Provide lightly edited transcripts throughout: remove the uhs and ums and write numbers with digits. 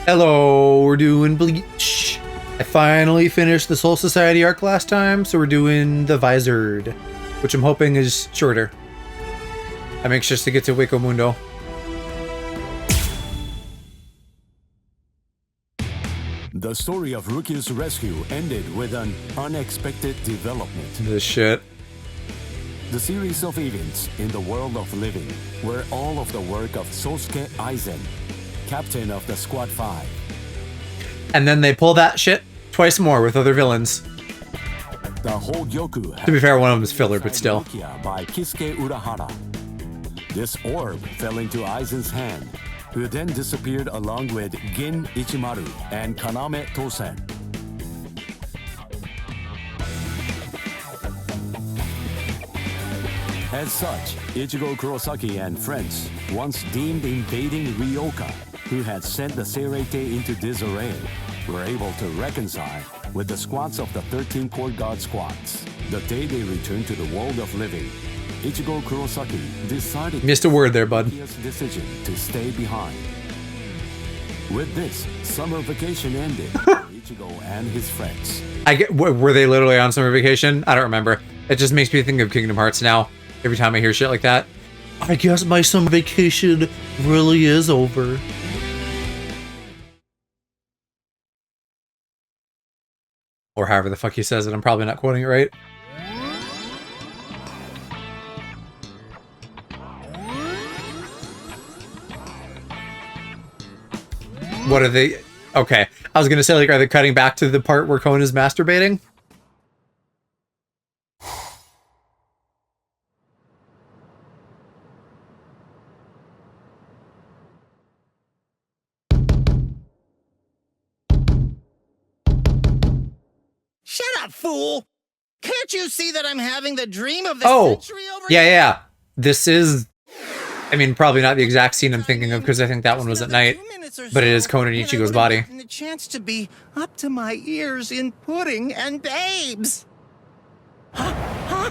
Hello, we're doing Bleach. I finally finished the Soul Society arc last time, so we're doing the Visored, which I'm hoping is shorter. I'm anxious to get to Hueco Mundo. The story of Rukia's rescue ended with an unexpected development. This shit. The series of events in the world of living were all of the work of Sosuke Aizen, captain of the Squad 5. And then they pull that shit twice more with other villains. The whole Gyoku To be fair, one of them is filler, but still. By Kisuke Urahara. This orb fell into Aizen's hand, who then disappeared along with Gin Ichimaru and Kaname Tosen. As such, Ichigo Kurosaki and friends, once deemed invading Ryoka, who had sent the Seirei into disarray, were able to reconcile with the squads of the 13 Court Guard squads. The day they returned to the world of living, Ichigo Kurosaki decided Missed a word there, bud. his decision to stay behind. With this, summer vacation ended for Ichigo and his friends. Were they literally on summer vacation? I don't remember. It just makes me think of Kingdom Hearts now. Every time I hear shit like that. I guess my summer vacation really is over. Or however the fuck he says it. I'm probably not quoting it right. What are they? Okay. I was gonna say, like, are they cutting back to the part where Conan is masturbating? Shut up, fool! Can't you see that I'm having the dream of the century over yeah, here? yeah. This is, I mean, probably not the exact scene I'm thinking of, because I think that one was at night. But it is Conan Ichigo's body. And the chance to be up to my ears in pudding and babes. Huh? Huh?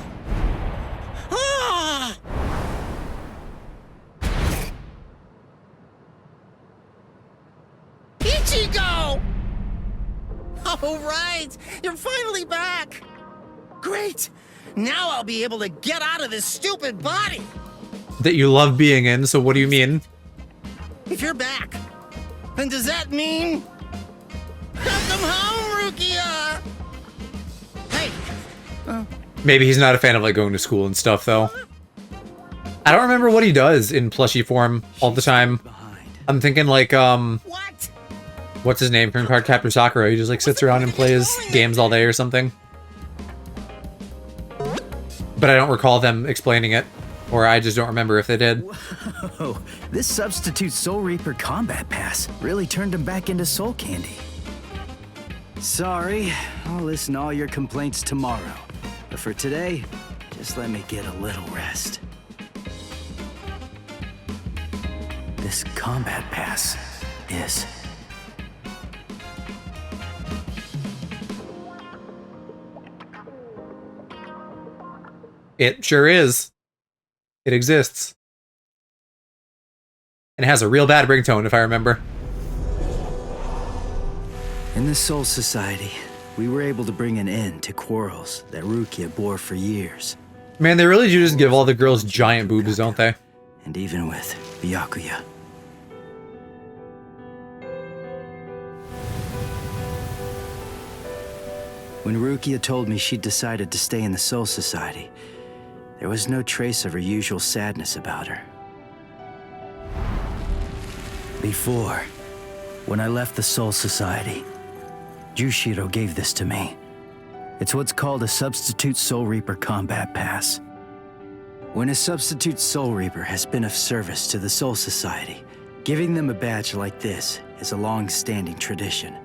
Ah! Ichigo! Oh, right! You're finally back! Great! Now I'll be able to get out of this stupid body! That you love being in, so what do you mean? If you're back, then does that mean... Welcome home, Rukia! Hey! Maybe he's not a fan of, like, going to school and stuff, though. I don't remember what he does in plushie form all the time. I'm thinking, like, What? what's his name from Cardcaptor Sakura? He just, like, sits around and plays games all day or something. But I don't recall them explaining it. Or I just don't remember if they did. Whoa, this substitute Soul Reaper combat pass really turned him back into soul candy. Sorry, I'll listen to all your complaints tomorrow. But for today, just let me get a little rest. This combat pass is... It sure is. It exists. And it has a real bad ringtone, if I remember. In the Soul Society, we were able to bring an end to quarrels that Rukia bore for years. Man, they really do just give all the girls giant boobs, don't they? And even with Byakuya. When Rukia told me she'd decided to stay in the Soul Society, there was no trace of her usual sadness about her. Before, when I left the Soul Society, Jushiro gave this to me. It's what's called a Substitute Soul Reaper Combat Pass. When a Substitute Soul Reaper has been of service to the Soul Society, giving them a badge like this is a long-standing tradition.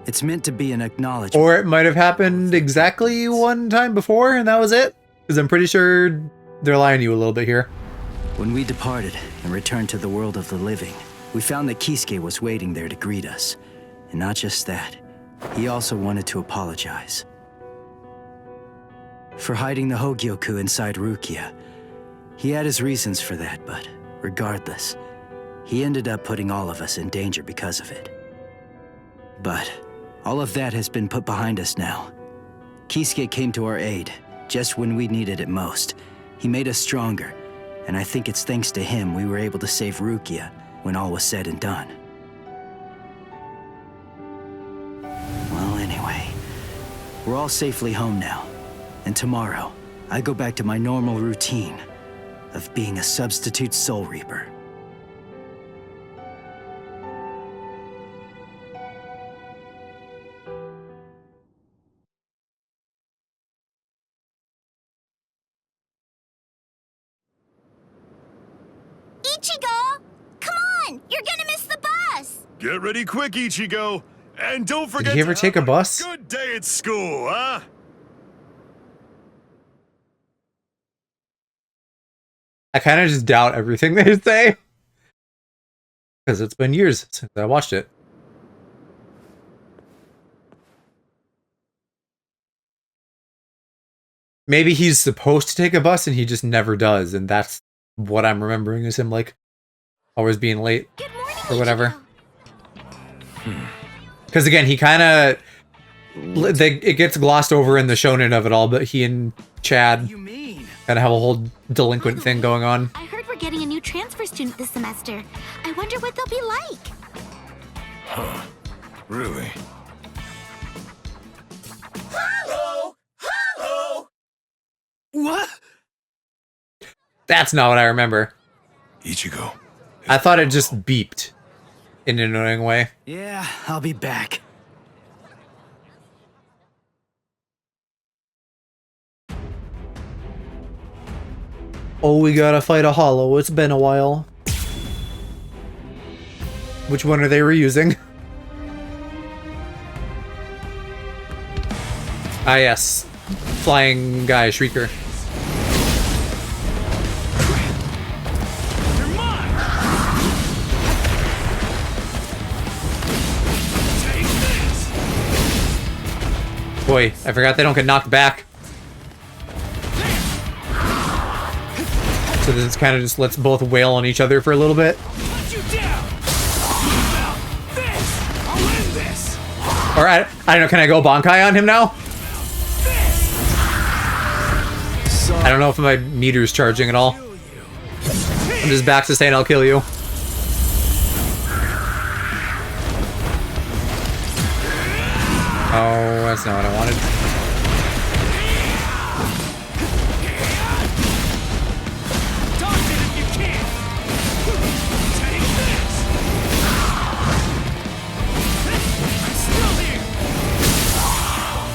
It's meant to be an acknowledgement. Or it might have happened exactly one time before, and that was it. Because I'm pretty sure they're lying to you a little bit here. When we departed and returned to the world of the living, we found that Kisuke was waiting there to greet us. And not just that, he also wanted to apologize. For hiding the Hogyoku inside Rukia. He had his reasons for that, but regardless, he ended up putting all of us in danger because of it. But all of that has been put behind us now. Kisuke came to our aid, just when we needed it most. He made us stronger, and I think it's thanks to him we were able to save Rukia when all was said and done. Well, anyway, we're all safely home now. And tomorrow, I go back to my normal routine of being a substitute Soul Reaper. Ichigo! Come on! You're gonna miss the bus! Get ready quick, Ichigo! And don't forget Did he ever to take have a bus? Good day at school, huh? I kind of just doubt everything they say. Because it's been years since I watched it. Maybe he's supposed to take a bus and he just never does. And that's what I'm remembering is him, like, always being late. Good morning, Or whatever. Ichigo. Because again, he kind of... It gets glossed over in the shonen of it all, but he and Chad You mean? kind of have a whole delinquent thing going on. I heard we're getting a new transfer student this semester. I wonder what they'll be like. Really? What? That's not what I remember. Ichigo. I thought it just beeped in an annoying way. Yeah, I'll be back. Oh, we gotta fight a hollow. It's been a while. Which one are they reusing? Ah, yes. Flying guy, Shrieker. Boy, I forgot they don't get knocked back. So this kind of just lets both wail on each other for a little bit. Or I don't know, can I go Bankai on him now? I don't know if my meter's charging at all. I'm just back to saying I'll kill you. Oh, that's not what I wanted.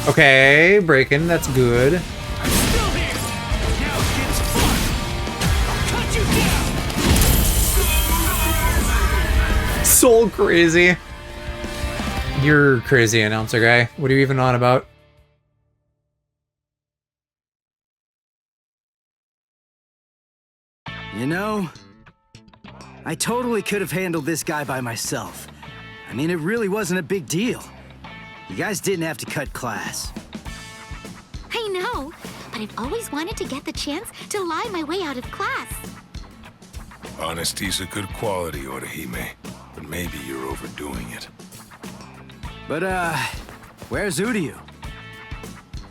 Okay, breaking, that's good. Soul crazy. You're crazy, announcer guy. What are you even on about? You know, I totally could have handled this guy by myself. I mean, it really wasn't a big deal. You guys didn't have to cut class. I know, but I've always wanted to get the chance to lie my way out of class. Honesty's a good quality, Orihime. But maybe you're overdoing it. But, where's Uryu?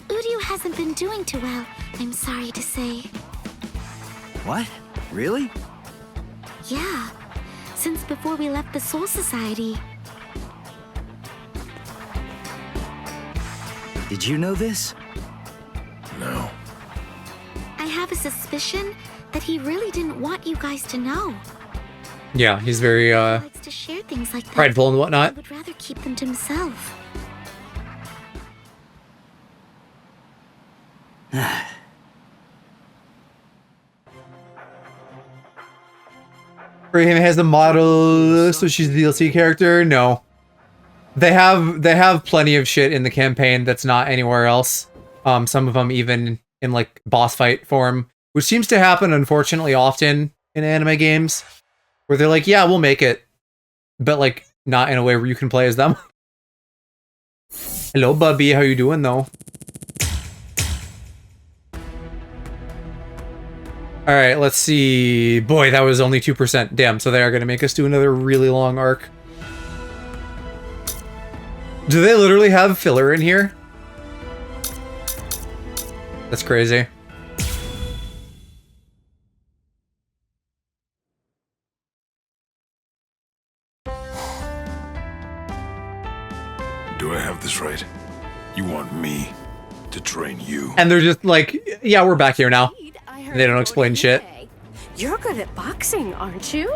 Uryu hasn't been doing too well, I'm sorry to say. What? Really? Yeah, since before we left the Soul Society. Did you know this? No. I have a suspicion that he really didn't want you guys to know. Yeah, he's very, He likes to share things like that. prideful and He whatnot. would rather keep them to himself. Rahim has the model, so she's the DLC character? No. They have plenty of shit in the campaign that's not anywhere else. Some of them even in, like, boss fight form, which seems to happen, unfortunately, often in anime games. Where they're like, yeah, we'll make it. But, like, not in a way where you can play as them. Hello, Bubby. How you doing, though? Alright, let's see. Boy, that was only 2%. Damn, so they are going to make us do another really long arc. Do they literally have filler in here? That's crazy. Do I have this right? You want me to train you? And they're just like, yeah, we're back here now. They don't explain shit. You're good at boxing, aren't you?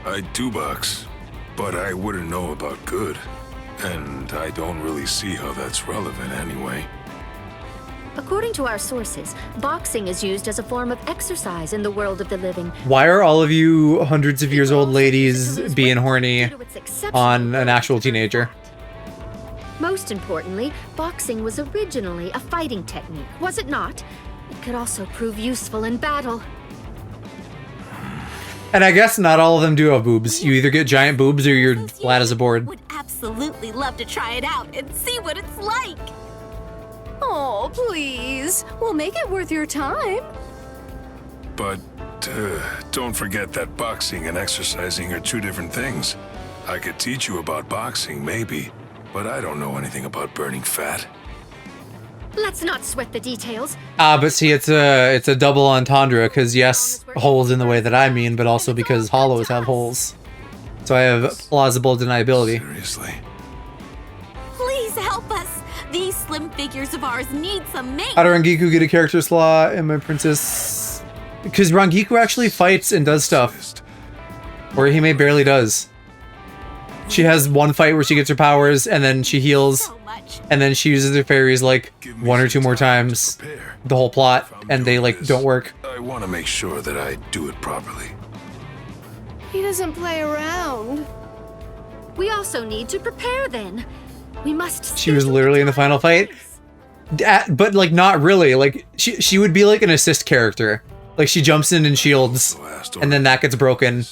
I do box, but I wouldn't know about good. And I don't really see how that's relevant anyway. According to our sources, boxing is used as a form of exercise in the world of the living. Why are all of you hundreds of years old ladies being horny on an actual teenager? Most importantly, boxing was originally a fighting technique, was it not? It could also prove useful in battle. And I guess not all of them do have boobs. You either get giant boobs or you're flat as a board. Would absolutely love to try it out and see what it's like. Oh, please. We'll make it worth your time. But don't forget that boxing and exercising are two different things. I could teach you about boxing, maybe, but I don't know anything about burning fat. Let's not sweat the details. But see, it's a double entendre, because yes, holes in the way that I mean, but also because hollows have holes. So I have plausible deniability. Seriously? Please help us. These slim figures of ours need some maintenance. How did Rangiku get a character slot in my princess? Because Rangiku actually fights and does stuff. Or Hime barely does. She has one fight where she gets her powers, and then she heals, So much. and then she uses her fairies like one or two more times. The whole plot, and they like don't work. I want to make sure that I do it properly. He doesn't play around. We also need to prepare then. We must. She was literally in the final fight. But like not really. Like she would be like an assist character. Like she jumps in and shields, and then that gets broken.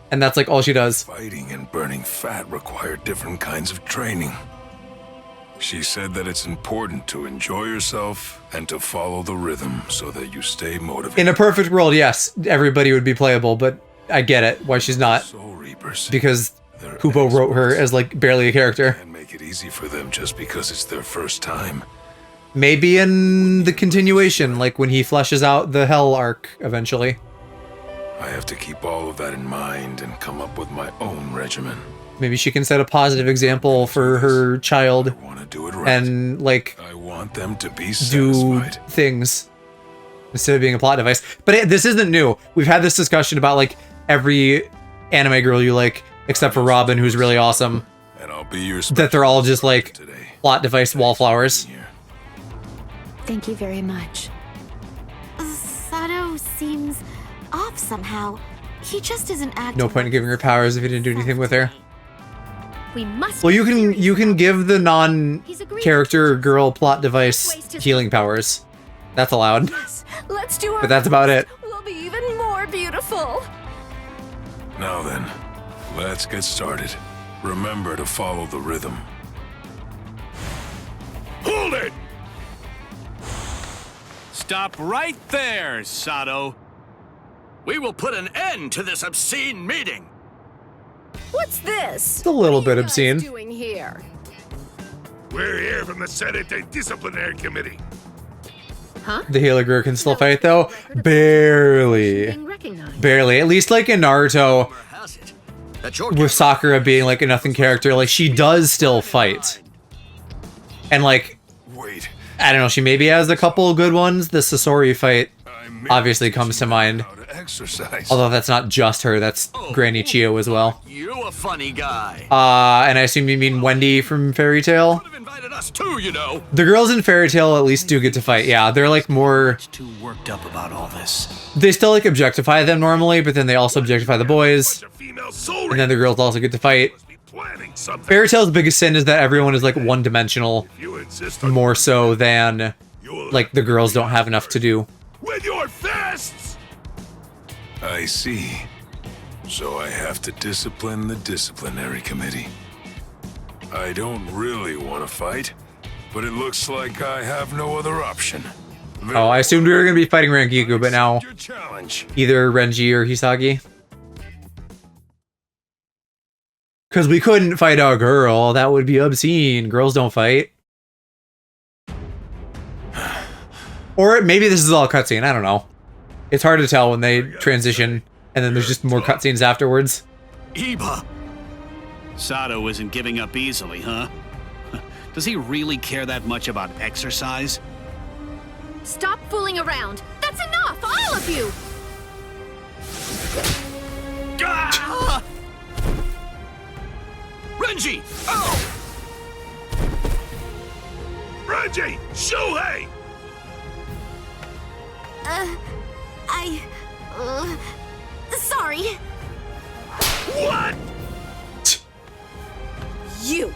And that's like all she does. Fighting and burning fat require different kinds of training. She said that it's important to enjoy yourself and to follow the rhythm so that you stay motivated. In a perfect world, yes, everybody would be playable, but I get it why she's not. Soul Reapers. Because They're Kupo wrote her as like barely a character. Can't make it easy for them just because it's their first time. Maybe in the continuation, like when he fleshes out the Hell arc eventually. I have to keep all of that in mind and come up with my own regimen. Maybe she can set a positive example for her child I want to do it right. and like I want them to be do satisfied. things instead of being a plot device. But this isn't new. We've had this discussion about like every anime girl you like, except for Robin, who's really awesome. And I'll be your That they're all just like today. plot device wallflowers. Here. Thank you very much. Sato seems off somehow. He just isn't acting. No point in giving her powers if you didn't do anything with her. We must. Well, you can give the non-character girl plot device healing powers. That's allowed. Yes, let's do our But that's about it. We'll be even more beautiful. Now then, let's get started. Remember to follow the rhythm. Hold it! Stop right there, Sato. We will put an end to this obscene meeting. What's this? It's a little What are bit you guys obscene. doing here? We're here from the Serete Disciplinary Committee. The healer girl can still fight though. Barely. Being recognized. Barely. At least like in Naruto, Has it? That your with Sakura being like a nothing character, like she does still fight. And like, Wait, I don't know, she maybe has a couple good ones. The Sasori fight I may obviously comes to mind. how to exercise. Although that's not just her, that's Granny Chio as well. You a funny guy. And I assume you mean Wendy from Fairy Tail? Could have invited us too, you know. The girls in Fairy Tail at least do get to fight. Yeah, they're like more... Too worked up about all this. They still like objectify them normally, but then they also objectify the boys. Female soul And then the girls also get to fight. be planning something. Fairy Tail's biggest sin is that everyone is like one-dimensional, You insist on more so than you'll like the girls don't have enough to do. with your fists. I see. So I have to discipline the disciplinary committee. I don't really want to fight, but it looks like I have no other option. Oh, I assumed we were gonna be fighting Rangiku, but now Your challenge. either Renji or Hisagi. Because we couldn't fight a girl. That would be obscene. Girls don't fight. Or maybe this is all cutscene. I don't know. It's hard to tell when they transition, and then there's just more cutscenes afterwards. Iba! Sato isn't giving up easily, huh? Does he really care that much about exercise? Stop fooling around. That's enough, all of you! Ah! Renji! Oh! Renji! Shuhei! Sorry. What? You!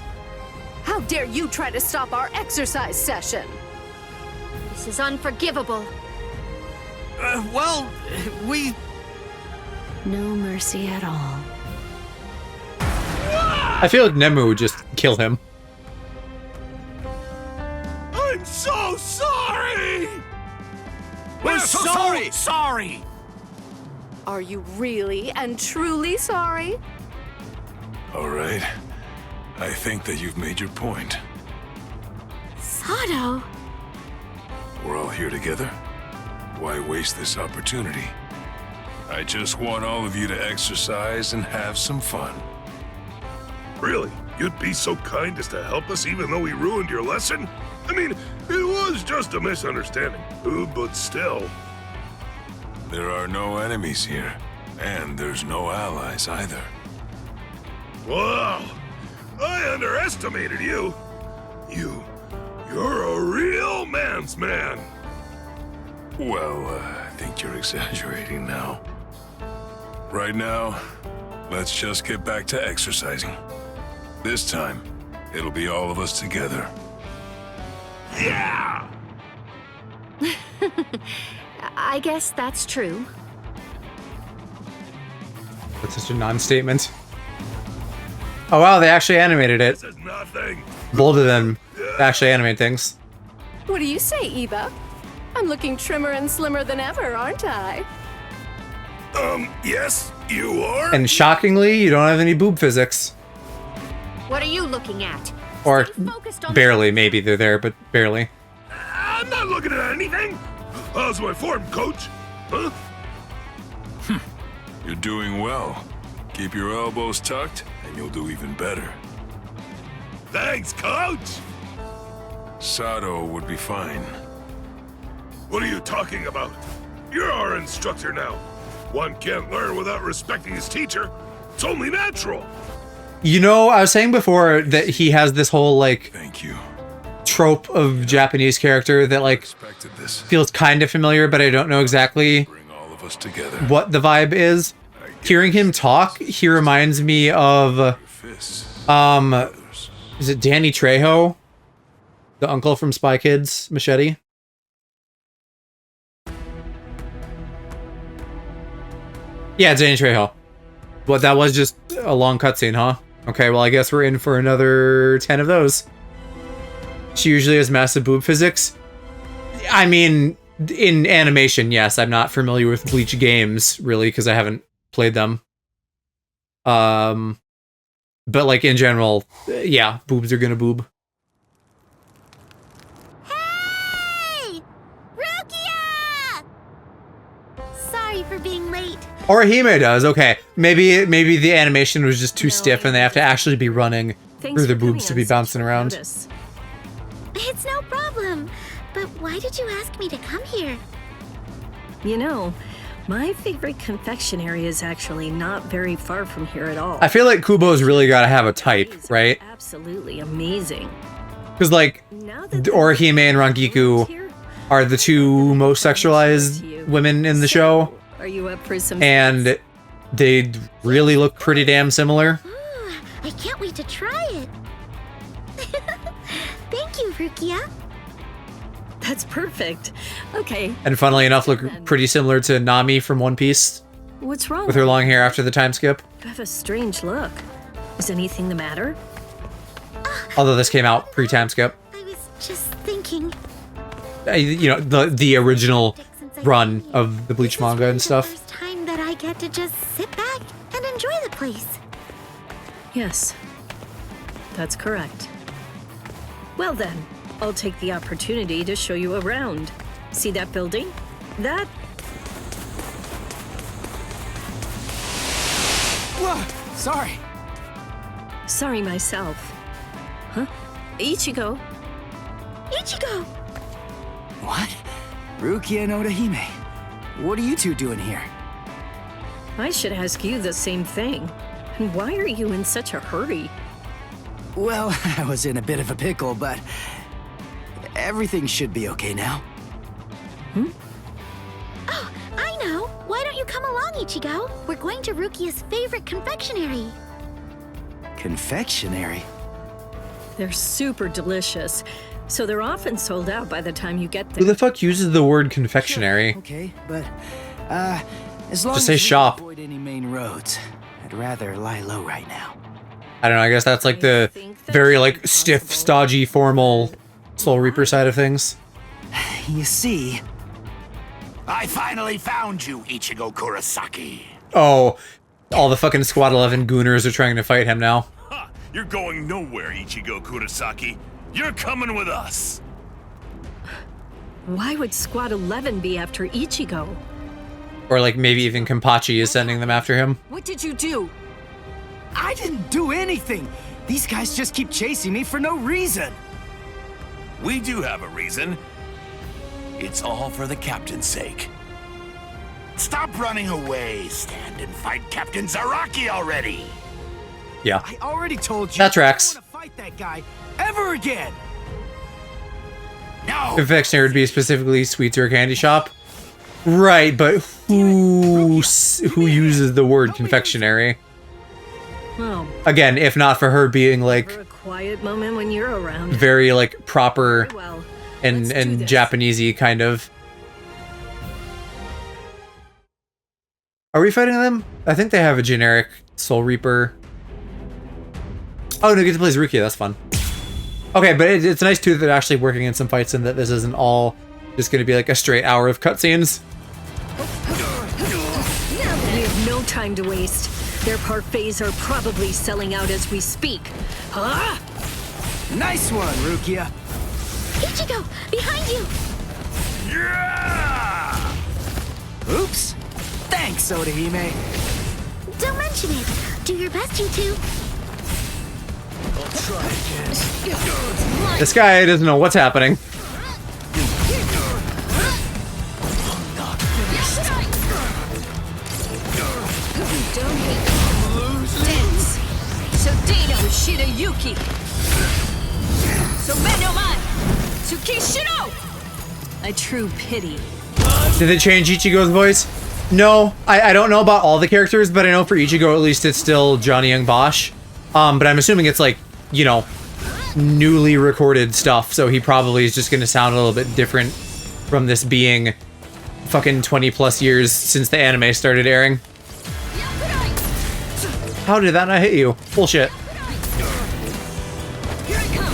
How dare you try to stop our exercise session? This is unforgivable. Well, we... No mercy at all. I feel like Nemu would just kill him. I'm so sorry! We're so sorry! Are you really and truly sorry? All right. I think that you've made your point. Sato. We're all here together. Why waste this opportunity? I just want all of you to exercise and have some fun. Really? You'd be so kind as to help us even though we ruined your lesson? I mean, it was just a misunderstanding. But still. There are no enemies here, and there's no allies either. Wow! I underestimated you. You're a real man's man. Well, I think you're exaggerating now. Right now, let's just get back to exercising. This time, it'll be all of us together. Yeah! I guess that's true. That's such a non-statement. Oh wow, they actually animated it. This is nothing. Bold of them to actually animate things. What do you say, Iba? I'm looking trimmer and slimmer than ever, aren't I? Yes, you are. And shockingly, you don't have any boob physics. What are you looking at? Or Stay focused on barely, maybe they're there, but barely. I'm not looking at anything. How's my form, coach? Huh? You're doing well. Keep your elbows tucked, and you'll do even better. Thanks, coach. Sato would be fine. What are you talking about? You're our instructor now. One can't learn without respecting his teacher. It's only natural. You know, I was saying before that he has this whole, like, Thank you. trope of Japanese character that, like, Respected this. feels kind of familiar, but I don't know exactly Bring all of us together. what the vibe is. Hearing him talk, he reminds me of, Fists. is it Danny Trejo? The uncle from Spy Kids, Machete? Yeah, it's Danny Trejo. Well, that was just a long cutscene, huh? Okay, well, I guess we're in for another 10 of those. She usually has massive boob physics. I mean, in animation, yes. I'm not familiar with Bleach games, really, because I haven't played them. But, like, in general, yeah, boobs are gonna boob. Hey! Rukia! Sorry for being late. Or Hime does, okay. Maybe the animation was just too stiff and they have to actually be running through their boobs to be bouncing around. It's no problem. But why did you ask me to come here? You know, my favorite confectionery is actually not very far from here at all. I feel like Kubo's really gotta have a type, right? Absolutely amazing. Because, like, Orihime and Rangiku are the two most sexualized women in the show. Are you up for some? And they really look pretty damn similar. Ooh, I can't wait to try it. Thank you, Rukia. That's perfect. Okay. And funnily enough, look pretty similar to Nami from One Piece. What's wrong? With her long hair after the time skip. You have a strange look. Is anything the matter? Although this came out pre-time skip. I was just thinking. You know, the original run of the Bleach manga and stuff. First time that I get to just sit back and enjoy the place. Yes, that's correct. Well then, I'll take the opportunity to show you around. See that building? That... Whoa, sorry. Sorry myself. Huh? Ichigo. Ichigo! What? Rukia and Odahime. What are you two doing here? I should ask you the same thing. And why are you in such a hurry? Well, I was in a bit of a pickle, but everything should be okay now. Oh, I know! Why don't you come along, Ichigo? We're going to Rukia's favorite confectionery. Confectionery? They're super delicious, so they're often sold out by the time you get there. Who the fuck uses the word confectionery? Sure, okay, but as long Just as say we shop. avoid any main roads, I'd rather lie low right now. I don't know, I guess that's like the very like stiff, stodgy, formal Soul Reaper side of things. You see... I finally found you, Ichigo Kurosaki. Oh, all the fucking Squad 11 gooners are trying to fight him now. Ha! You're going nowhere, Ichigo Kurosaki. You're coming with us. Why would Squad 11 be after Ichigo? Or like maybe even Kenpachi is sending them after him. What did you do? I didn't do anything. These guys just keep chasing me for no reason. We do have a reason. It's all for the captain's sake. Stop running away. Stand and fight Captain Zaraki already. Yeah. I already told you. That tracks. I don't want to fight that guy ever again. No. Confectionery would be specifically sweets or a candy shop. Right, but who uses the word confectionery? Well, Again, if not for her being like for a quiet moment when you're around. very like proper Very well. and Let's do this. Japanesey kind of. Are we fighting them? I think they have a generic Soul Reaper. Oh, no, get to play as Rukia. That's fun. Okay, but it's nice too that they're actually working in some fights and that this isn't all just going to be like a straight hour of cutscenes. We have no time to waste. Their parfaits are probably selling out as we speak. Huh? Nice one, Rukia. Ichigo, behind you! Yeah! Oops. Thanks, Odahime. Don't mention it. Do your best, you two. This guy doesn't know what's happening. Yuki. A true pity. Did they change Ichigo's voice? No, I don't know about all the characters, but I know for Ichigo at least it's still Johnny Young Bosch. But I'm assuming it's like, you know, newly recorded stuff, so he probably is just gonna sound a little bit different from this being fucking 20 plus years since the anime started airing. How did that not hit you? Bullshit. Here I come.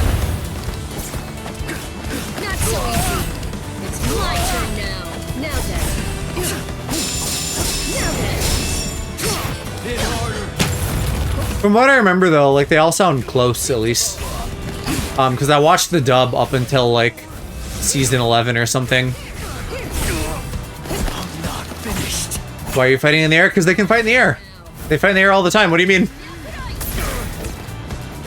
Not so easy. It's my turn now. Now then. Hit harder. From what I remember though, like they all sound close at least. Because I watched the dub up until like season 11 or something. I'm not finished. Why are you fighting in the air? Because they can fight in the air. They fight in the air all the time. What do you mean?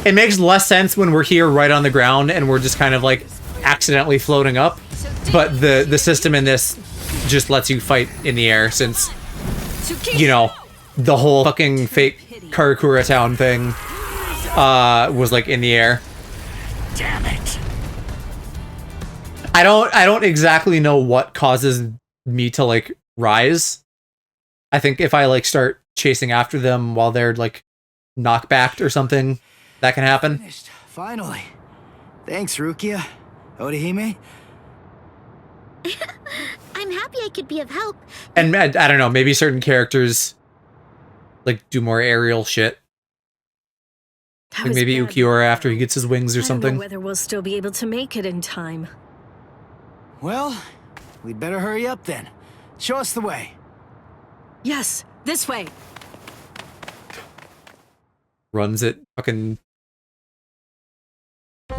It makes less sense when we're here right on the ground and we're just kind of like accidentally floating up. But the system in this just lets you fight in the air since, you know, the whole fucking fake Karakura Town thing was like in the air. Damn it. I don't exactly know what causes me to like rise. I think if I like start chasing after them while they're like knockbacked or something, that can happen. Finished. Finally. Thanks, Rukia. Odahime. I'm happy I could be of help. And I don't know, maybe certain characters like do more aerial shit. That Like was maybe bad. Ukiura after he gets his wings or I don't know something. whether we'll still be able to make it in time. Well, we'd better hurry up then. Show us the way. Yes, this way. runs at fucking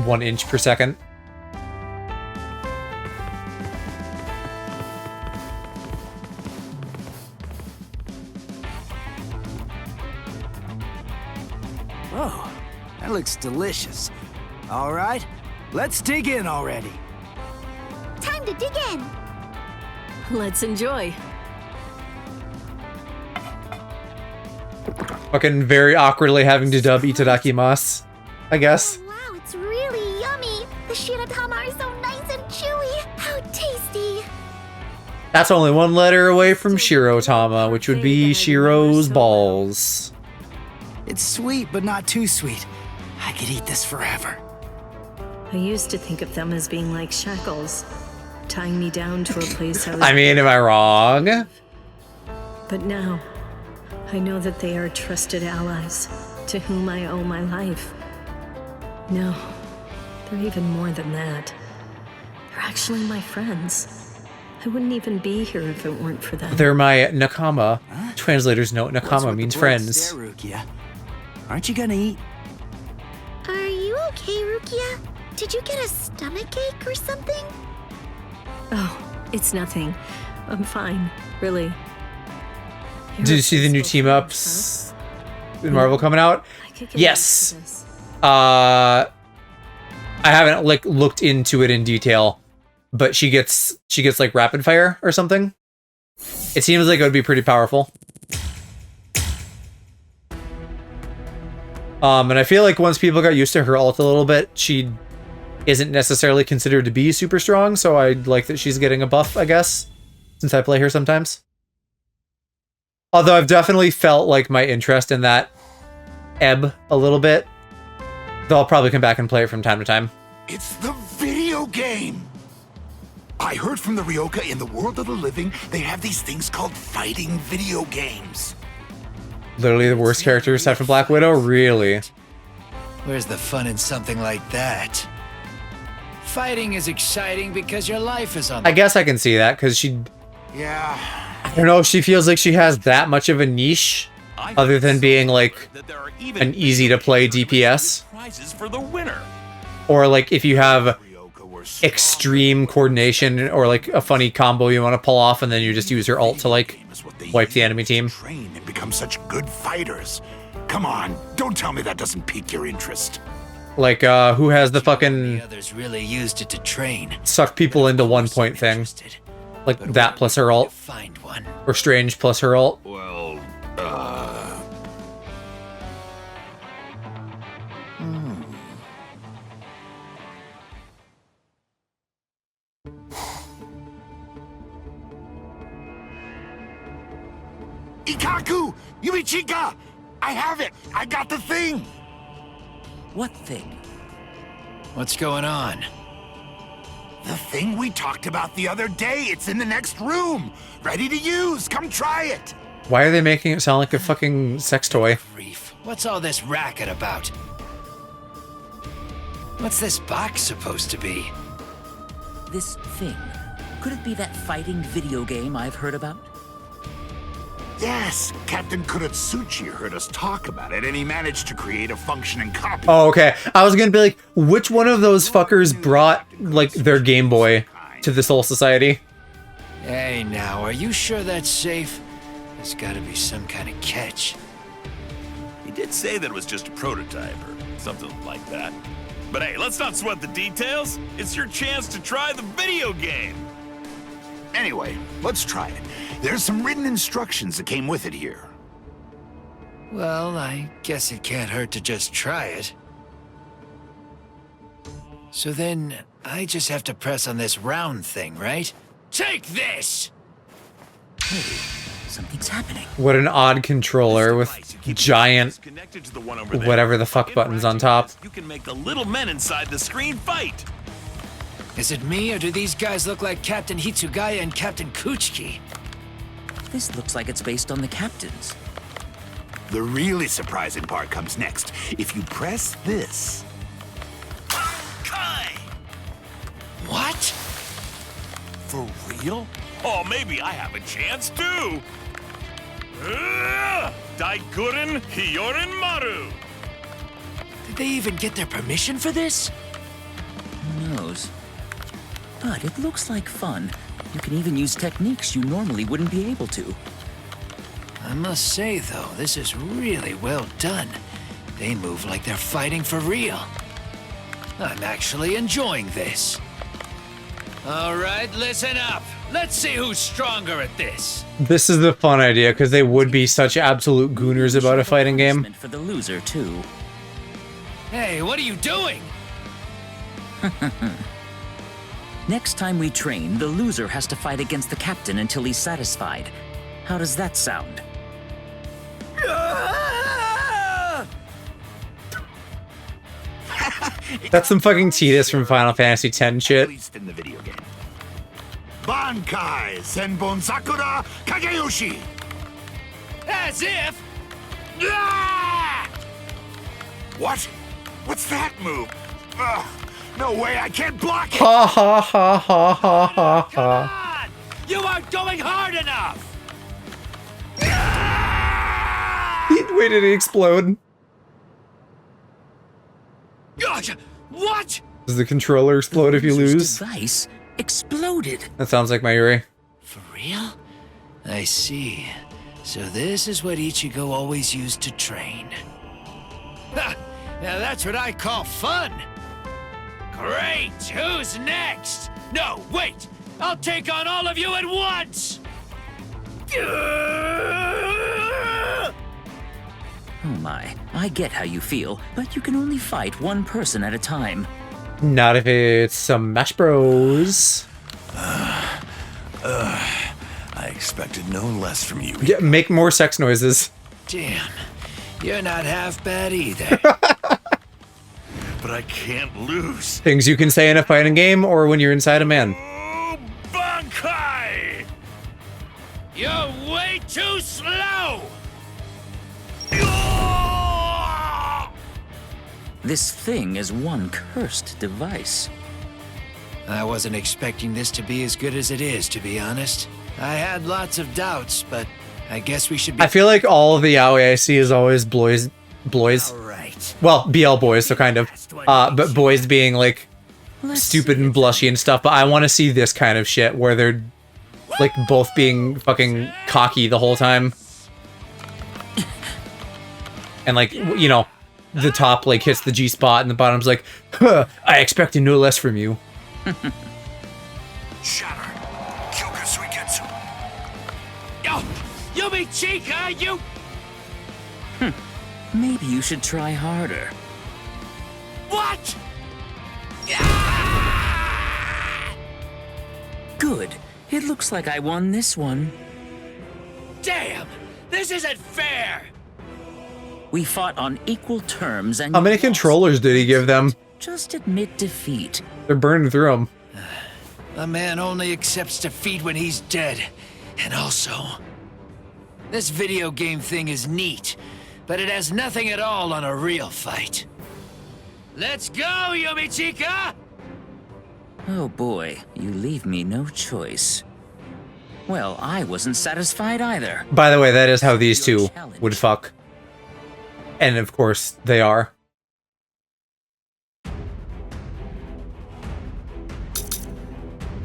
1 inch per second. Whoa, that looks delicious. All right, let's dig in already. Time to dig in. Let's enjoy. Fucking very awkwardly having to dub itadakimasu, I guess. Oh, wow, it's really yummy. The shiratama are so nice and chewy. How tasty. That's only one letter away from Shirotama, which would be Shiro's balls. It's sweet, but not too sweet. I could eat this forever. I used to think of them as being like shackles, tying me down to a place I was. I mean, am I wrong? But now, I know that they are trusted allies to whom I owe my life. No, they're even more than that. They're actually my friends. I wouldn't even be here if it weren't for them. They're my nakama. Translator's note, nakama means friends. There, Rukia? Aren't you gonna eat? Are you okay, Rukia? Did you get a stomachache or something? Oh, it's nothing. I'm fine, really. Did you see the new team ups in Marvel coming out? Yes. I haven't like looked into it in detail, but she gets like rapid fire or something. It seems like it would be pretty powerful. And I feel like once people got used to her ult a little bit, she isn't necessarily considered to be super strong, so I like that she's getting a buff, I guess, since I play her sometimes. Although I've definitely felt like my interest in that ebb a little bit. Though I'll probably come back and play it from time to time. It's the video game! I heard from the Ryoka in the world of the living, they have these things called fighting video games. Literally the worst character aside from Black Widow? Really? Where's the fun in something like that? Fighting is exciting because your life is on the... I guess I can see that, because she... Yeah... I don't know if she feels like she has that much of a niche, other than being like an easy-to-play DPS. Prizes for the winner. Or like if you have extreme coordination or like a funny combo you want to pull off and then you just use your ult to like wipe the enemy team. Train and become such good fighters. Come on, don't tell me that doesn't pique your interest. Like who has the fucking The others really used it to train. suck people into 1 point thing? Like that plus her ult. Find one. Or Strange plus her ult. Well, Ikaku! Yuichika! I have it! I got the thing! What thing? What's going on? The thing we talked about the other day. It's in the next room. Ready to use. Come try it. Why are they making it sound like a fucking sex toy? Grief. What's all this racket about? What's this box supposed to be? This thing. Could it be that fighting video game I've heard about? Yes, Captain Kuratsuchi heard us talk about it, and he managed to create a functioning copy. Oh, okay. I was gonna be like, which one of those fuckers brought, like, their Game Boy to the Soul Society? Hey, now, are you sure that's safe? There's gotta be some kind of catch. He did say that it was just a prototype or something like that. But hey, let's not sweat the details. It's your chance to try the video game. Anyway, let's try it. There's some written instructions that came with it here. Well, I guess it can't hurt to just try it. So then, I just have to press on this round thing, right? Take this! Hey, something's happening. What an odd controller with giant whatever the fuck buttons on top. You can make the little men inside the screen fight. Is it me, or do these guys look like Captain Hitsugaya and Captain Kuchiki? This looks like it's based on the captains. The really surprising part comes next. If you press this... Kai! What? For real? Oh, maybe I have a chance too. Daiguren Hyorin Maru. Did they even get their permission for this? Who knows? But it looks like fun. You can even use techniques you normally wouldn't be able to. I must say, though, this is really well done. They move like they're fighting for real. I'm actually enjoying this. All right, listen up. Let's see who's stronger at this. This is the fun idea, because they would be such absolute gooners about a fighting game. For the loser, too. Hey, what are you doing? Next time we train, the loser has to fight against the captain until he's satisfied. How does that sound? That's some fucking Tidus from Final Fantasy X shit. In the video game. Bankai Senbon Sakura Kageyoshi. As if. What? What's that move? Ugh, no way, I can't block it. Ha ha ha ha ha ha ha. You aren't going hard enough. Wait, did he explode? What? Does the controller explode if you lose? Device exploded. That sounds like my Yuri. For real? I see. So this is what Ichigo always used to train. Ha! Now that's what I call fun. Great! Who's next? No, wait! I'll take on all of you at once! Oh my, I get how you feel, but you can only fight one person at a time. Not if it's some Smash Bros. I expected no less from you. Yeah, make more sex noises. Damn, you're not half bad either. But I can't lose. Things you can say in a fighting game or when you're inside a man. Bankai! You're way too slow! This thing is one cursed device. I wasn't expecting this to be as good as it is, to be honest. I had lots of doubts, but I guess we should be— I feel like all of the yaoi I see is always boys. Right. Well, BL boys, so kind of. But boys being like stupid and blushy and stuff. But I want to see this kind of shit where they're like both being fucking cocky the whole time. And like, you know, the top like hits the G spot and the bottom's like, huh, I expected no less from you. Shatter. Kyokusui Yo! Yumi Chica, you— Maybe you should try harder. What? Good. It looks like I won this one. Damn! This isn't fair! We fought on equal terms and— How many controllers did he give them? Just admit defeat. They're burning through them. A man only accepts defeat when he's dead. And also, this video game thing is neat, but it has nothing at all on a real fight. Let's go, Yumi Chica! Oh boy, you leave me no choice. Well, I wasn't satisfied either. By the way, that is how these two would fuck. And of course, they are.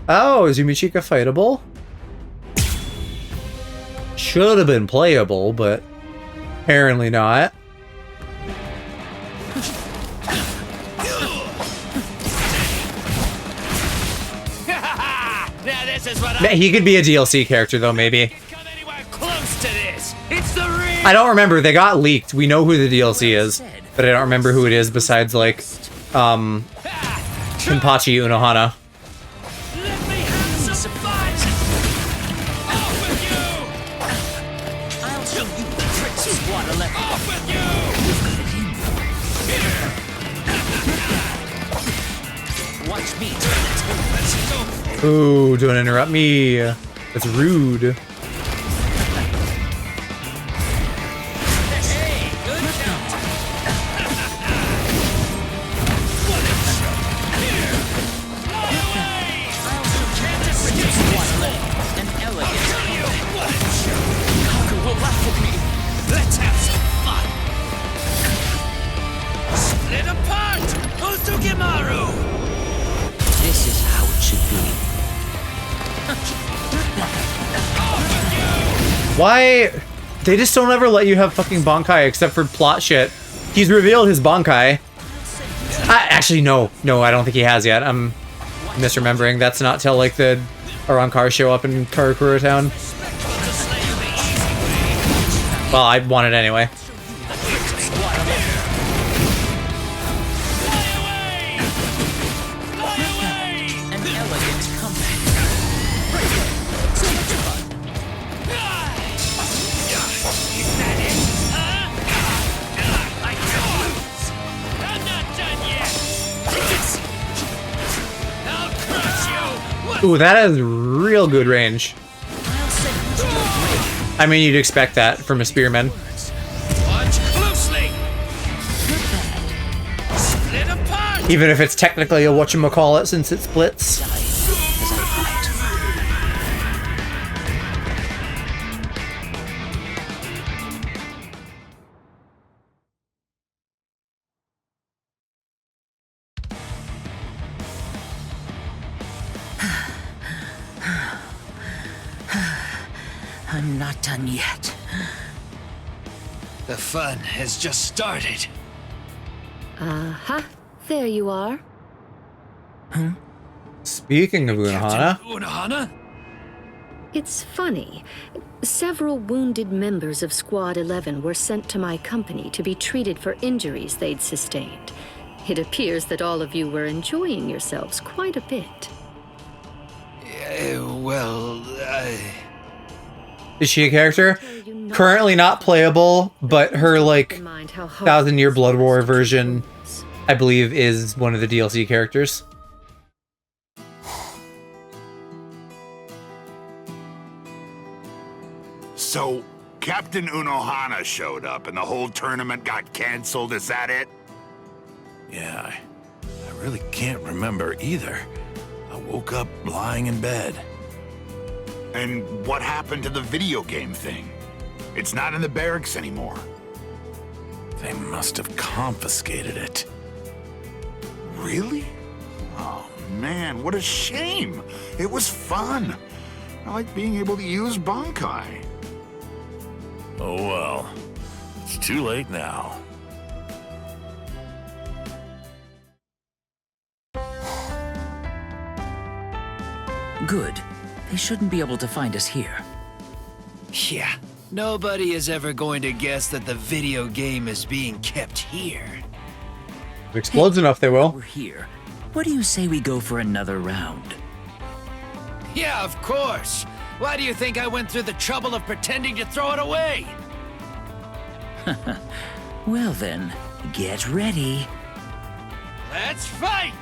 Oh, is Yumichika fightable? Should have been playable, but apparently not. Now this is what He could be a DLC character though, maybe. close to this. It's the real— I don't remember. They got leaked. We know who the DLC is, but I don't remember who it is besides like, Kenpachi Unohana. Let me have some surprise! Off with you! I'll show you the tricks of water level. Off with you! Watch me turn the tables. Ooh, don't interrupt me. That's rude. Let's have some fun! Why? They just don't ever let you have fucking Bankai except for plot shit. He's revealed his Bankai. Actually, no. No, I don't think he has yet. I'm misremembering. That's not till, like, the Arankar show up in Karakura Town. Well, I want it anyway. Ooh, that has real good range. I mean, you'd expect that from a spearman. Even if it's technically a whatchamacallit since it splits. I'm not done yet. The fun has just started. Uh-huh. There you are. Huh? Speaking of Unohana... Unohana? It's funny. Several wounded members of Squad 11 were sent to my company to be treated for injuries they'd sustained. It appears that all of you were enjoying yourselves quite a bit. Is she a character? Currently not playable, but her, like, 1000-Year Blood War version, I believe, is one of the DLC characters. So, Captain Unohana showed up and the whole tournament got canceled, is that it? Yeah, I really can't remember either. I woke up lying in bed. And what happened to the video game thing? It's not in the barracks anymore. They must have confiscated it. Really? Oh man, what a shame. It was fun. I like being able to use Bankai. Oh well, it's too late now. Good. They shouldn't be able to find us here. Yeah, nobody is ever going to guess that the video game is being kept here. If it explodes enough, they will. We're here. What do you say we go for another round? Yeah, of course. Why do you think I went through the trouble of pretending to throw it away? Well then, get ready. Let's fight!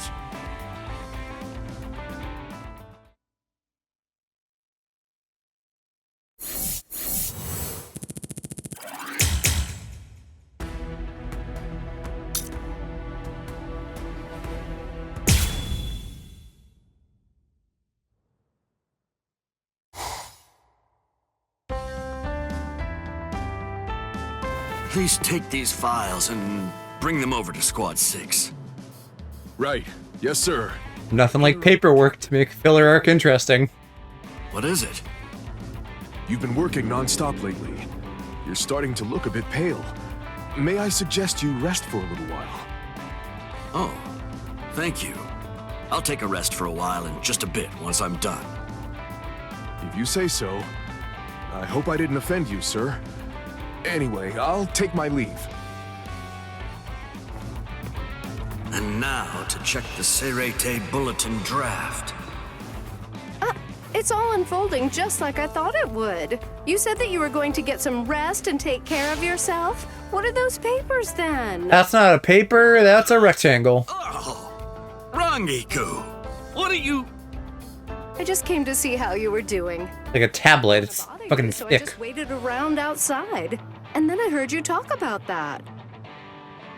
Please take these files and bring them over to Squad 6. Right. Yes, sir. Nothing like paperwork to make a filler arc interesting. What is it? You've been working non-stop lately. You're starting to look a bit pale. May I suggest you rest for a little while? Oh, thank you. I'll take a rest for a while in just a bit once I'm done. If you say so. I hope I didn't offend you, sir. Anyway, I'll take my leave. And now to check the Serete Bulletin draft. It's all unfolding just like I thought it would. You said that you were going to get some rest and take care of yourself. What are those papers then? That's not a paper, that's a rectangle. Rangiku, what are you... I just came to see how you were doing. Like a tablet, it's fucking So I thick. just waited around outside. And then I heard you talk about that.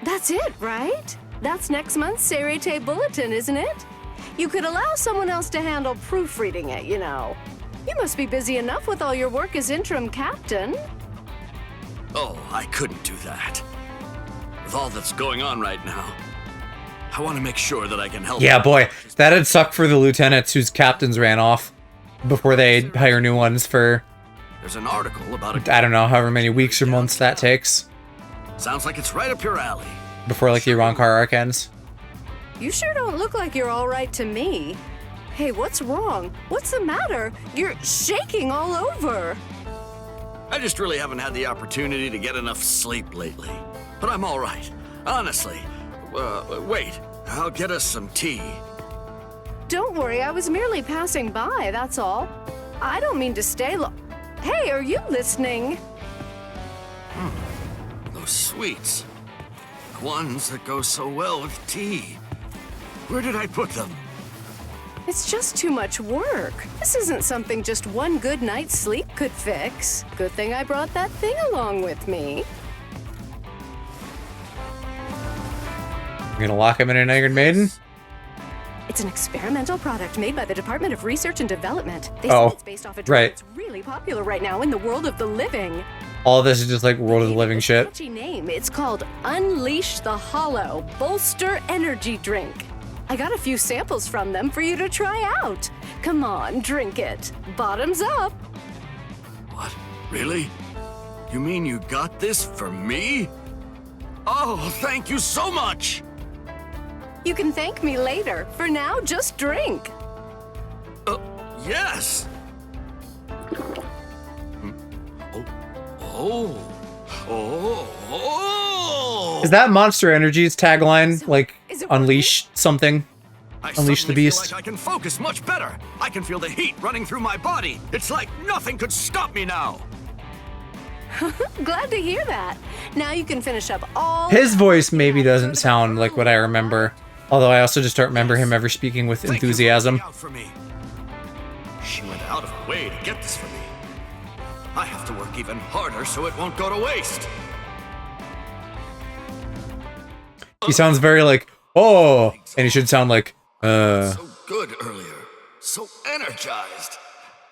That's it, right? That's next month's Serete Bulletin, isn't it? You could allow someone else to handle proofreading it, you know. You must be busy enough with all your work as interim captain. Oh, I couldn't do that. With all that's going on right now, I want to make sure that I can help. Yeah, boy, that'd suck for the lieutenants whose captains ran off before they hire new ones for There's an article about I don't know, however many weeks or months that takes. Sounds like it's right up your alley. Before, like, the Iran car arc ends. You sure don't look like you're all right to me. Hey, what's wrong? What's the matter? You're shaking all over. I just really haven't had the opportunity to get enough sleep lately. But I'm all right. Honestly. Wait. I'll get us some tea. Don't worry, I was merely passing by, that's all. I don't mean to stay Hey, are you listening? Those sweets. The ones that go so well with tea. Where did I put them? It's just too much work. This isn't something just one good night's sleep could fix. Good thing I brought that thing along with me. You're gonna lock him in an Iron Maiden? It's an experimental product made by the Department of Research and Development. They say it's based off a drug that's really popular right now in the world of the living. All of this is just like World of the Living shit. Catchy name. It's called Unleash the Hollow Bolster Energy Drink. I got a few samples from them for you to try out. Come on, drink it. Bottoms up. What? Really? You mean you got this for me? Oh, thank you so much! You can thank me later. For now, just drink. Yes! Oh. Is that Monster Energy's tagline? Like, unleash something? Unleash the beast? Feel like I can focus much better. I can feel the heat running through my body. It's like nothing could stop me now. Glad to hear that. Now you can finish up all... His voice maybe doesn't sound like what I remember. Although I also just don't remember him ever speaking with enthusiasm. She went out of her way to get this for me. I have to work even harder so it won't go to waste. He sounds very like, oh, and he should sound like, So good earlier, so energized.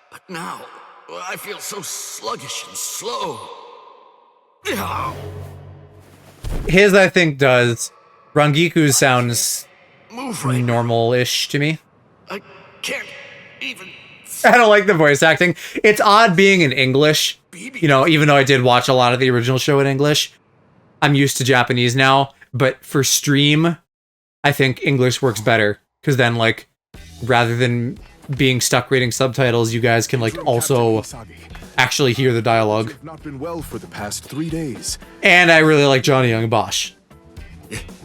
But now, I feel so sluggish and slow. His, I think, does. Rangiku's sounds normal-ish to me. I can't even... I don't like the voice acting. It's odd being in English. You know, even though I did watch a lot of the original show in English, I'm used to Japanese now. But for stream, I think English works better. Because then, like, rather than being stuck reading subtitles, you guys can, like, also actually hear the dialogue. Not been well for the past 3 days. And I really like Johnny Young Bosch.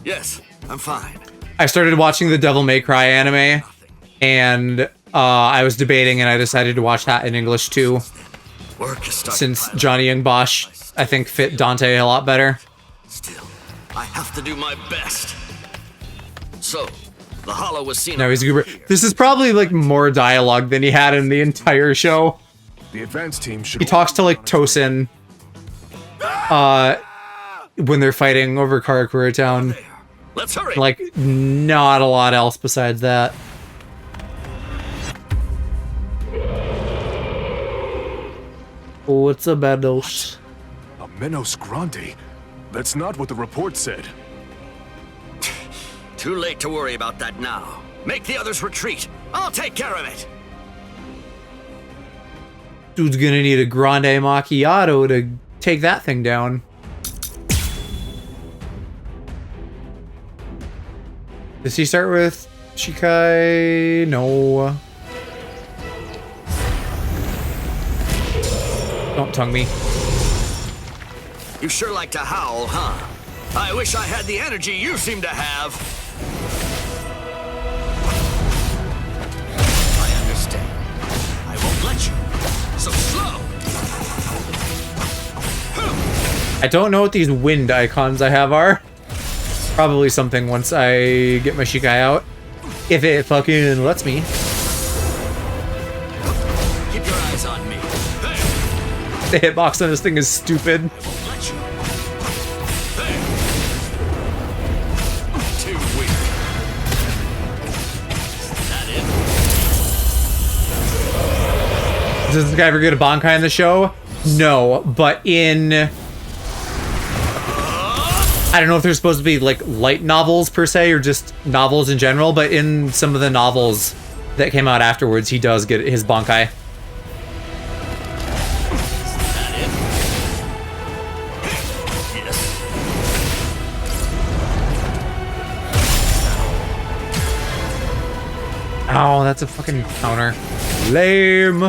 Yes, I'm fine. I started watching the Devil May Cry anime, and I was debating, and I decided to watch that in English too. Since Johnny Young Bosch, I think, fit Dante a lot better. Still, I have to do my best. So, the Hollow was seen. No, he's a goober. This is probably like more dialogue than he had in the entire show. The advanced team should. He talks to like Tosin. When they're fighting over Karakura Town. Let's hurry. Like, not a lot else besides that. What's a Bados? A Menos Grande? That's not what the report said. Too late to worry about that now. Make the others retreat. I'll take care of it. Dude's gonna need a Grande Macchiato to take that thing down. Does he start with Shikai? No. Don't tongue me. You sure like to howl, huh? I wish I had the energy you seem to have. I understand. I won't let you. So slow. I don't know what these wind icons I have are. Probably something once I get my Shikai out. If it fucking lets me. Keep your eyes on me. The hitbox on this thing is stupid. Too weak. Is that it? Does this guy ever get a Bankai in the show? No, but in... I don't know if they're supposed to be like light novels per se or just novels in general, but in some of the novels that came out afterwards, he does get his Bankai. Oh, that's a fucking counter. Lame.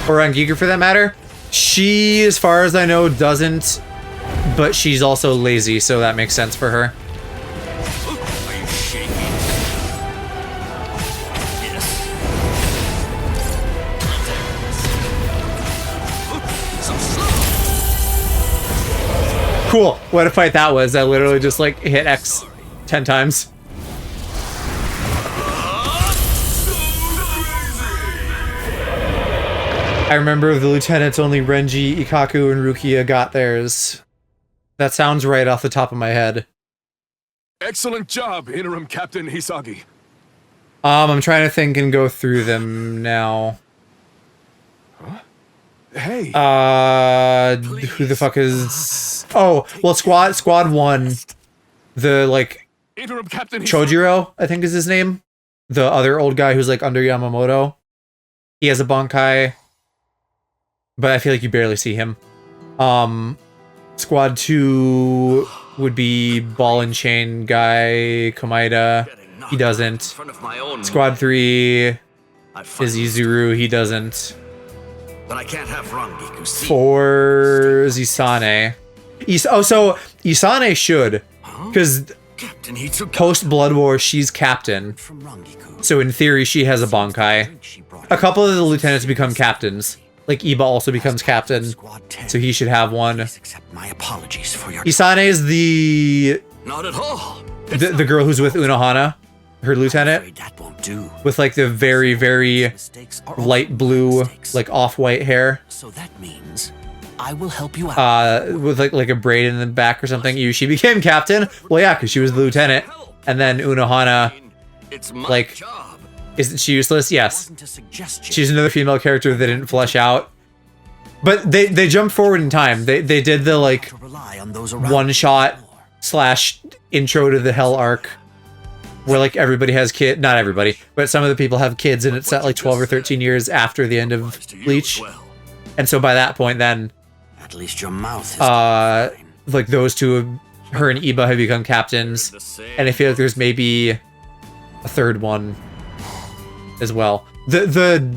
Or on Giger for that matter. She, as far as I know, doesn't, but she's also lazy, so that makes sense for her. Are you shaking? Cool. What a fight that was. I literally just like hit X 10 times. I remember the lieutenants, only Renji, Ikaku, and Rukia got theirs. That sounds right off the top of my head. Excellent job, Interim Captain Hisagi. I'm trying to think and go through them now. Huh? Hey. Who the fuck is... Oh, well, Squad 1, the, like, Interim Captain Chojiro, I think is his name. The other old guy who's, like, under Yamamoto. He has a Bankai, but I feel like you barely see him. Squad 2 would be Ball and Chain guy, Komaeda. He doesn't. Squad 3 is Izuru. He doesn't. But I can't have Rangiku see. 4 is Isane. So Isane should, because post Blood War she's captain. So in theory she has a Bankai. A couple of the lieutenants become captains. Like Iba also becomes captain, so he should have one. My apologies for your. Isane is the Not at all. the girl who's with Unohana, her lieutenant, That won't do. with like the very, very light blue, like off-white hair. So that means I will help you out. With like a braid in the back or something. She became captain. Well, yeah, because she was the lieutenant, and then Unohana, It's my like, job. isn't she useless? Yes. Wasn't a suggestion. She's another female character they didn't flesh out. But they jumped forward in time. They did the like Rely on those around one shot / intro to the Hell arc, where like everybody has kid, not everybody, but some of the people have kids, and it's set like 12 or 13 years after the end of Bleach. And so by that point, then At least your mouth is like those two, her and Iba, have become captains, and I feel like there's maybe a third one as well. The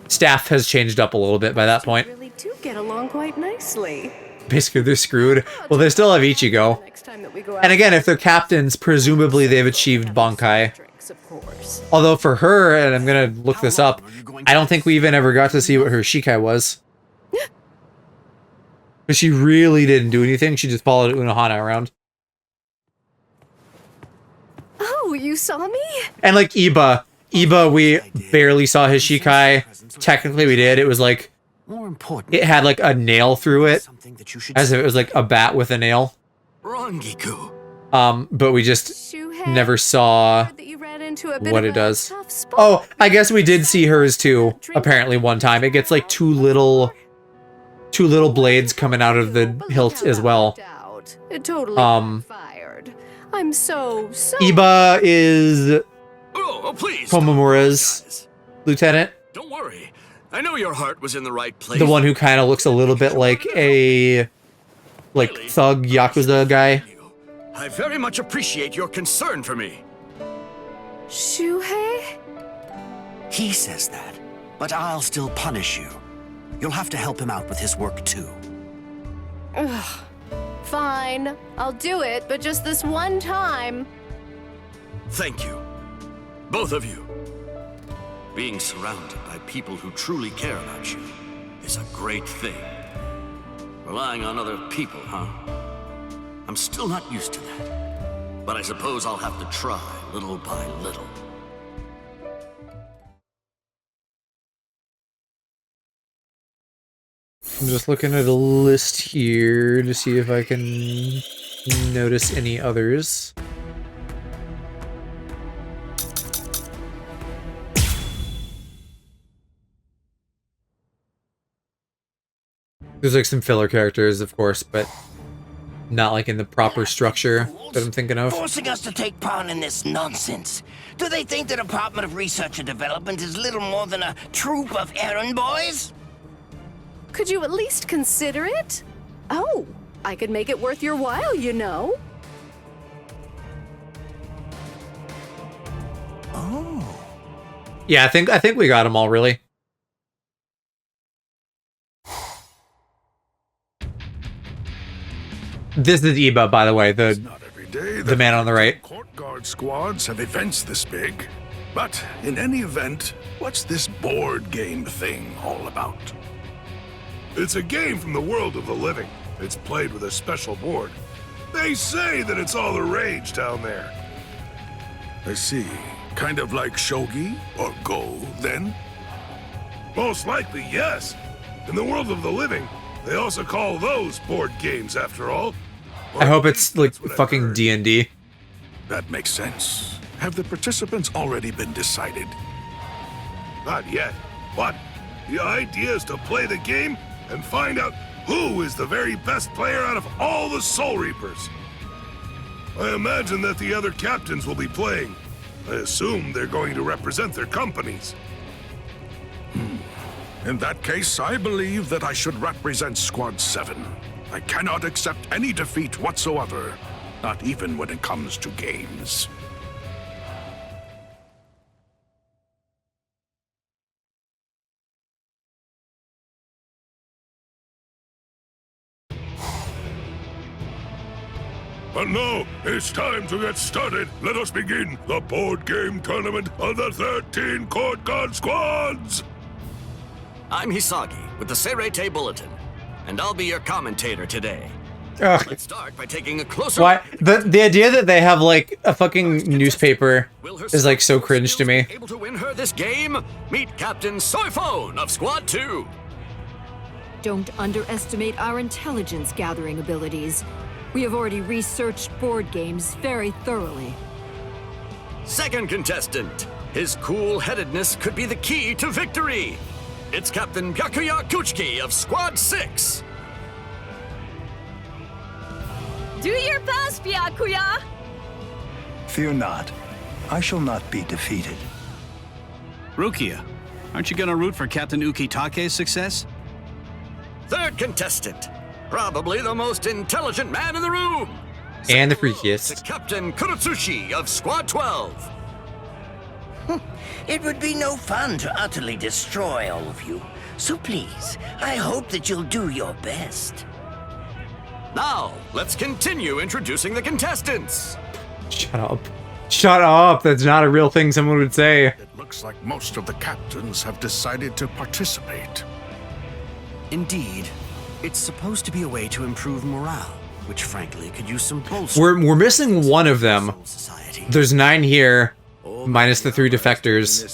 staff has changed up a little bit by that point. Really do get along quite nicely. Basically, they're screwed. Well, they still have Ichigo. Next time that we go out, And again, if they're captains, presumably they've achieved Bankai. of course. Although for her, and I'm gonna look this up, I don't think we even ever got to see what her Shikai was. Because she really didn't do anything, she just followed Unohana around. Oh, you saw me? And like Iba, we barely saw his Shikai. Technically we did, it was like, More important. it had like a nail through it, Something that you should as if it was like a bat with a nail. Rangiku. But we just never saw That you ran into a bit what of it a does. tough spot. Oh, I guess we did see hers too, apparently one time. It gets like two little blades coming out of the hilt as well. It totally backfired. I'm so Iba is Oh, please. Komamura's lieutenant. Don't worry. I know your heart was in the right place. The one who kind of looks a little bit like a thug Yakuza guy. I very much appreciate your concern for me. Shuhei? He says that, but I'll still punish you. You'll have to help him out with his work too. Ugh. Fine. I'll do it, but just this one time. Thank you. Both of you. Being surrounded by people who truly care about you is a great thing. Relying on other people, huh? I'm still not used to that. But I suppose I'll have to try little by little. I'm just looking at a list here to see if I can notice any others. There's like some filler characters, of course, but not like in the proper structure that I'm thinking of. Forcing us to take part in this nonsense. Do they think the Department of Research and Development is little more than a troop of errand boys? Could you at least consider it? Oh, I could make it worth your while, you know. Oh. Yeah, I think we got them all, really. This is Iba, by the way, the man on the right. Court guard squads have events this big. But in any event, what's this board game thing all about? It's a game from the world of the living. It's played with a special board. They say that it's all the rage down there. I see. Kind of like shogi or go, then? Most likely, yes. In the world of the living, they also call those board games, after all. I hope it's like fucking D&D. That makes sense. Have the participants already been decided? Not yet. But the idea is to play the game and find out who is the very best player out of all the Soul Reapers. I imagine that the other captains will be playing. I assume they're going to represent their companies. In that case, I believe that I should represent Squad 7. I cannot accept any defeat whatsoever, not even when it comes to games. And now, it's time to get started. Let us begin the board game tournament of the 13 Court Guard Squads! I'm Hisagi with the Serete Bulletin, and I'll be your commentator today. Ugh. Let's start by taking a closer Why the idea that they have like a fucking newspaper is like so cringe to me. Able to win her this game? Meet Captain Soiphone of Squad 2. Don't underestimate our intelligence gathering abilities. We have already researched board games very thoroughly. Second contestant. His cool-headedness could be the key to victory. It's Captain Byakuya Kuchiki of Squad 6. Do your best, Byakuya! Fear not. I shall not be defeated. Rukia, aren't you gonna root for Captain Ukitake's success? Third contestant. Probably the most intelligent man in the room. And the freakiest. It's Captain Kurotsushi of Squad 12. It would be no fun to utterly destroy all of you. So please, I hope that you'll do your best. Now, let's continue introducing the contestants. Shut up. Shut up! That's not a real thing someone would say. It looks like most of the captains have decided to participate. Indeed. It's supposed to be a way to improve morale, which frankly could use some bolster. We're missing one of them. There's 9 here, minus the 3 defectors.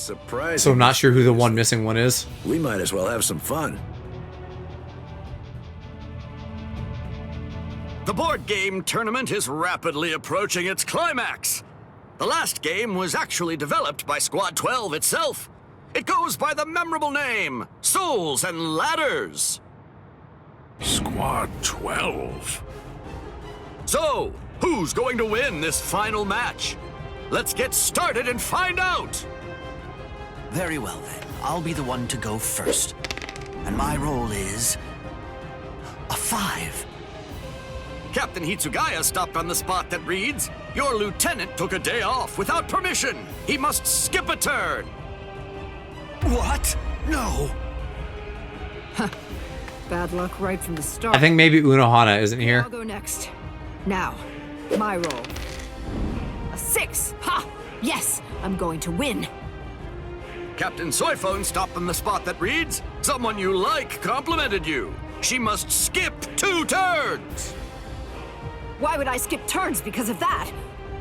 So I'm not sure who the one missing one is. We might as well have some fun. The board game tournament is rapidly approaching its climax. The last game was actually developed by Squad 12 itself. It goes by the memorable name, Souls and Ladders. Squad 12? So, who's going to win this final match? Let's get started and find out! Very well then, I'll be the one to go first. And my role is... a 5. Captain Hitsugaya stopped on the spot that reads, "Your lieutenant took a day off without permission. He must skip a turn." What? No. Bad luck right from the start. I think maybe Unohana isn't here. I'll go next. Now, my roll. A 6! Ha! Yes, I'm going to win. Captain Soiphone stopped on the spot that reads, "Someone you like complimented you. She must skip 2 turns." Why would I skip turns because of that?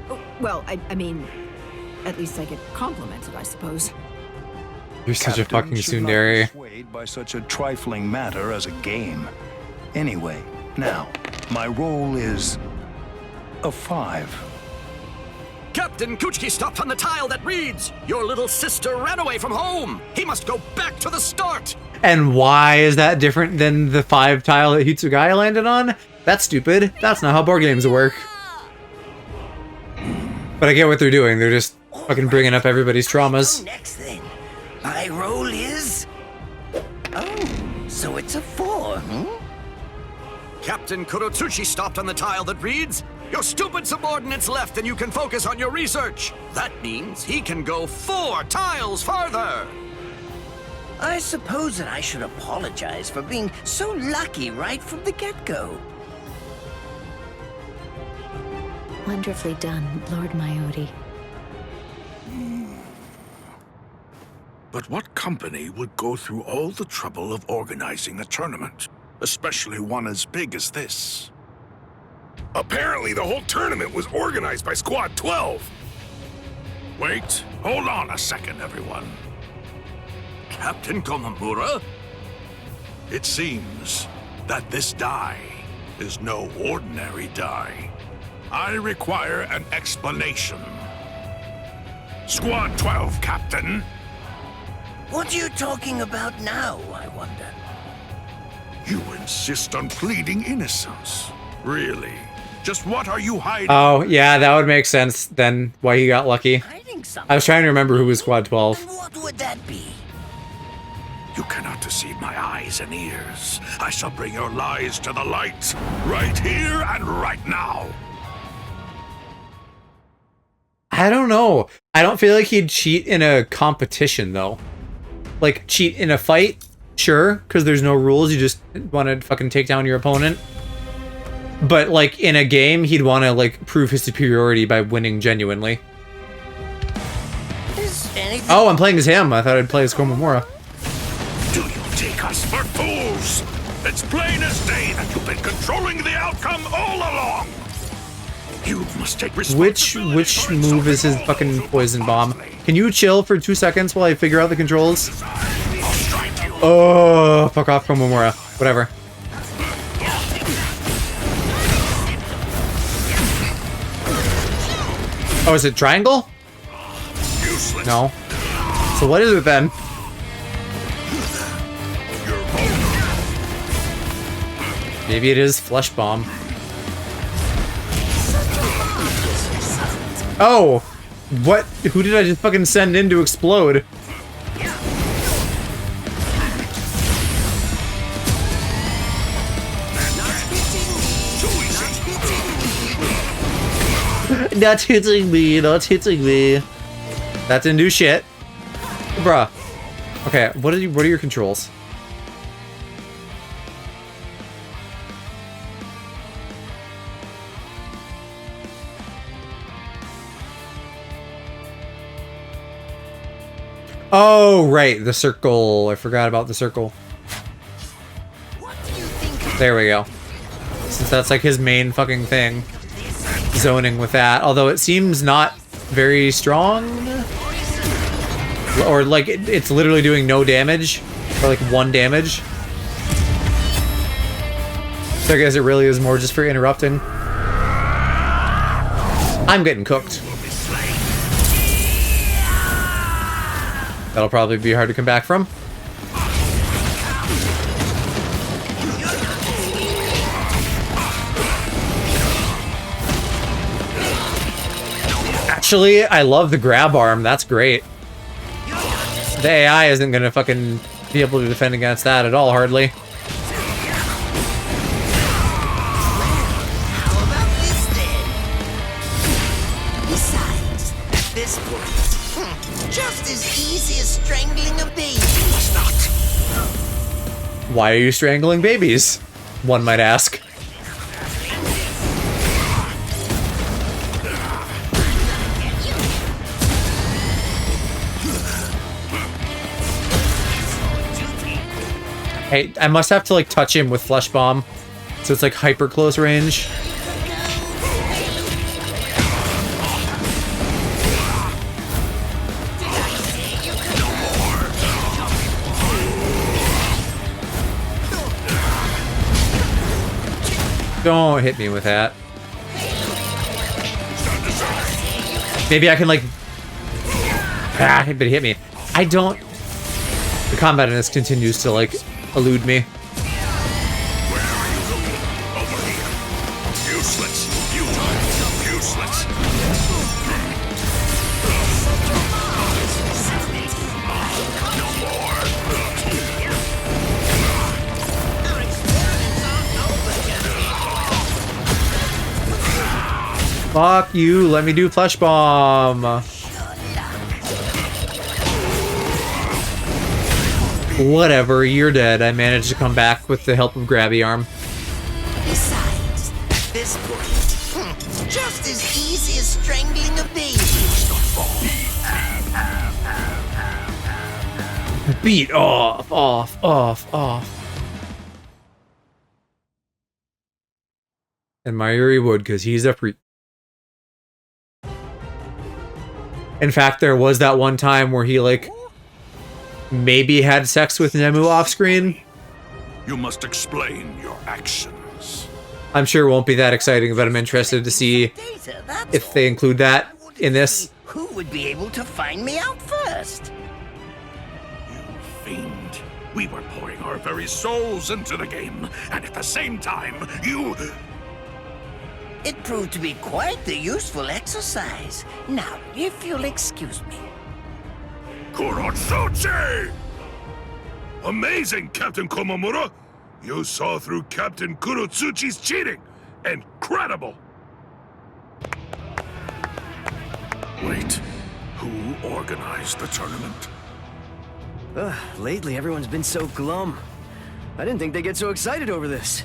Oh, well, I mean, at least I get complimented, I suppose. You're such a fucking Captain should not be tsundere. swayed by such a trifling matter as a game. Anyway, now, my role is... a 5. Captain Kuchiki stopped on the tile that reads, "Your little sister ran away from home. He must go back to the start." And why is that different than the 5 tile that Hitsugaya landed on? That's stupid. That's not how board games work. But I get what they're doing. They're just fucking bringing up everybody's traumas. Next then, my roll is... Oh, so it's a 4, hmm? Captain Kurotsuchi stopped on the tile that reads, "Your stupid subordinate's left and you can focus on your research." That means he can go 4 tiles farther. I suppose that I should apologize for being so lucky right from the get-go. Wonderfully done, Lord Maori. But what company would go through all the trouble of organizing a tournament? Especially one as big as this. Apparently, the whole tournament was organized by Squad 12. Wait, hold on a second, everyone. Captain Komamura? It seems that this die is no ordinary die. I require an explanation. Squad 12, Captain. What are you talking about now, I wonder? You insist on pleading innocence. Really? Just what are you hiding? Oh, yeah, that would make sense then, why he got lucky. I was trying to remember who was Squad 12. What would that be? You cannot deceive my eyes and ears. I shall bring your lies to the light, right here and right now. I don't know. I don't feel like he'd cheat in a competition, though. Like, cheat in a fight? Sure, because there's no rules. You just want to fucking take down your opponent. But, like, in a game, he'd want to, like, prove his superiority by winning genuinely. Oh, I'm playing as him. I thought I'd play as Komamura. Do you take us for fools? It's plain as day that you've been controlling the outcome all along. You must take responsibility. Which move is his fucking poison bomb? Can you chill for 2 seconds while I figure out the controls? Oh, fuck off, Komamura. Whatever. Oh, is it triangle? Useless. No. So what is it then? Maybe it is flesh bomb. Oh! What? Who did I just fucking send in to explode? Not hitting me, not hitting me. That didn't do shit. Bruh. Okay, what are your controls? Oh, right, the circle. I forgot about the circle. There we go. Since that's like his main fucking thing. Zoning with that. Although it seems not very strong. Or like it's literally doing no damage. Or like 1 damage. So I guess it really is more just for interrupting. I'm getting cooked. That'll probably be hard to come back from. Actually, I love the grab arm. That's great. The AI isn't gonna fucking be able to defend against that at all, hardly. Besides, at this point, just as easy as strangling a baby. It's not. Why are you strangling babies? One might ask. Hey, I must have to like touch him with Flesh Bomb. So it's like hyper close range. Don't hit me with that. Maybe I can like... Ah, but he hit me. I don't... The combat in this continues to like elude me. Useless. Useless. Fuck you, let me do Flesh Bomb. Whatever, you're dead. I managed to come back with the help of Grabby Arm. Besides, this point, just as easy as strangling a baby. Beat off. And Mayuri would, because he's a freak. In fact, there was that one time where he, like, maybe had sex with Nemu off screen. You must explain your actions. I'm sure it won't be that exciting, but I'm interested to see if they include that in this. Who would be able to find me out first? Fiend. We were pouring our very souls into the game, and at the same time, you... It proved to be quite the useful exercise. Now, if you'll excuse me. Kurotsuchi! Amazing, Captain Komamura! You saw through Captain Kurotsuchi's cheating! Incredible! Wait, who organized the tournament? Lately, everyone's been so glum. I didn't think they'd get so excited over this.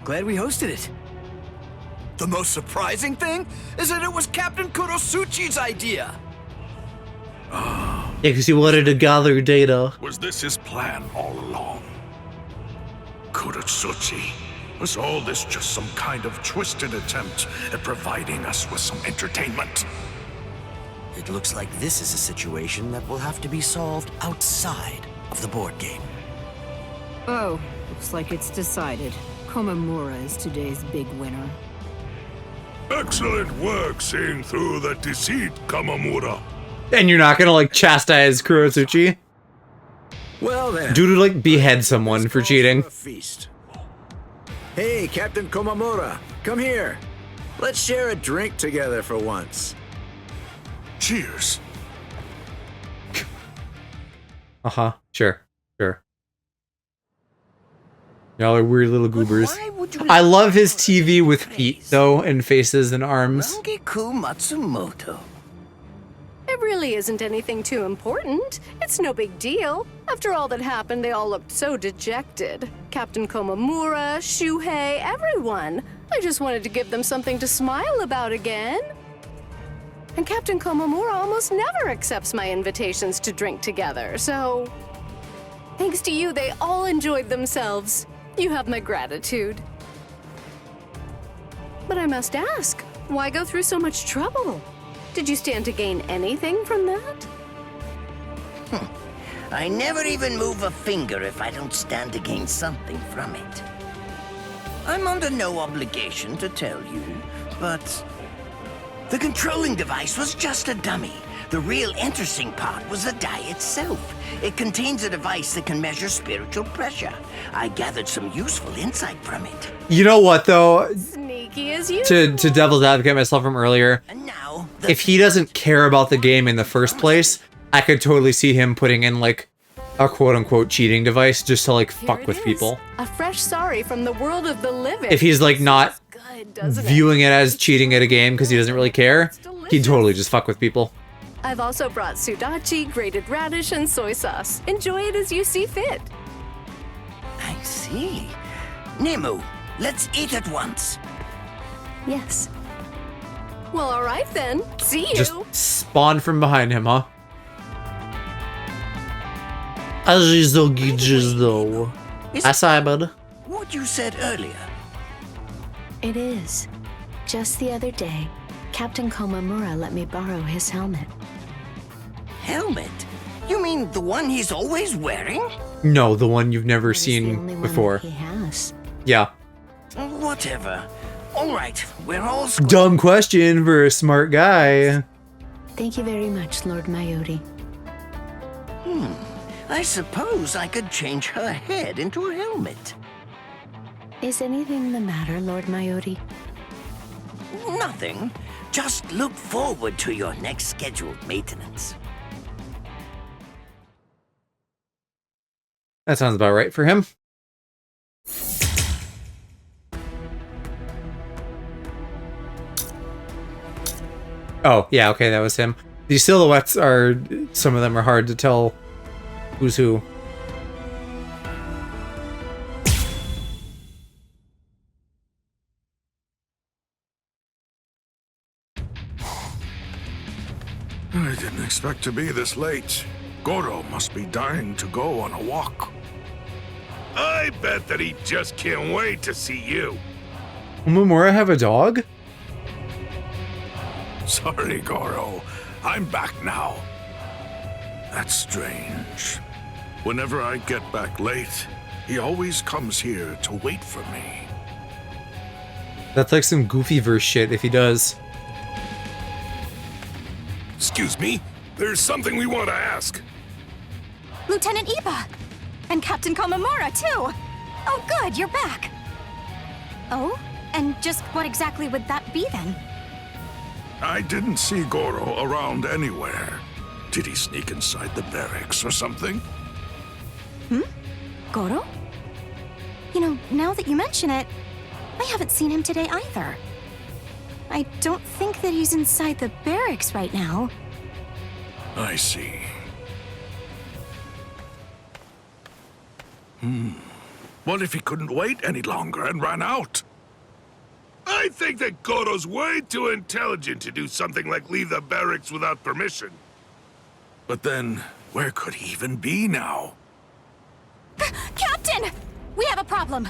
Glad we hosted it. The most surprising thing is that it was Captain Kurotsuchi's idea. Yeah, because he wanted to gather data. Was this his plan all along? Kurotsuchi, was all this just some kind of twisted attempt at providing us with some entertainment? It looks like this is a situation that will have to be solved outside of the board game. Oh, looks like it's decided. Komamura is today's big winner. Excellent work seeing through the deceit, Kamamura. And you're not gonna, like, chastise Kurotsuchi? Well then. Due to, like, behead someone for cheating. Feast. Hey, Captain Komamura, come here. Let's share a drink together for once. Cheers. Uh-huh. Sure. Y'all are weird little goobers. I love his TV with feet, though, and faces and arms. Rangiku Matsumoto. It really isn't anything too important. It's no big deal. After all that happened, they all looked so dejected. Captain Komamura, Shuhei, everyone. I just wanted to give them something to smile about again. And Captain Komamura almost never accepts my invitations to drink together, so... Thanks to you, they all enjoyed themselves. You have my gratitude. But I must ask, why go through so much trouble? Did you stand to gain anything from that? I never even move a finger if I don't stand to gain something from it. I'm under no obligation to tell you, but the controlling device was just a dummy. The real interesting part was the die itself. It contains a device that can measure spiritual pressure. I gathered some useful insight from it. You know what, though? Sneaky as you. To devil's advocate myself from earlier, if he doesn't care about the game in the first place, I could totally see him putting in, like, a quote-unquote cheating device just to, like, fuck with people. A fresh sorry from the world of the living. If he's, like, not viewing it as cheating at a game because he doesn't really care, he'd totally just fuck with people. I've also brought sudachi, grated radish, and soy sauce. Enjoy it as you see fit. I see. Nemu, let's eat at once. Yes. Well, all right then. See you. Just spawn from behind him, huh? Ajizogi. Asai, bud. What you said earlier. It is. Just the other day, Captain Komamura let me borrow his helmet. Helmet? You mean the one he's always wearing? No, the one you've never seen before. He has. Yeah. Whatever. All right, we're all Dumb question for a smart guy. Thank you very much, Lord Mayuri. I suppose I could change her head into a helmet. Is anything the matter, Lord Mayuri? Nothing. Just look forward to your next scheduled maintenance. That sounds about right for him. Oh, yeah, okay, that was him. These silhouettes are... Some of them are hard to tell who's who. I didn't expect to be this late. Goro must be dying to go on a walk. I bet that he just can't wait to see you. Komamura have a dog? Sorry, Goro. I'm back now. That's strange. Whenever I get back late, he always comes here to wait for me. That's like some goofy verse shit if he does. Excuse me, there's something we want to ask. Lieutenant Iba! And Captain Komamura, too! Oh good, you're back! Oh? And just what exactly would that be, then? I didn't see Goro around anywhere. Did he sneak inside the barracks or something? Goro? You know, now that you mention it, I haven't seen him today either. I don't think that he's inside the barracks right now. I see. What if he couldn't wait any longer and ran out? I think that Goro's way too intelligent to do something like leave the barracks without permission. But then, where could he even be now? Captain! We have a problem!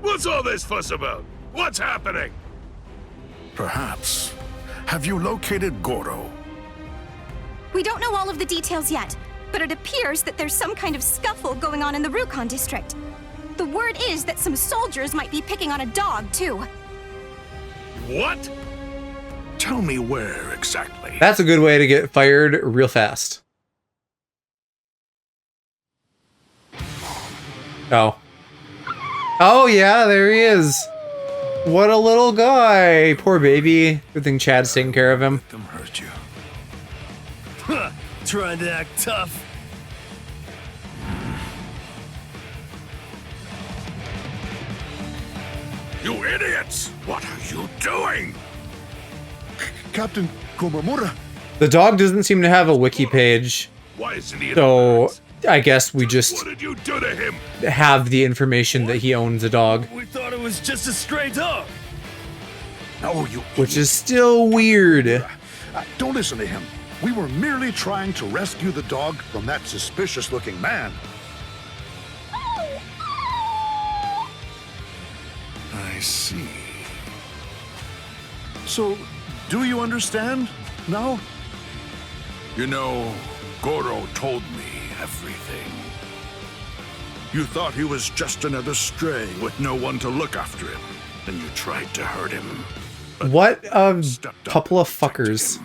What's all this fuss about? What's happening? Perhaps. Have you located Goro? We don't know all of the details yet, but it appears that there's some kind of scuffle going on in the Rukon district. The word is that some soldiers might be picking on a dog, too. What? Tell me where exactly. That's a good way to get fired real fast. Oh. Oh yeah, there he is. What a little guy. Poor baby. Good thing Chad's taking care of him. Let them hurt you. Trying to act tough. You idiots! What are you doing? Captain Komamura. The dog doesn't seem to have a wiki page. Why isn't he in So I guess we just What did you do to him? have the information that he owns a dog. We thought it was just a stray dog. No, you. Which is still weird. Don't listen to him. We were merely trying to rescue the dog from that suspicious-looking man. I see. So, do you understand now? You know, Goro told me everything. You thought he was just another stray with no one to look after him, and you tried to hurt him. What a couple of fuckers.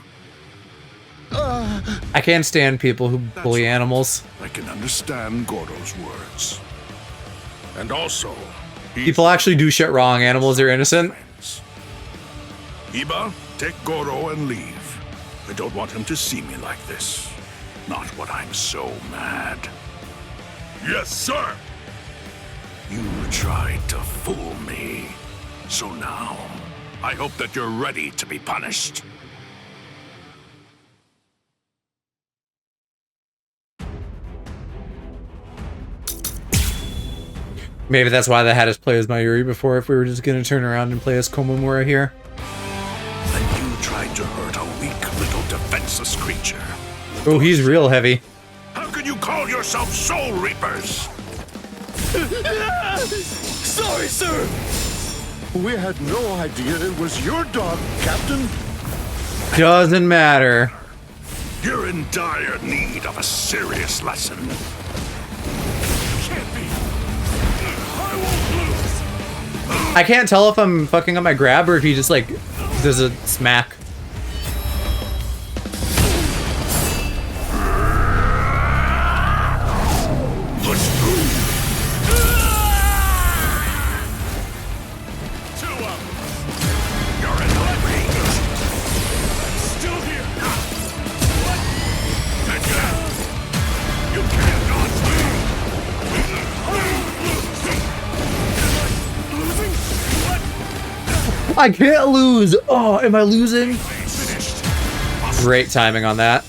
I can't stand people who bully animals. I can understand Goro's words. And also, People actually do shit wrong. Animals are innocent. Iba, take Goro and leave. I don't want him to see me like this. Not when I'm so mad. Yes, sir! You tried to fool me. So now, I hope that you're ready to be punished. Maybe that's why they had us play as Mayuri before, if we were just gonna turn around and play as Komamura here. And you tried to hurt a weak little defenseless creature. Oh, he's real heavy. How can you call yourself Soul Reapers? Sorry, sir! We had no idea it was your dog, Captain. Doesn't matter. You're in dire need of a serious lesson. Can't be. I won't lose. I can't tell if I'm fucking up my grab or if he just like does a smack. I can't lose. Oh, am I losing? Great timing on that.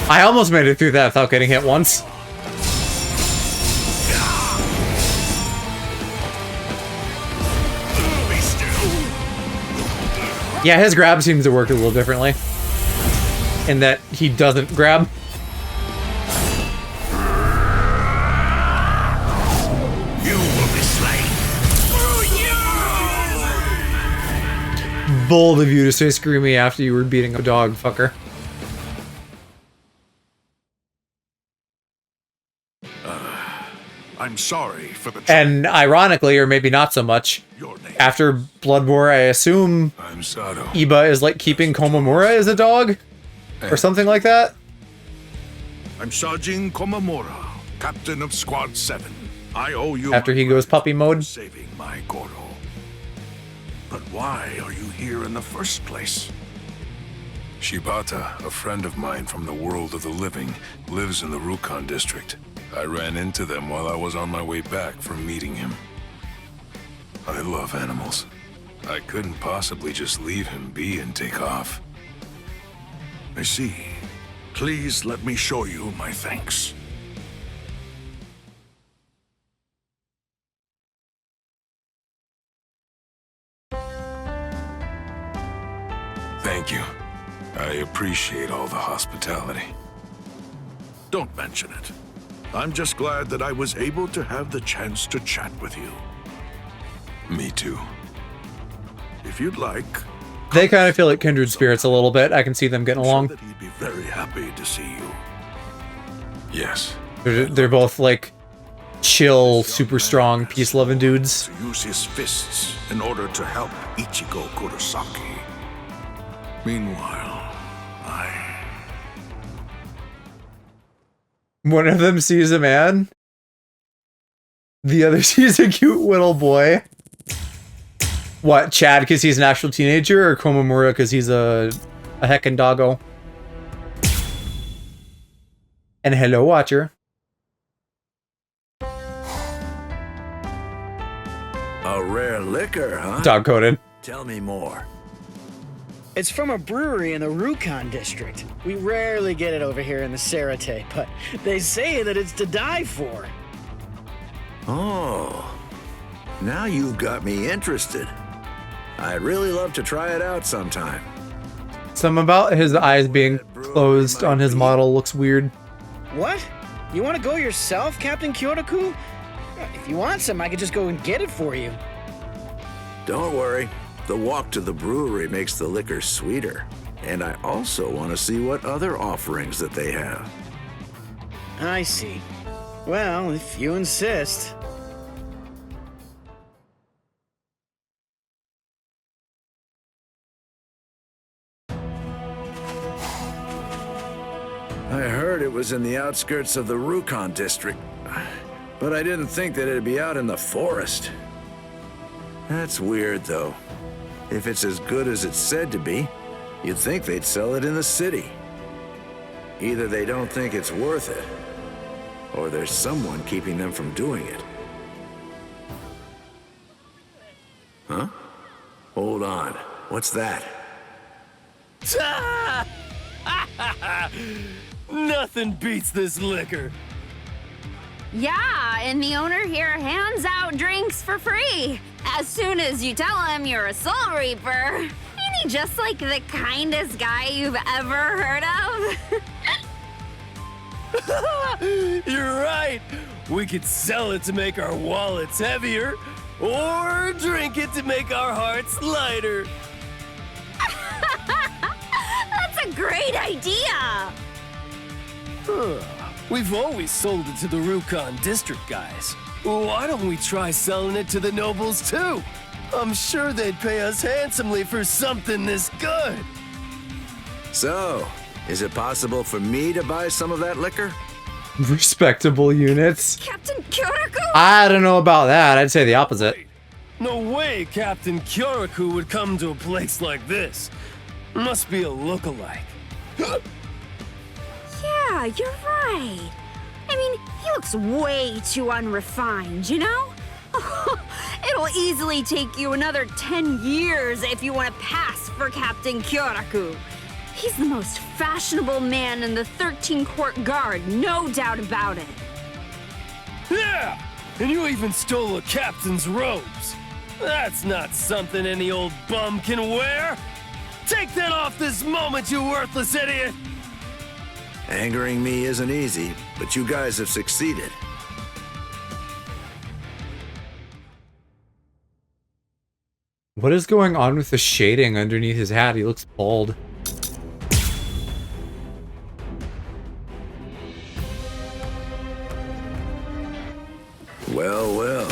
I almost made it through that without getting hit once. Yeah, his grab seems to work a little differently. In that he doesn't grab. You will be slain. Bold of you to say screw me after you were beating a dog, fucker. I'm sorry for the... And ironically, or maybe not so much, after Blood War, I assume I'm Sato. Iba is like keeping Komamura as a dog? Or something like that? I'm Sergeant Komamura, captain of Squad 7. I owe you... After he goes puppy mode? ...saving my Goro. But why are you here in the first place? Shibata, a friend of mine from the world of the living, lives in the Rukon district. I ran into them while I was on my way back from meeting him. I love animals. I couldn't possibly just leave him be and take off. I see. Please let me show you my thanks. Thank you. I appreciate all the hospitality. Don't mention it. I'm just glad that I was able to have the chance to chat with you. Me too. If you'd like... They kind of feel like kindred spirits a little bit. I can see them getting along. That he'd be very happy to see you. Yes. They're both like chill, super strong, peace-loving dudes. To use his fists in order to help Ichigo Kurosaki. Meanwhile, One of them sees a man. The other sees a cute little boy. What, Chad because he's an actual teenager, or Komamura because he's a heckin' doggo? And hello, Watcher. A rare liquor, huh? Dog-coded. Tell me more. It's from a brewery in the Rukon district. We rarely get it over here in the Sarate, but they say that it's to die for. Oh, now you've got me interested. I'd really love to try it out sometime. Something about his eyes being closed on his model looks weird. What? You want to go yourself, Captain Kyotoku? If you want some, I could just go and get it for you. Don't worry. The walk to the brewery makes the liquor sweeter. And I also want to see what other offerings that they have. I see. Well, if you insist. I heard it was in the outskirts of the Rukon district, but I didn't think that it'd be out in the forest. That's weird, though. If it's as good as it's said to be, you'd think they'd sell it in the city. Either they don't think it's worth it, or there's someone keeping them from doing it. Huh? Hold on. What's that? Nothing beats this liquor. Yeah, and the owner here hands out drinks for free. As soon as you tell him you're a Soul Reaper. Ain't he just like the kindest guy you've ever heard of? You're right. We could sell it to make our wallets heavier, or drink it to make our hearts lighter. That's a great idea. We've always sold it to the Rukon district guys. Why don't we try selling it to the nobles too? I'm sure they'd pay us handsomely for something this good. So, is it possible for me to buy some of that liquor? Respectable units. Captain Kyotoku? I don't know about that. I'd say the opposite. No way Captain Kyotoku would come to a place like this. Must be a lookalike. Yeah, you're right. I mean, he looks way too unrefined, you know? It It'll easily take you another 10 years if you want to pass for Captain Kyoraku. He's the most fashionable man in the 13 Court Guard, no doubt about it. Yeah! And you even stole a captain's robes. That's not something any old bum can wear. Take that off this moment, you worthless idiot! Angering me isn't easy, but you guys have succeeded. What is going on with the shading underneath his hat? He looks bald. Well, well.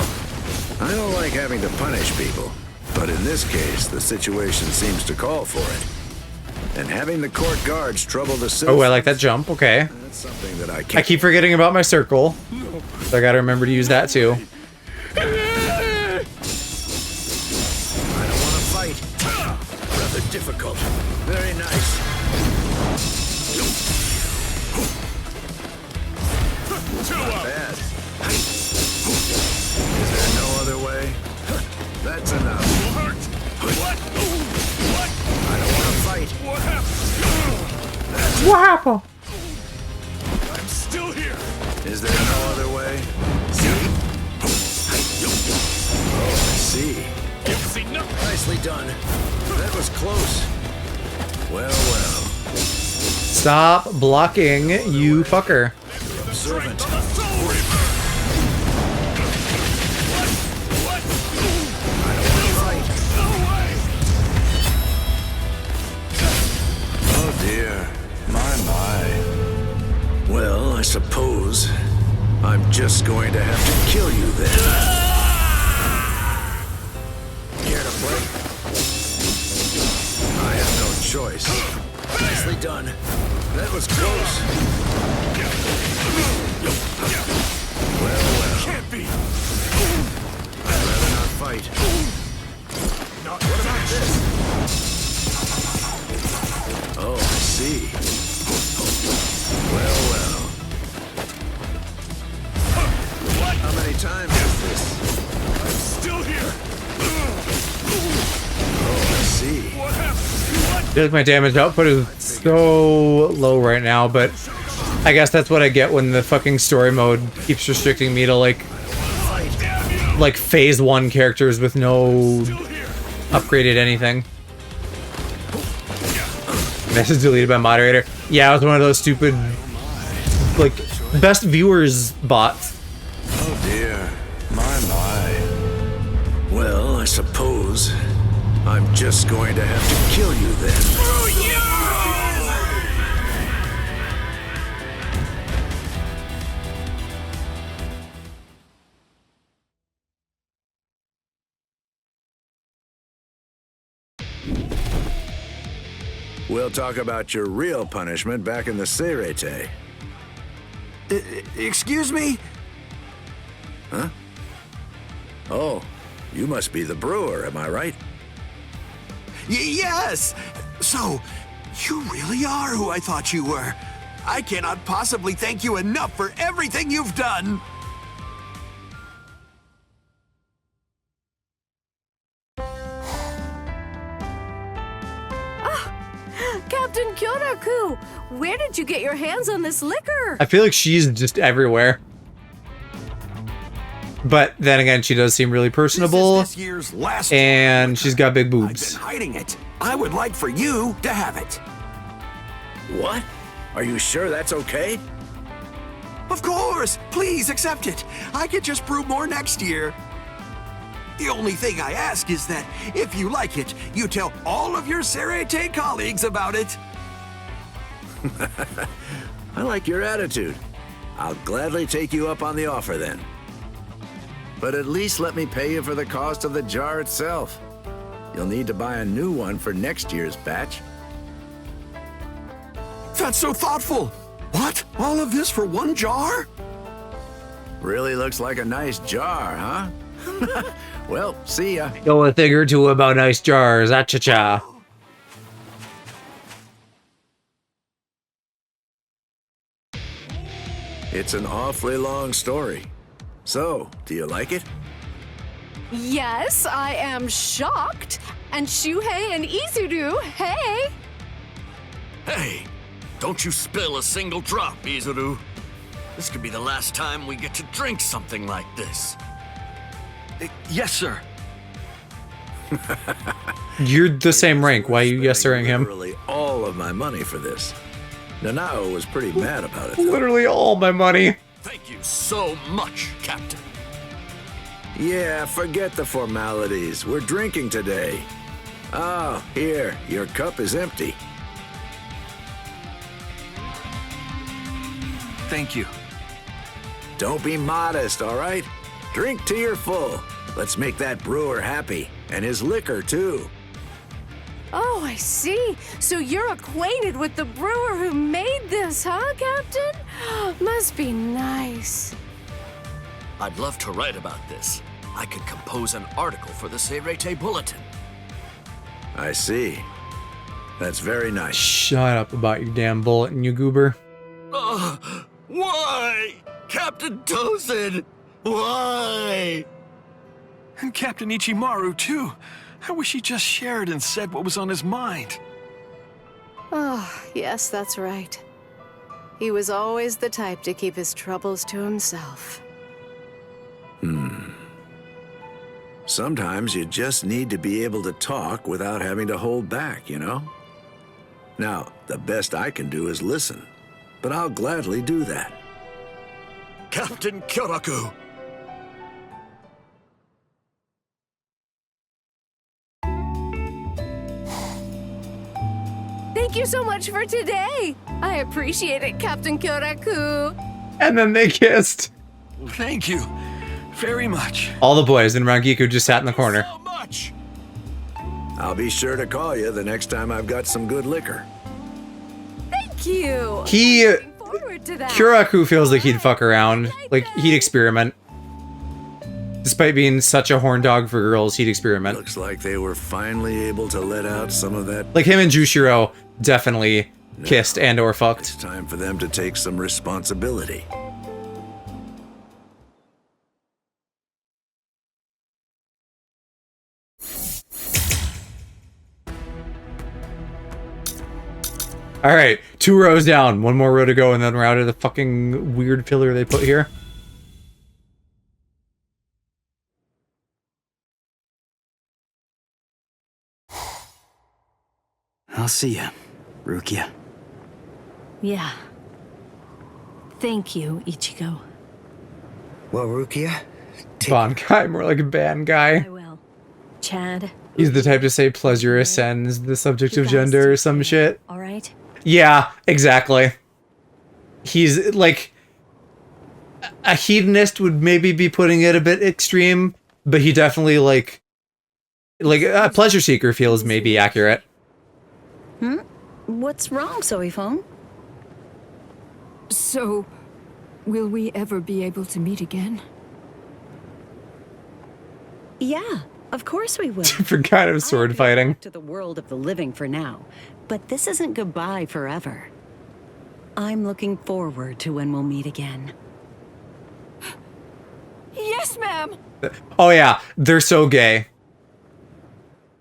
I don't like having to punish people, but in this case, the situation seems to call for it. And having the court guards trouble the citizens... Oh, I like that jump. Okay. That's something that I can't... I keep forgetting about my circle. So I gotta remember to use that too. I don't want to fight. Rather difficult. Very nice. Not bad. Is there no other way? That's enough. What? I don't want to fight. What happened? What happened? I'm still here. Is there no other way? See? Oh, I see. Nicely done. That was close. Well, well. Stop blocking, you fucker. Observant. Oh dear. My. Well, I suppose I'm just going to have to kill you then. Care to play? I have no choice. Nicely done. That was close. Well. Can't be. I'd rather not fight. What about this? Oh, I see. Well. How many times is this? I'm still here. Oh, I see. What happened? I feel like my damage output is so low right now, but I guess that's what I get when the fucking story mode keeps restricting me to like phase 1 characters with no upgraded anything. Message deleted by moderator. Yeah, it was one of those stupid like best viewers bots. Oh dear. My. Well, I suppose I'm just going to have to kill you then. We'll talk about your real punishment back in the Seirete. Excuse me? Huh? Oh, you must be the brewer, am I right? Yes! So, you really are who I thought you were. I cannot possibly thank you enough for everything you've done. Captain Kyoraku, where did you get your hands on this liquor? I feel like she's just everywhere. But then again, she does seem really personable. This year's last and she's got big boobs. I've been hiding it. I would like for you to have it. What? Are you sure that's okay? Of course! Please accept it. I could just brew more next year. The only thing I ask is that, if you like it, you tell all of your Seirete colleagues about it. I like your attitude. I'll gladly take you up on the offer then. But at least let me pay you for the cost of the jar itself. You'll need to buy a new one for next year's batch. That's so thoughtful. What? All of this for one jar? Really looks like a nice jar, huh? Well, see ya. Know a thing or two about nice jars, ah-cha-cha. It's an awfully long story. So, do you like it? Yes, I am shocked. And Shuhei and Izuru, hey! Hey, don't you spill a single drop, Izuru. This could be the last time we get to drink something like this. Yes, sir. You're the same rank. Why are you yes-sirring him? Literally all of my money for this. Nanao was pretty mad about it, though. Literally all my money. Thank you so much, Captain. Yeah, forget the formalities. We're drinking today. Oh, here, your cup is empty. Thank you. Don't be modest, all right? Drink till you're full. Let's make that brewer happy, and his liquor, too. Oh, I see. So you're acquainted with the brewer who made this, huh, Captain? Must be nice. I'd love to write about this. I could compose an article for the Seirete Bulletin. I see. That's very nice. Shut up about your damn bulletin, you goober. Why? Captain Tozen! Why? And Captain Ichimaru, too. I wish he just shared and said what was on his mind. Oh, yes, that's right. He was always the type to keep his troubles to himself. Sometimes you just need to be able to talk without having to hold back, you know? Now, the best I can do is listen, but I'll gladly do that. Captain Kyoraku! Thank you so much for today. I appreciate it, Captain Kyoraku. And then they kissed. Thank you very much. All the boys in Rangiku just sat in the corner. I'll be sure to call you the next time I've got some good liquor. Thank you. He... Forward to that. Kyoraku feels like he'd fuck around. Like, he'd experiment. Despite being such a horn dog for girls, he'd experiment. Looks like they were finally able to let out some of that. Like, him and Jushiro definitely kissed and or fucked. It's time for them to take some responsibility. Alright, 2 rows down. 1 more row to go, and then we're out of the fucking weird filler they put here. I'll see ya, Rukia. Yeah. Thank you, Ichigo. Well, Rukia? Bond guy, more like a band guy. I will. Chad? He's the type to say pleasure ascends the subject of gender or some shit. Alright? Yeah, exactly. He's like... A hedonist would maybe be putting it a bit extreme, but he definitely like a pleasure seeker feels maybe accurate. What's wrong, Soifon? So, will we ever be able to meet again? Yeah, of course we will. Different kind of sword fighting. To the world of the living for now, but this isn't goodbye forever. I'm looking forward to when we'll meet again. Yes, ma'am! Oh yeah, they're so gay.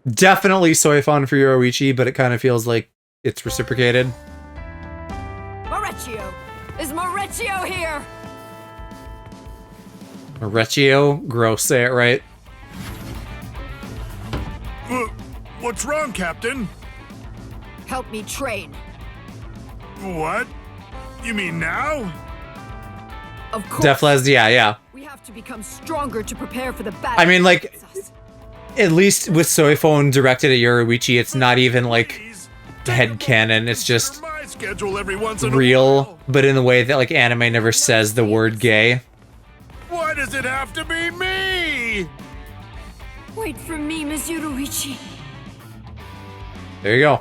Definitely Soifon for Yoruichi, but it kind of feels like it's reciprocated. Maurecchio! Is Maurecchio here? Maurecchio? Gross, say it right. What's wrong, Captain? Help me train. What? You mean now? Of course. Defles, yeah. We have to become stronger to prepare for the battle. I mean, like, at least with Soifon directed at Yoruichi, it's not even like headcanon, it's just real, but in the way that like anime never says the word gay. Why does it have to be me? Wait for me, Miss Yoruichi. There you go.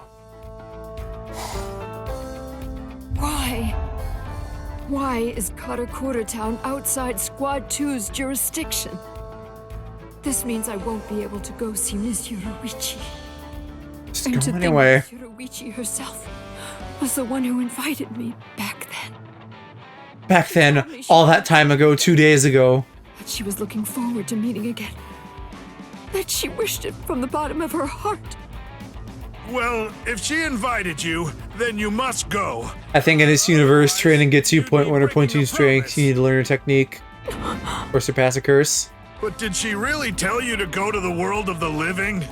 Why is Karakura Town outside Squad 2's jurisdiction? This means I won't be able to go see Miss Yoruichi. Just And go to think anyway. Miss Yoruichi herself was the one who invited me back then. Back then, all that time ago, 2 days ago. That she was looking forward to meeting again. that she wished it from the bottom of her heart. Well, if she invited you, then you must go. I think in this universe, training gets you 0.1 or 0.2 strength. You need to learn a technique or surpass a curse. But did she really tell you to go to the world of the living?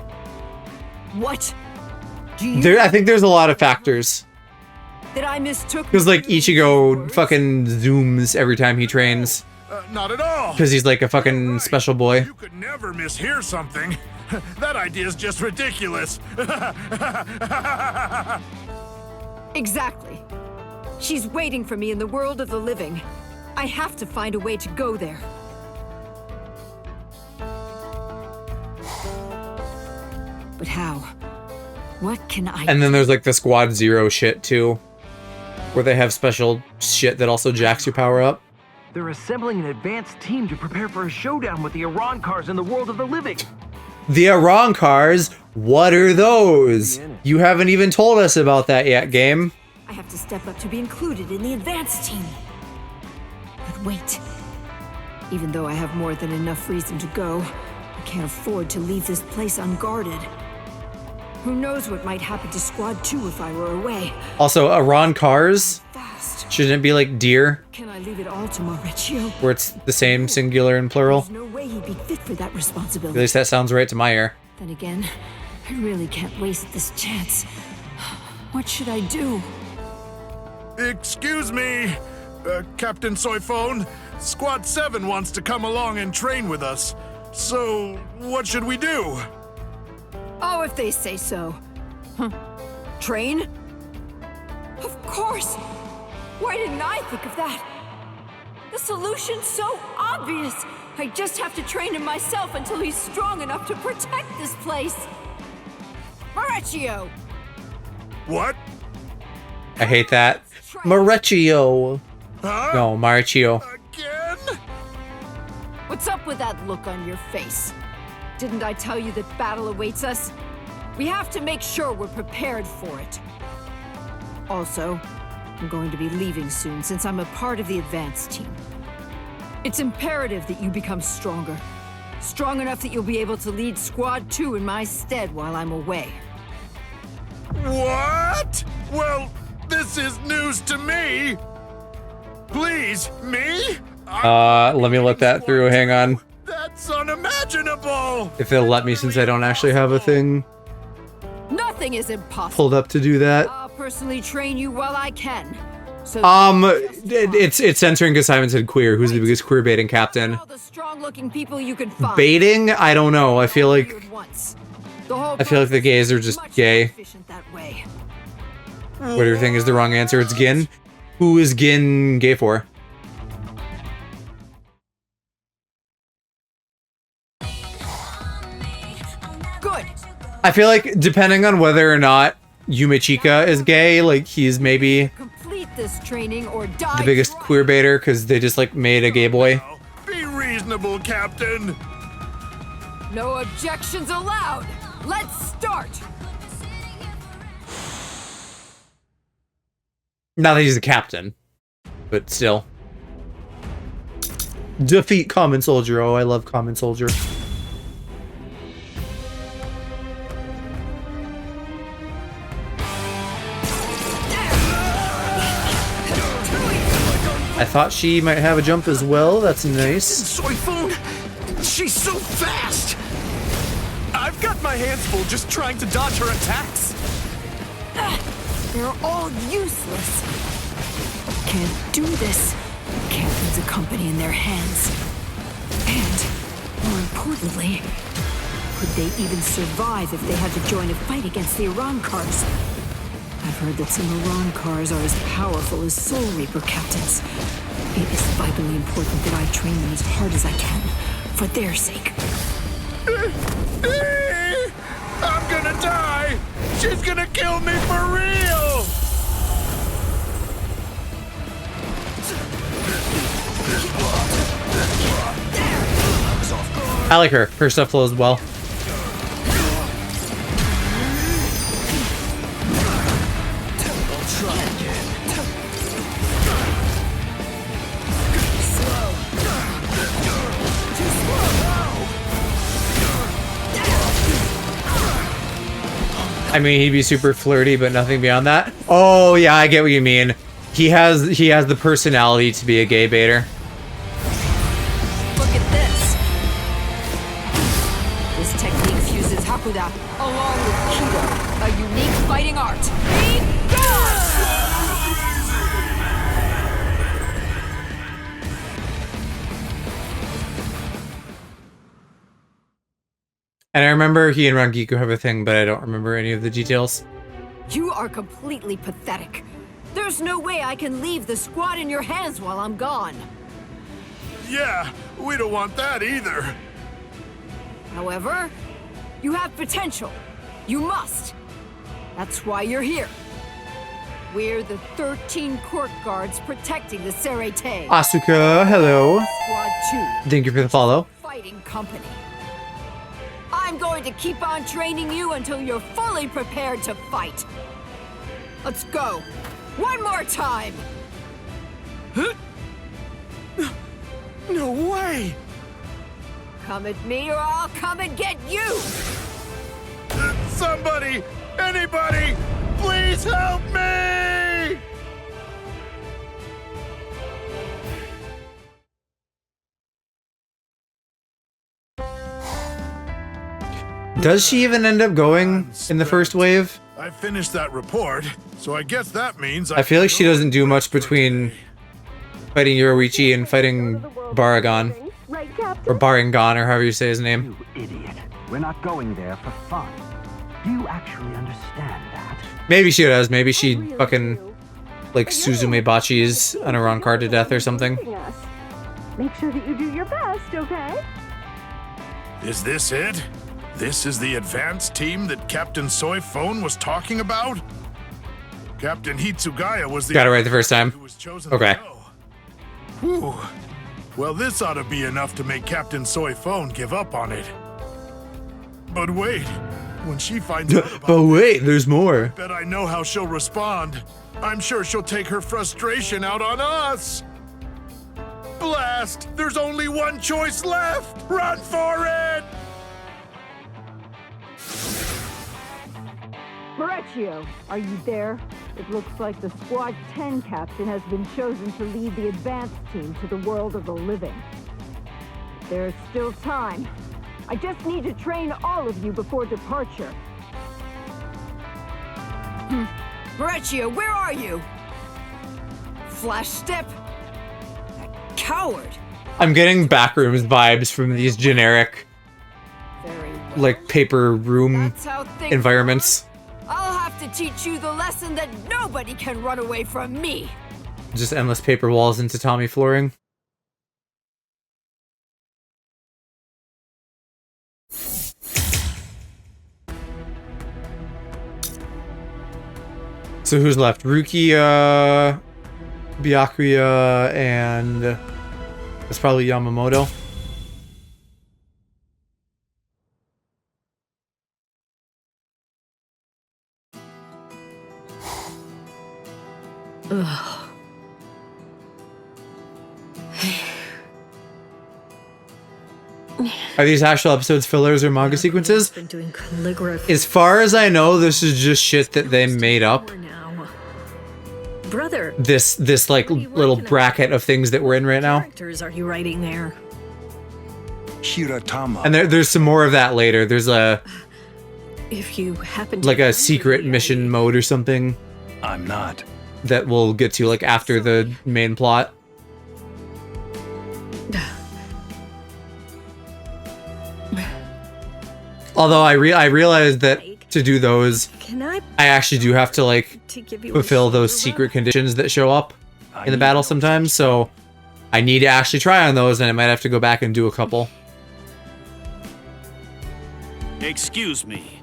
What? I think there's a lot of factors. That I mistook. Because like Ichigo fucking zooms every time he trains. Not at all. Because he's like a fucking special boy. You could never mishear something. That idea is just ridiculous. Exactly. She's waiting for me in the world of the living. I have to find a way to go there. But how? What can I And then there's like the Squad Zero shit too. Where they have special shit that also jacks your power up. They're assembling an advanced team to prepare for a showdown with the Iran cars in the world of the living. The Iran cars? What are those? You haven't even told us about that yet, game. I have to step up to be included in the advanced team. But wait. Even though I have more than enough reason to go, I can't afford to leave this place unguarded. Who knows what might happen to Squad 2 if I were away. Also, Iran cars? Shouldn't it be like deer? Can I leave it all to Maurizio? Where it's the same singular and plural? There's no way he'd be fit for that At responsibility. least that sounds right to my ear. Then again, I really can't waste this chance. What should I do? Excuse me, Captain Soyphone. Squad 7 wants to come along and train with us. So, what should we do? Oh, if they say so. Train? Of course! Why didn't I think of that? The solution's so obvious! I just have to train him myself until he's strong enough to protect this place! Maurizio! What? I hate that. Maurizio. No, Maurizio. What's up with that look on your face? Didn't I tell you that battle awaits us? We have to make sure we're prepared for it. Also, I'm going to be leaving soon since I'm a part of the advanced team. It's imperative that you become stronger. Strong enough that you'll be able to lead Squad 2 in my stead while I'm away. What? Well, this is news to me. Please, me? Let me let that through. Hang on. That's unimaginable. If they'll let me, since I don't actually have a thing Nothing is impossible. pulled up to do that. I'll personally train you while I can. So It's censoring because Simon said queer. Who's the biggest queer baiting captain? all the strong-looking people you can find. Baiting? I don't know. I feel like The whole the gays are just gay. efficient that way. What do you think is the wrong answer? It's Gin. Who is Gin gay for? Good. I feel like depending on whether or not Yumichika is gay, like he's maybe Complete this training or die. the biggest queer baiter because they just like made a gay boy. Be reasonable, Captain. No objections allowed. Let's start. Not that he's a captain, but still. Defeat Common Soldier. Oh, I love Common Soldier. I thought she might have a jump as well. That's nice. Soyphone! She's so fast! I've got my hands full just trying to dodge her attacks. They're all useless. Can't do this. Captain's a company in their hands. And, more importantly, could they even survive if they had to join a fight against the Iran cars? I've heard that some Iran cars are as powerful as Soul Reaper captains. It is vitally important that I train them as hard as I can, for their sake. I'm gonna die. She's gonna kill me for real. I like her. Her stuff flows well. I mean, he'd be super flirty, but nothing beyond that. Oh, yeah, I get what you mean. He has the personality to be a gay baiter. Look at this. This technique fuses Hakuda along with Kido, a unique fighting art. Be gone! And I remember he and Rangiku have a thing, but I don't remember any of the details. You are completely pathetic. There's no way I can leave the squad in your hands while I'm gone. Yeah, we don't want that either. However, you have potential. You must. That's why you're here. We're the 13 court guards protecting the Serete. Asuka, hello. Squad 2. Thank you for the follow. Fighting company. I'm going to keep on training you until you're fully prepared to fight. Let's go. One more time. No way! Come at me or I'll come and get you! Somebody! Anybody! Please help me! Does she even end up going in the first wave? I finished that report, so I guess that means I feel like she doesn't do much between fighting Yoruichi and fighting Baragon. Or Baringan, or however you say his name. You idiot. We're not going there for fun. Do you actually understand that? Maybe she does. Maybe she fucking, like, Suzume Bachis on a wrong card to death or something. Make sure that you do your best, okay? Is this it? This is the advanced team that Captain Soy Phone was talking about? Captain Hitsugaya was the... Got it right the first time. Okay. Whew. Well, this ought to be enough to make Captain Soy Phone give up on it. But wait, when she finds out about but wait, there's more. bet I know how she'll respond. I'm sure she'll take her frustration out on us. Blast! There's only one choice left! Run for it! Marechio, are you there? It looks like the Squad 10 captain has been chosen to lead the advanced team to the world of the living. There's still time. I just need to train all of you before departure. Marechio, where are you? Flash step? Coward! I'm getting backrooms vibes from these generic, like, paper room environments. I'll have to teach you the lesson that nobody can run away from me. Just endless paper walls and tatami flooring. So who's left? Rukia, Byakuya, and it's probably Yamamoto. Ugh. Are these actual episodes fillers or manga sequences? Been doing calligraphy. As far as I know, this is just shit that they made up. Brother, This like little bracket of things that we're in right now. characters are you writing there? And there's some more of that later. There's a If you happen to like a secret mission mode or something. I'm not. That we'll get to like after the main plot. Although I realized that to do those, I actually do have to like fulfill those secret conditions that show up in the battle sometimes. So I need to actually try on those, and I might have to go back and do a couple. Excuse me.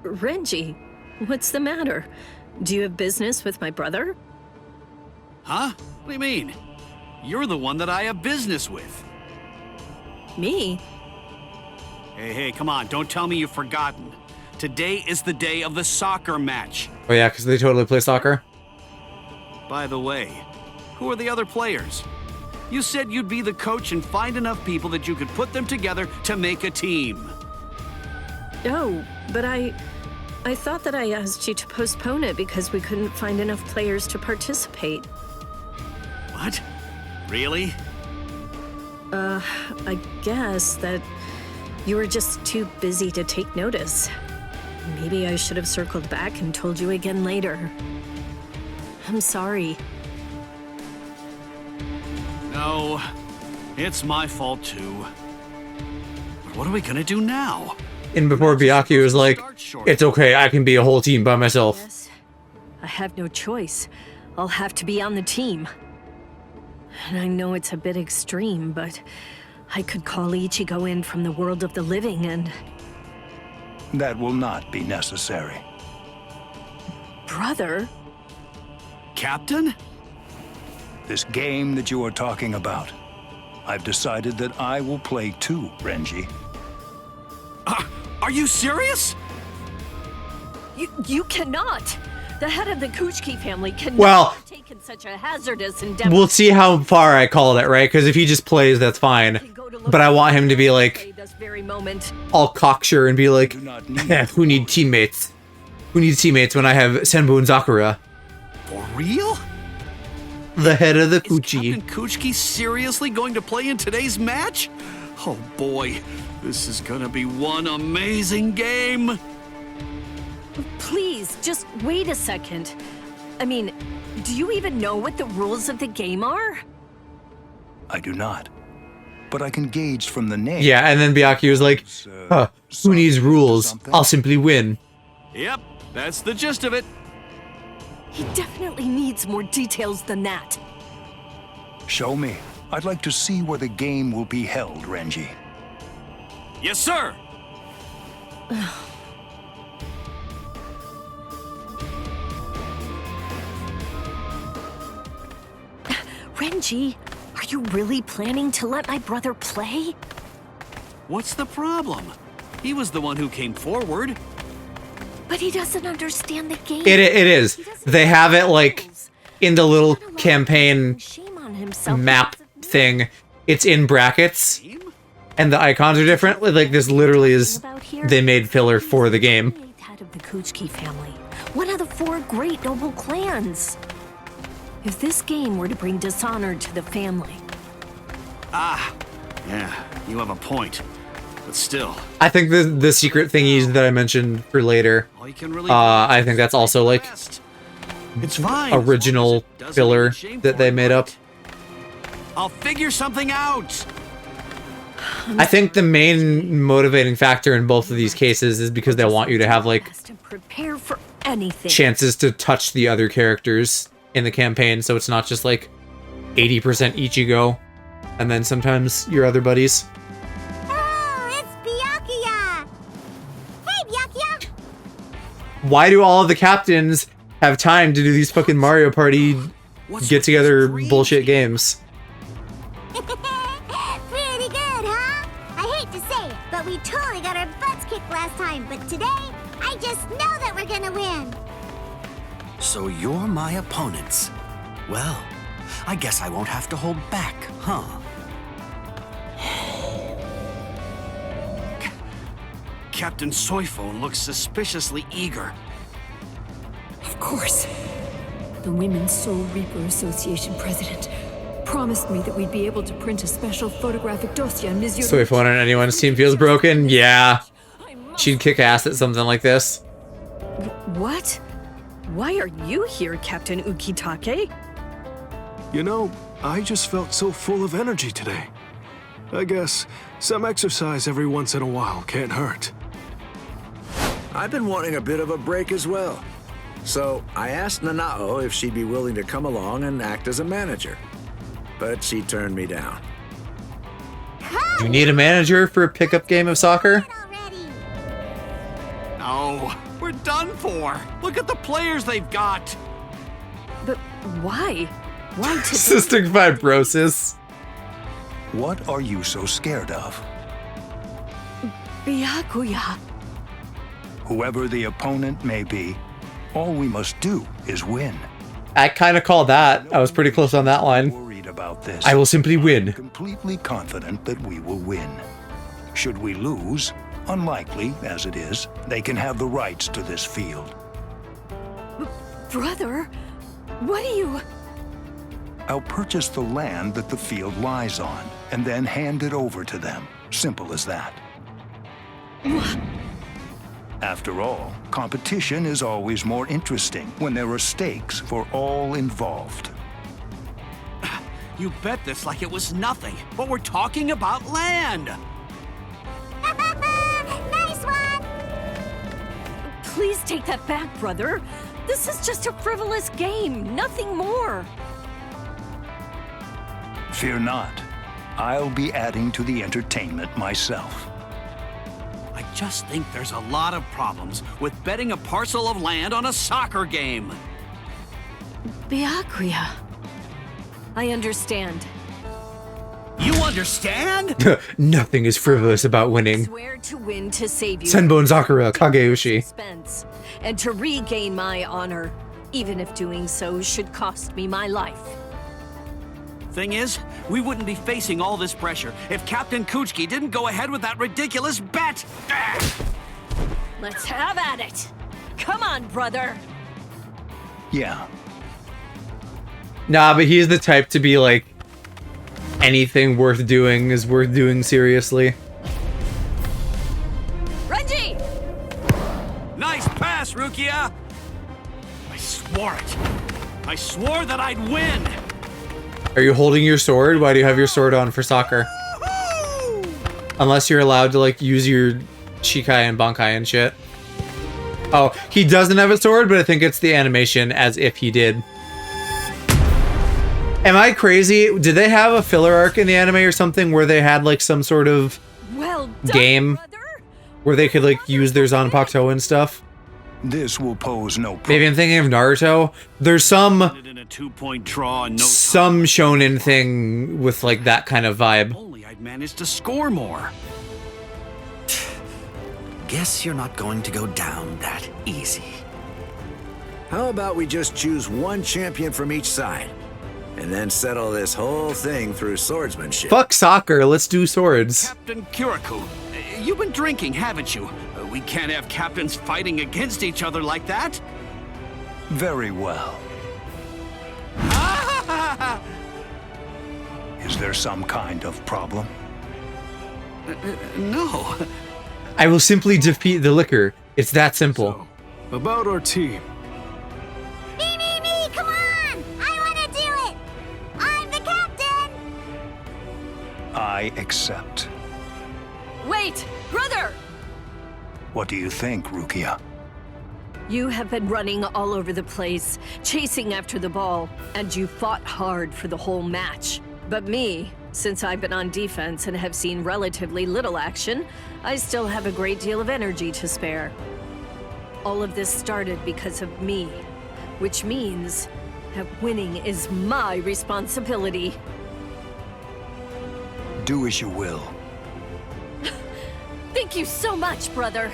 Renji, what's the matter? Do you have business with my brother? Huh? What do you mean? You're the one that I have business with. Me? Hey, come on, don't tell me you've forgotten. Today is the day of the soccer match. Oh yeah, because they totally play soccer. By the way, who are the other players? You said you'd be the coach and find enough people that you could put them together to make a team. Oh, but I thought that I asked you to postpone it because we couldn't find enough players to participate. What? Really? I guess that you were just too busy to take notice. Maybe I should have circled back and told you again later. I'm sorry. No, it's my fault too. But what are we gonna do now? And before Byakuya was like, it's okay, I can be a whole team by myself. Yes. I have no choice. I'll have to be on the team. And I know it's a bit extreme, but I could call Ichigo in from the world of the living and... That will not be necessary. Brother? Captain? This game that you are talking about, I've decided that I will play too, Renji. Are you serious? You cannot! The head of the Kuchiki family cannot have taken such a hazardous endeavor. We'll see how far I called it, right? Because if he just plays, that's fine. But I want him to be like, all cocksure and be like, who need teammates? Who needs teammates when I have Senbu and Sakura? For real? The head of the Kuchi. Captain Kuchiki seriously going to play in today's match? Oh boy, this is gonna be one amazing game. Please, just wait a second. I mean, do you even know what the rules of the game are? I do not. But I can gauge from the name. Yeah, and then Byakuya was like, huh, who needs rules? I'll simply win. Yep, that's the gist of it. He definitely needs more details than that. Show me. I'd like to see where the game will be held, Renji. Yes, sir! Renji, are you really planning to let my brother play? What's the problem? He was the one who came forward. But he doesn't understand the game. It is. They have it like in the little campaign map thing. It's in brackets. And the icons are different. Like this literally is, they made filler for the game. Head of the Kuchiki family, one of the 4 great noble clans. If this game were to bring dishonor to the family. Ah, yeah, you have a point. But still. I think the secret thingies that I mentioned for later, I think that's also like it's fine. Original filler that they made up. I'll figure something out. I think the main motivating factor in both of these cases is because they want you to have like Prepare for anything. chances to touch the other characters in the campaign, so it's not just like 80% Ichigo and then sometimes your other buddies. Why do all of the captains have time to do these fucking Mario Party get-together bullshit games? Pretty good, huh? I hate to say it, but we totally got our butts kicked last time. But today, I just know that we're gonna win. So you're my opponents. Well, I guess I won't have to hold back, huh? Captain Soyphone looks suspiciously eager. Of course. The Women's Soul Reaper Association president promised me that we'd be able to print a special photographic dossier on Ms. So if one on anyone's team feels broken, yeah. She'd kick ass at something like this. What? Why are you here, Captain Ukitake? You know, I just felt so full of energy today. I guess some exercise every once in a while can't hurt. I've been wanting a bit of a break as well. So I asked Nanao if she'd be willing to come along and act as a manager. But she turned me down. Do you need a manager for a pickup game of soccer? No, we're done for. Look at the players they've got. But why? Why to Cystic fibrosis. What are you so scared of? Byakuya. Whoever the opponent may be, all we must do is win. I kind of called that. I was pretty close on that line. Worried about this. I will simply win. I'm completely confident that we will win. Should we lose, Unlikely as it is, they can have the rights to this field. Brother, what do you... I'll purchase the land that the field lies on, and then hand it over to them. Simple as that. After all, competition is always more interesting when there are stakes for all involved. You bet this like it was nothing, but we're talking about land! Nice one! Please take that back, brother. This is just a frivolous game, nothing more. Fear not. I'll be adding to the entertainment myself. I just think there's a lot of problems with betting a parcel of land on a soccer game. Byakuya. I understand. You understand? Nothing is frivolous about winning. Swear to win to save you. Senbon Sakura Kageushi. Suspense, and to regain my honor, even if doing so should cost me my life. Thing is, we wouldn't be facing all this pressure if Captain Kuchiki didn't go ahead with that ridiculous bet! Let's have at it! Come on, brother! Yeah. Nah, but he's the type to be like, anything worth doing is worth doing seriously. Renji! Nice pass, Rukia! I swore it. I swore that I'd win! Are you holding your sword? Why do you have your sword on for soccer? Unless you're allowed to like use your Shikai and Bankai and shit. Oh, he doesn't have a sword, but I think it's the animation as if he did. Am I crazy? Did they have a filler arc in the anime or something where they had like some sort of game where they could like use their Zanpakuto and stuff? This will pose no problem. Maybe I'm thinking of Naruto. There's some In a 2-point draw and no some shonen thing with like that kind of vibe. only I'd managed to score more. Guess you're not going to go down that easy. How about we just choose one champion from each side, and then settle this whole thing through swordsmanship? Fuck soccer, let's do swords. Captain Kirikou, you've been drinking, haven't you? We can't have captains fighting against each other like that. Very well. Is there some kind of problem? No. I will simply defeat the liquor. It's that simple. So, about our team. Me, come on! I want to do it! I'm the captain! I accept. Wait, brother! What do you think, Rukia? You have been running all over the place, chasing after the ball, and you fought hard for the whole match. But me, since I've been on defense and have seen relatively little action, I still have a great deal of energy to spare. All of this started because of me, which means that winning is my responsibility. Do as you will. Thank you so much, brother.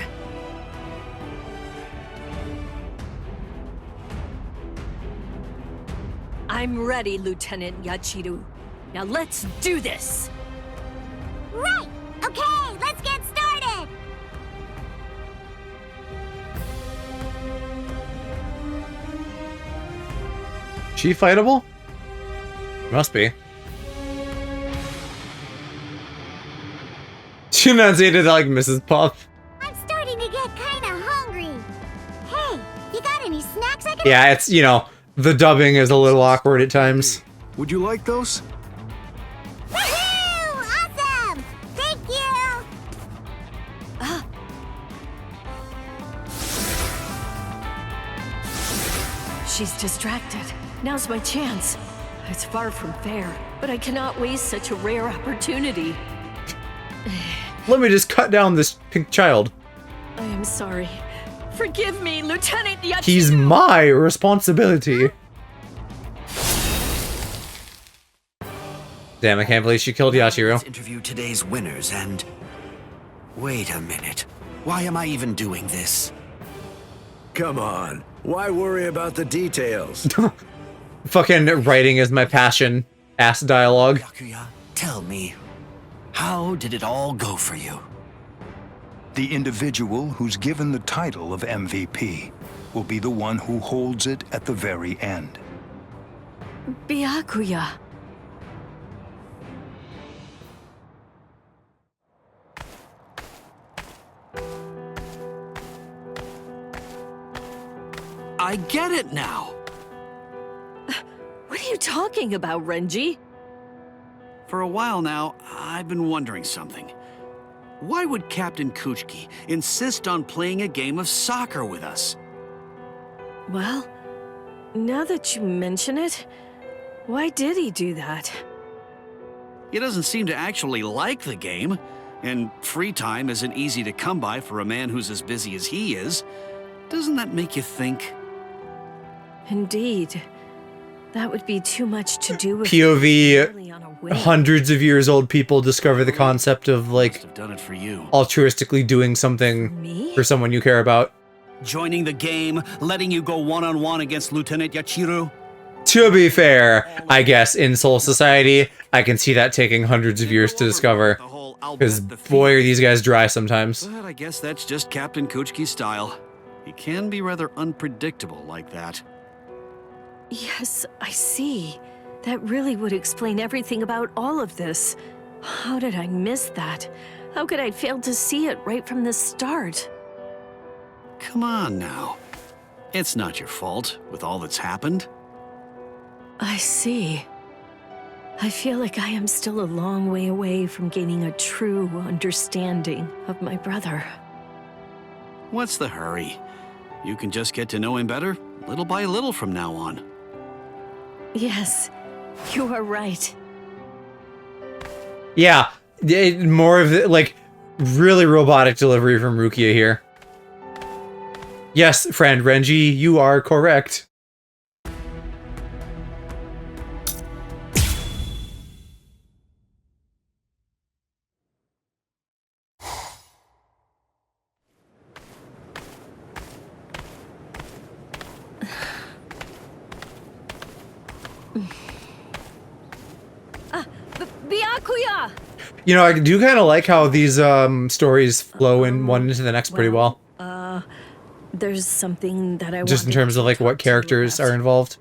I'm ready, Lieutenant Yachiru. Now let's do this! Right! Okay, let's get started! She fightable? Must be. She enunciated like Mrs. Puff. I'm starting to get kinda hungry. Hey, you got any snacks I can... Yeah, it's, you know, the dubbing is a little awkward at times. Would you like those? Woohoo! Awesome! Thank you! She's distracted. Now's my chance. It's far from fair, but I cannot waste such a rare opportunity. Let me just cut down this pink child. I am sorry. Forgive me, Lieutenant Yachiru! He's my responsibility. Damn, I can't believe she killed Yachiru. Let's interview today's winners and... Wait a minute. Why am I even doing this? Come on. Why worry about the details? Fucking writing is my passion. Ass dialogue. Byakuya, tell me, how did it all go for you? The individual who's given the title of MVP will be the one who holds it at the very end. Byakuya. I get it now. What are you talking about, Renji? For a while now, I've been wondering something. Why would Captain Kuchiki insist on playing a game of soccer with us? Well, now that you mention it, why did he do that? He doesn't seem to actually like the game, and free time isn't easy to come by for a man who's as busy as he is. Doesn't that make you think? Indeed. That would be too much to do with POV, hundreds of years old people discover the concept of, like, done it for you. altruistically doing something for someone you care about. Joining the game, letting you go one-on-one against Lieutenant Yachiru? To be fair, I guess in Soul Society, I can see that taking hundreds of years to discover. Because, boy, are these guys dry sometimes. But I guess that's just Captain Kuchiki's style. He can be rather unpredictable like that. Yes, I see. That really would explain everything about all of this. How did I miss that? How could I fail to see it right from the start? Come on now. It's not your fault with all that's happened. I see. I feel like I am still a long way away from gaining a true understanding of my brother. What's the hurry? You can just get to know him better, little by little from now on. Yes, you are right. Yeah, more of the, like, really robotic delivery from Rukia here. Yes, friend Renji, you are correct. Byakuya! You know, I do kind of like how these stories flow in one into the next pretty well. There's something that I Just in terms of, like, what characters are involved.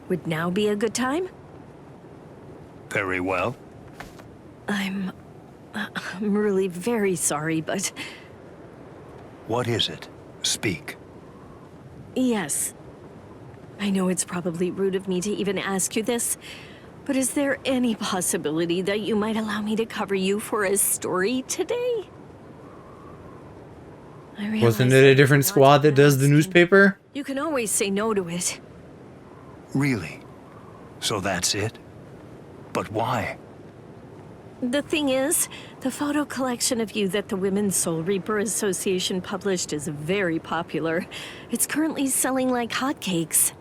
Would now be a good time? Very well. I'm really very sorry, but... What is it? Speak. Yes. I know it's probably rude of me to even ask you this, but is there any possibility that you might allow me to cover you for a story today? Wasn't it a different squad that does the newspaper? You can always say no to it. Really? So that's it? But why? The thing is, the photo collection of you that the Women's Soul Reaper Association published is very popular. It's currently selling like hotcakes.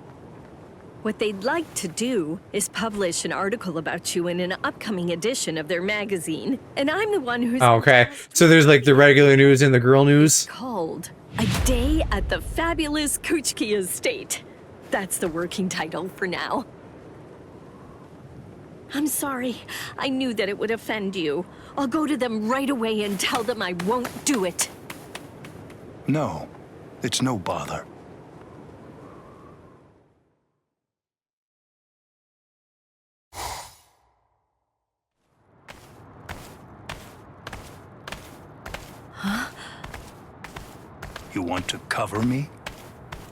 What they'd like to do is publish an article about you in an upcoming edition of their magazine. And I'm the one who's... Oh, okay. So there's, like, the regular news and the girl news? called A Day at the Fabulous Kuchiki Estate. That's the working title for now. I'm sorry. I knew that it would offend you. I'll go to them right away and tell them I won't do it. No, it's no bother. Huh? You want to cover me?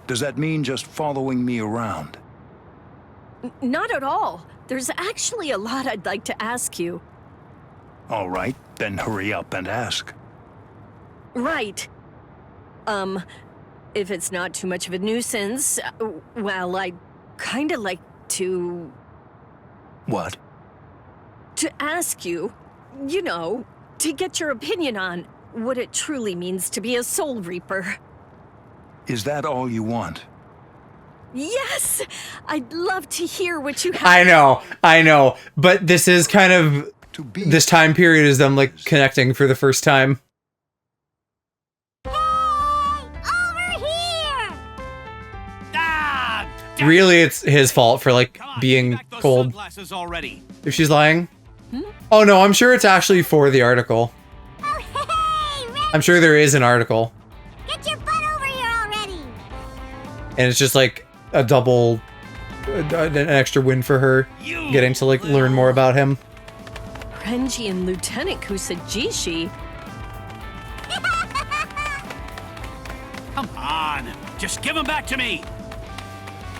Does that mean just following me around? Not at all. There's actually a lot I'd like to ask you. All right, then hurry up and ask. Right. If it's not too much of a nuisance, well, I'd kinda like to... What? To ask you, you know, to get your opinion on what it truly means to be a Soul Reaper. Is that all you want? Yes! I'd love to hear what you have. I know. But this is kind of... This time period is them, like, connecting for the first time. Really, it's his fault for, like, being cold. If she's lying. Oh no, I'm sure it's actually for the article. Oh, hey, I'm sure there is an article. Get your butt over here already! And it's just like a double, an extra win for her, getting to like learn more about him. Renji and Lieutenant Kusajishi? Come on, just give him back to me.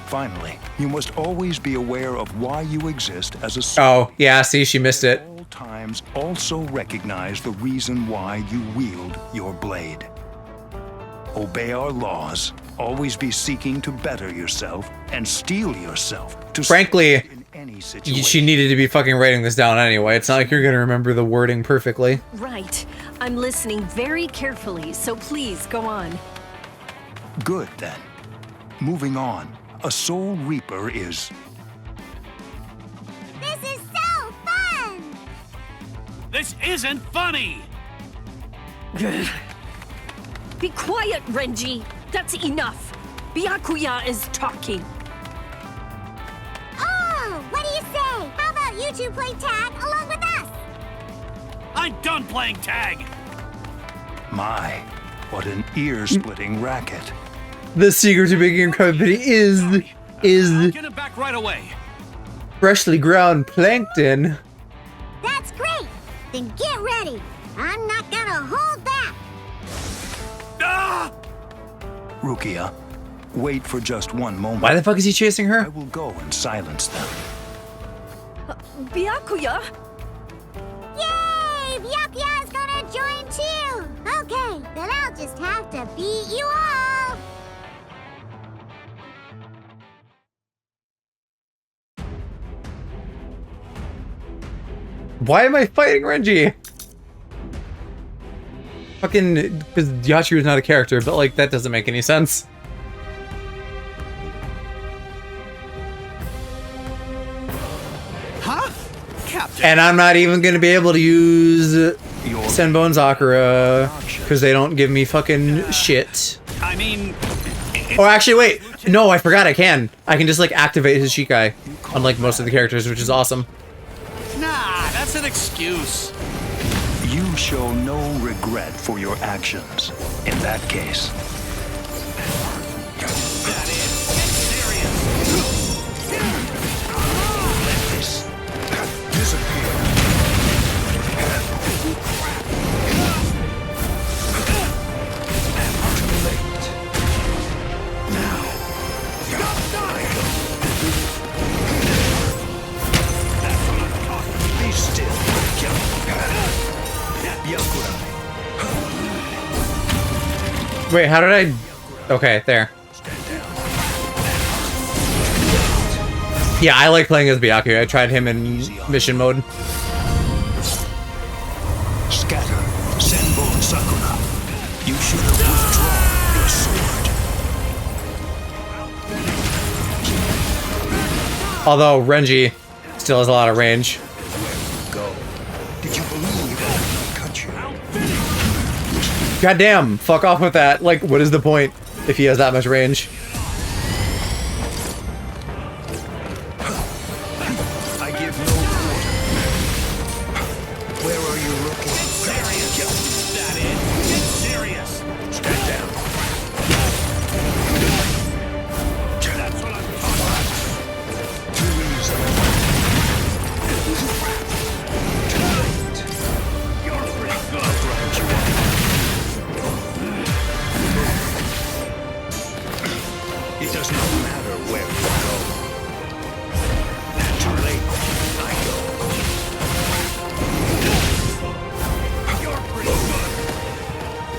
Finally, you must always be aware of why you exist as a Oh, yeah, see, she missed it. At all times, also recognize the reason why you wield your blade. Obey our laws, always be seeking to better yourself, and steel yourself to Frankly, in any situation. she needed to be fucking writing this down anyway. It's not like you're gonna remember the wording perfectly. Right. I'm listening very carefully, so please go on. Good, then. Moving on. A Soul Reaper is... This is so fun! This isn't funny! Be quiet, Renji. That's enough. Byakuya is talking. Oh, what do you say? How about you two play tag along with us? I'm done playing tag! My, what an ear-splitting racket. The secret to making a company is Get him back right away. freshly ground plankton. That's great! Then get ready! I'm not gonna hold back! Ah! Rukia, wait for just one moment. Why the fuck is he chasing her? I will go and silence them. Byakuya? Yay! Byakuya's gonna join too! Okay, then I'll just have to beat you all! Why am I fighting Renji? Fucking, because Yachiro's not a character, but like, that doesn't make any sense. Huh? Captain. And I'm not even gonna be able to use Senbone Sakura, because they don't give me fucking shit. I mean... Oh, actually, wait. No, I forgot I can. I can just like activate his Shikai, unlike most of the characters, which is awesome. Nah, that's an excuse. You show no regret for your actions. In that case, let this disappear. Too late. Now, I go. Be still. Wait, how did I... Okay, there. Yeah, I like playing as Byakuya. I tried him in mission mode. Scatter, Senbone Sakura. You should have withdrawn your sword. Although Renji still has a lot of range. Go. Did you believe I would cut you? Goddamn, fuck off with that. Like, what is the point if he has that much range? I give no quarter. Where are you looking? Serious. That it? Get serious. Stand down. That's what I'm talking about. Too easy. You're pretty good. It does not matter where you go. Too late. I go. You're pretty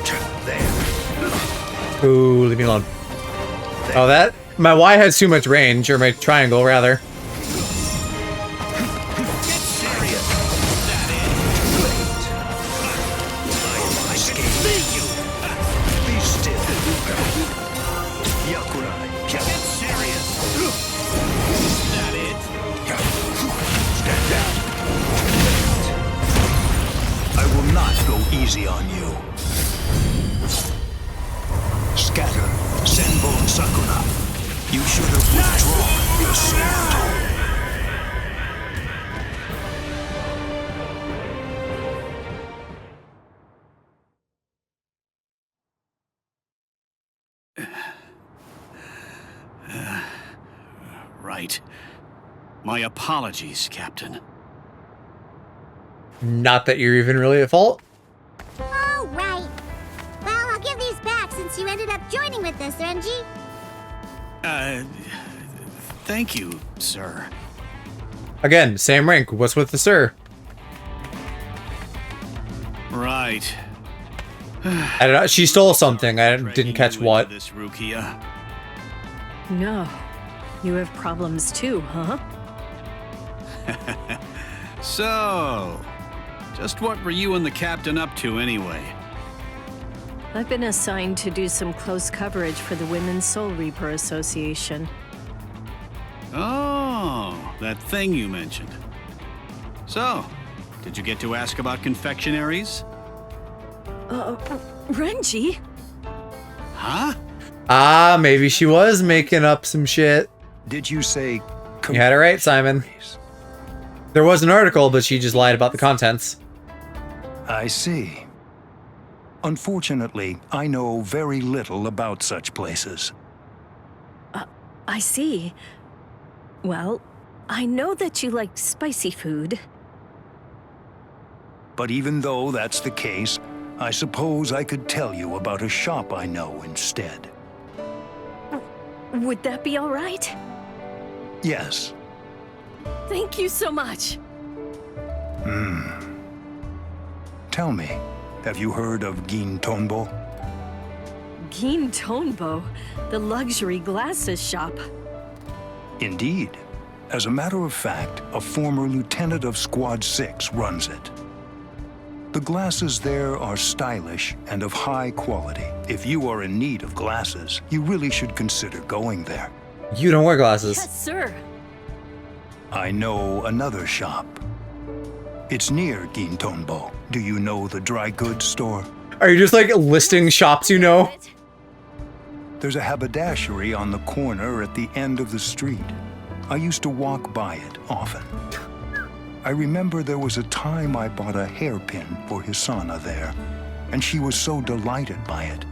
good. There. Ooh, leave me alone. Oh, that? My Y has too much range, or my triangle, rather. Easy on you. Scatter, Senbone Sakura. You should have withdrawn your sword. right. My apologies, Captain. Not that you're even really at fault. Oh, right. Well, I'll give these back since you ended up joining with us, Renji. Thank you, sir. Again, same rank. What's with the sir? Right. I don't know. She stole something. I didn't catch what. This Rukia. No. You have problems too, huh? So, just what were you and the captain up to anyway? I've been assigned to do some close coverage for the Women's Soul Reaper Association. Oh, that thing you mentioned. So, did you get to ask about confectionaries? Renji? Huh? Ah, maybe she was making up some shit. Did you say... You had it right, Simon. There was an article, but she just lied about the contents. I see. Unfortunately, I know very little about such places. I see. Well, I know that you like spicy food. But even though that's the case, I suppose I could tell you about a shop I know instead. Would that be all right? Yes. Thank you so much. Tell me, have you heard of Gin Tonbo? Gin Tonbo, the luxury glasses shop. Indeed. As a matter of fact, a former lieutenant of Squad 6 runs it. The glasses there are stylish and of high quality. If you are in need of glasses, you really should consider going there. You don't wear glasses. Yes, sir. I know another shop. It's near Gin Tonbo. Do you know the dry goods store? Are you just like listing shops you know? There's a haberdashery on the corner at the end of the street. I used to walk by it often. I remember there was a time I bought a hairpin for Hisana there, and she was so delighted by it.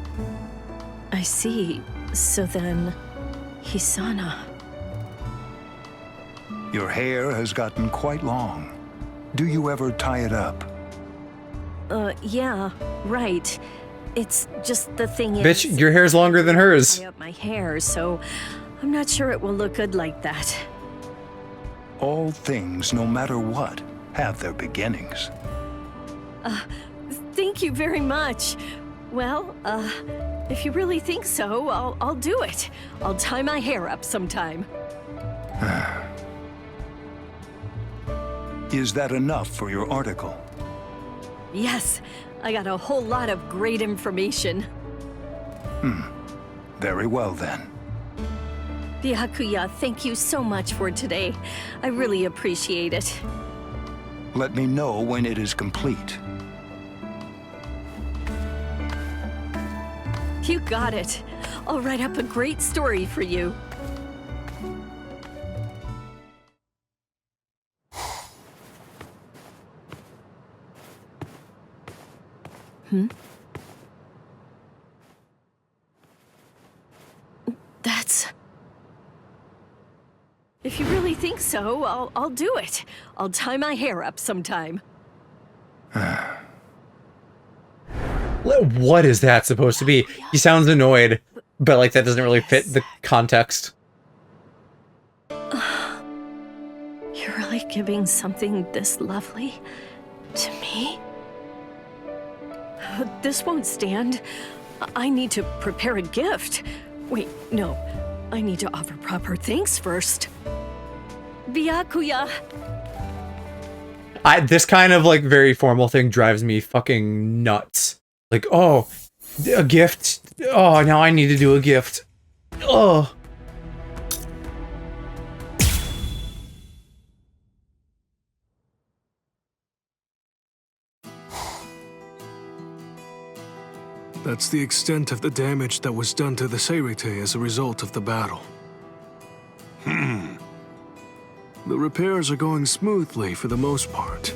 I see. So then, Hisana. Your hair has gotten quite long. Do you ever tie it up? Yeah, right. It's just the thing is... Bitch, your hair's longer than hers. I tie up my hair, so I'm not sure it will look good like that. All things, no matter what, have their beginnings. Thank you very much. Well, if you really think so, I'll do it. I'll tie my hair up sometime. Is that enough for your article? Yes, I got a whole lot of great information. Very well then. Byakuya, thank you so much for today. I really appreciate it. Let me know when it is complete. You got it. I'll write up a great story for you. That's... If you really think so, I'll do it. I'll tie my hair up sometime. What is that supposed to be? He sounds annoyed, but like that doesn't really fit the context. You're really giving something this lovely to me? This won't stand. I need to prepare a gift. Wait, no. I need to offer proper thanks first. Byakuya! This kind of like very formal thing drives me fucking nuts. Like, oh, a gift. Oh, now I need to do a gift. Oh. That's the extent of the damage that was done to the Seirite as a result of the battle. The repairs are going smoothly for the most part,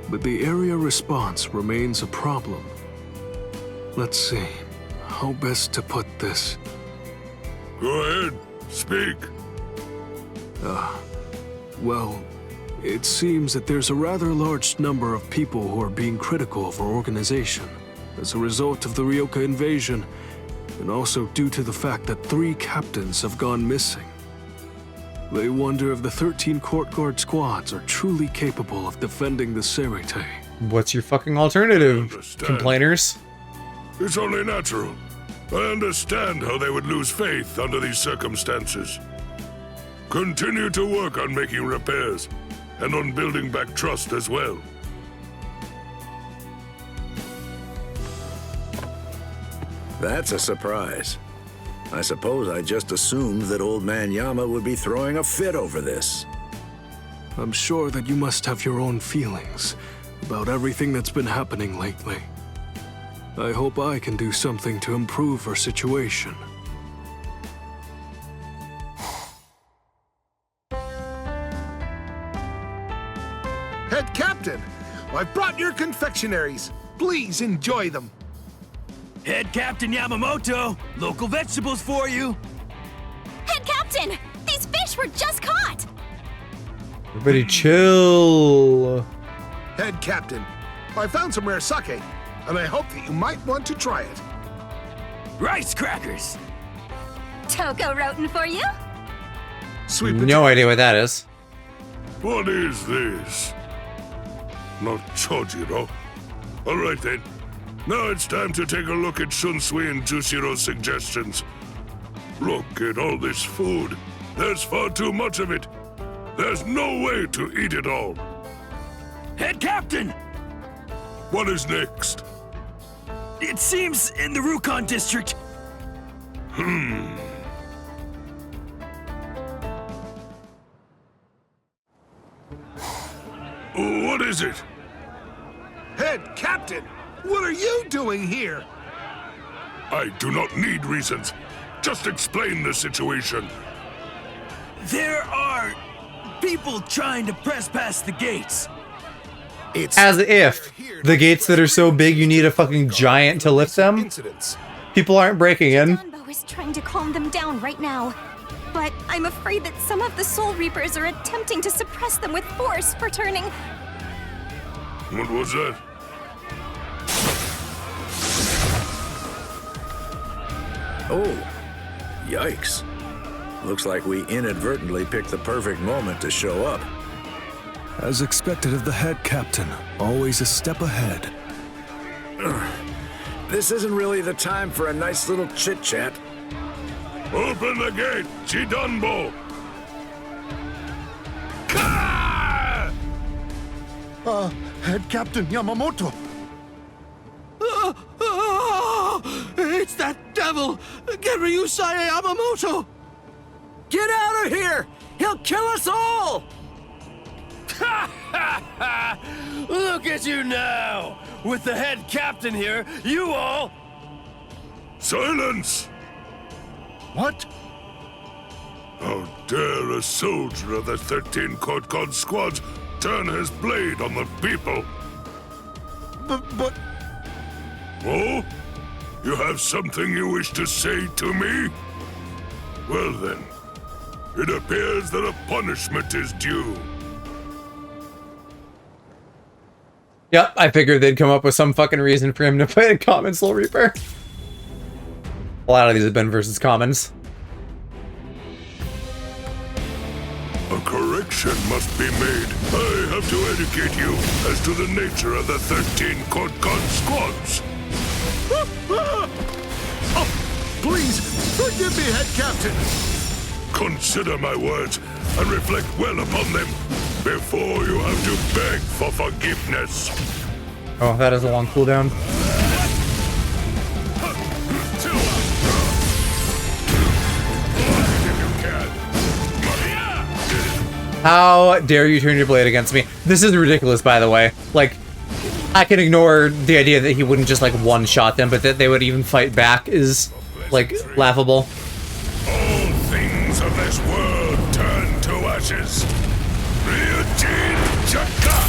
but the area response remains a problem. Let's see, how best to put this. Go ahead, speak. Well, it seems that there's a rather large number of people who are being critical of our organization as a result of the Ryoka invasion, and also due to the fact that 3 captains have gone missing. They wonder if the 13 court guard squads are truly capable of defending the Serite. What's your fucking alternative, complainers? It's only natural. I understand how they would lose faith under these circumstances. Continue to work on making repairs, and on building back trust as well. That's a surprise. I suppose I just assumed that old man Yama would be throwing a fit over this. I'm sure that you must have your own feelings about everything that's been happening lately. I hope I can do something to improve our situation. Head Captain, I've brought your confectionaries. Please enjoy them. Head Captain Yamamoto, local vegetables for you. Head Captain, these fish were just caught. Everybody chill. Head Captain, I found some rare sake, and I hope that you might want to try it. Rice crackers. Toko Roten for you? Sweet No idea what that is. What is this? Not Chojiro. All right then. Now it's time to take a look at Shunsui and Jushiro's suggestions. Look at all this food. There's far too much of it. There's no way to eat it all. Head Captain! What is next? It seems in the Rukon district. What is it? Head Captain, what are you doing here? I do not need reasons. Just explain the situation. There are people trying to press past the gates. As if the gates that are so big you need a fucking giant to lift them. People aren't breaking in. Danbo is trying to calm them down right now. But I'm afraid that some of the Soul Reapers are attempting to suppress them with force for turning. What was that? Oh, yikes. Looks like we inadvertently picked the perfect moment to show up. As expected of the head captain, always a step ahead. This isn't really the time for a nice little chit-chat. Open the gate, Chidanbo! Head Captain Yamamoto! It's that devil! Ryusai Yamamoto! Get out of here! He'll kill us all! Look at you now! With the head captain here, you all... Silence! What? How dare a soldier of the 13 Court God squads turn his blade on the people? But... Oh? You have something you wish to say to me? Well then, it appears that a punishment is due. Yep, I figured they'd come up with some fucking reason for him to play a common Soul Reaper. A lot of these have been versus commons. A correction must be made. I have to educate you as to the nature of the 13 Court God squads. Oh, please, forgive me, Head Captain. Consider my words and reflect well upon them before you have to beg for forgiveness. Oh, that is a long cooldown. How dare you turn your blade against me? This is ridiculous, by the way. Like, I can ignore the idea that he wouldn't just, like, one-shot them, but that they would even fight back is, like, laughable. All things of this world turn to ashes. Ryujin Chaka!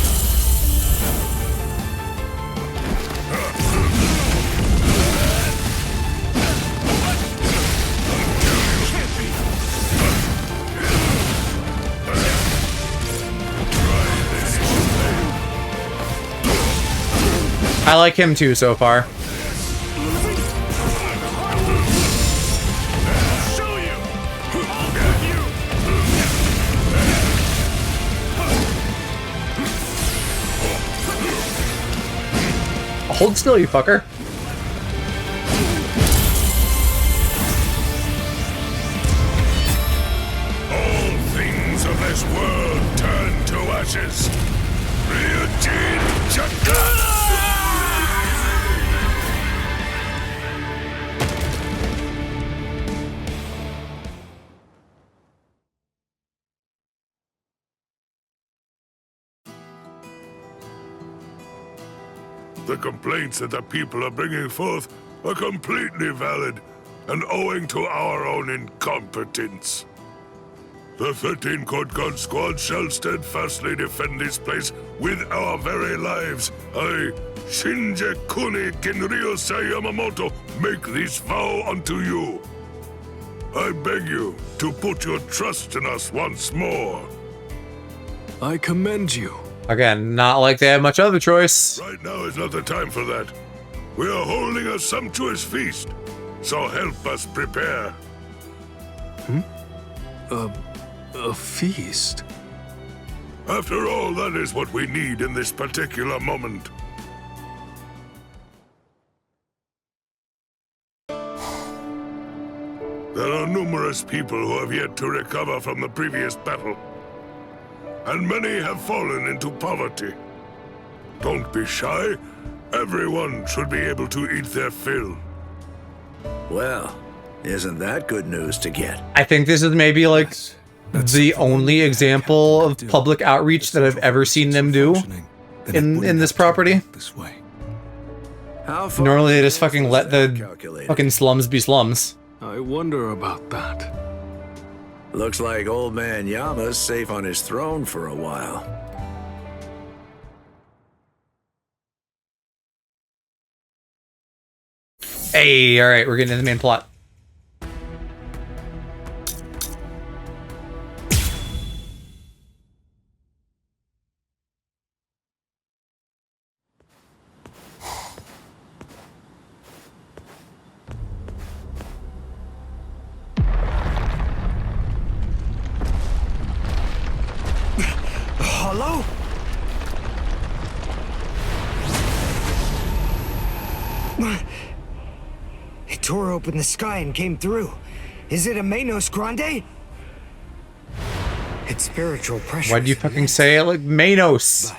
I like him too so far. Hold still, you fucker. All things of this world turn to ashes. The complaints that the people are bringing forth are completely valid and owing to our own incompetence. The 13 Court Guard Squad shall steadfastly defend this place with our very lives. I, Shinje Kuni Kinryosei Yamamoto, make this vow unto you. I beg you to put your trust in us once more. I commend you. Again, not like they have much other choice. Right now is not the time for that. We are holding a sumptuous feast, so help us prepare. A feast? After all, that is what we need in this particular moment. There are numerous people who have yet to recover from the previous battle, and many have fallen into poverty. Don't be shy. Everyone should be able to eat their fill. Well, isn't that good news to get? I think this is maybe like the only example of public outreach that I've ever seen them do in this property. Normally they just fucking let the fucking slums be slums. I wonder about that. Looks like old man Yama's safe on his throne for a while. Hey, alright, we're getting into the main plot. Hello? It tore open the sky and came through. Is it a Manos Grande? It's spiritual pressure. Why'd you fucking say it like Manos?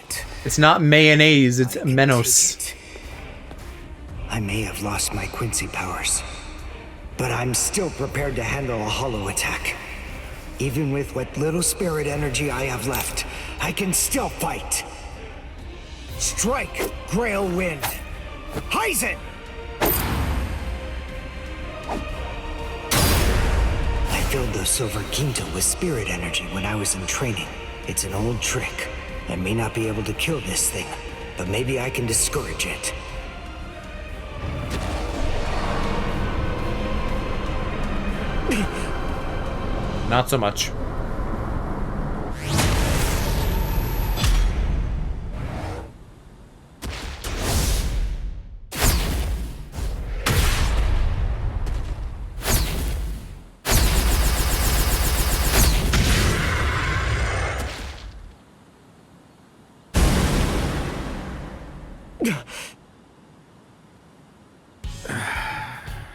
It's not mayonnaise, it's Menos. I may have lost my Quincy powers, but I'm still prepared to handle a hollow attack. Even with what little spirit energy I have left, I can still fight. Strike, Grail Wind. Heisen! I filled the Silver Quinto with spirit energy when I was in training. It's an old trick. I may not be able to kill this thing, but maybe I can discourage it. Not so much.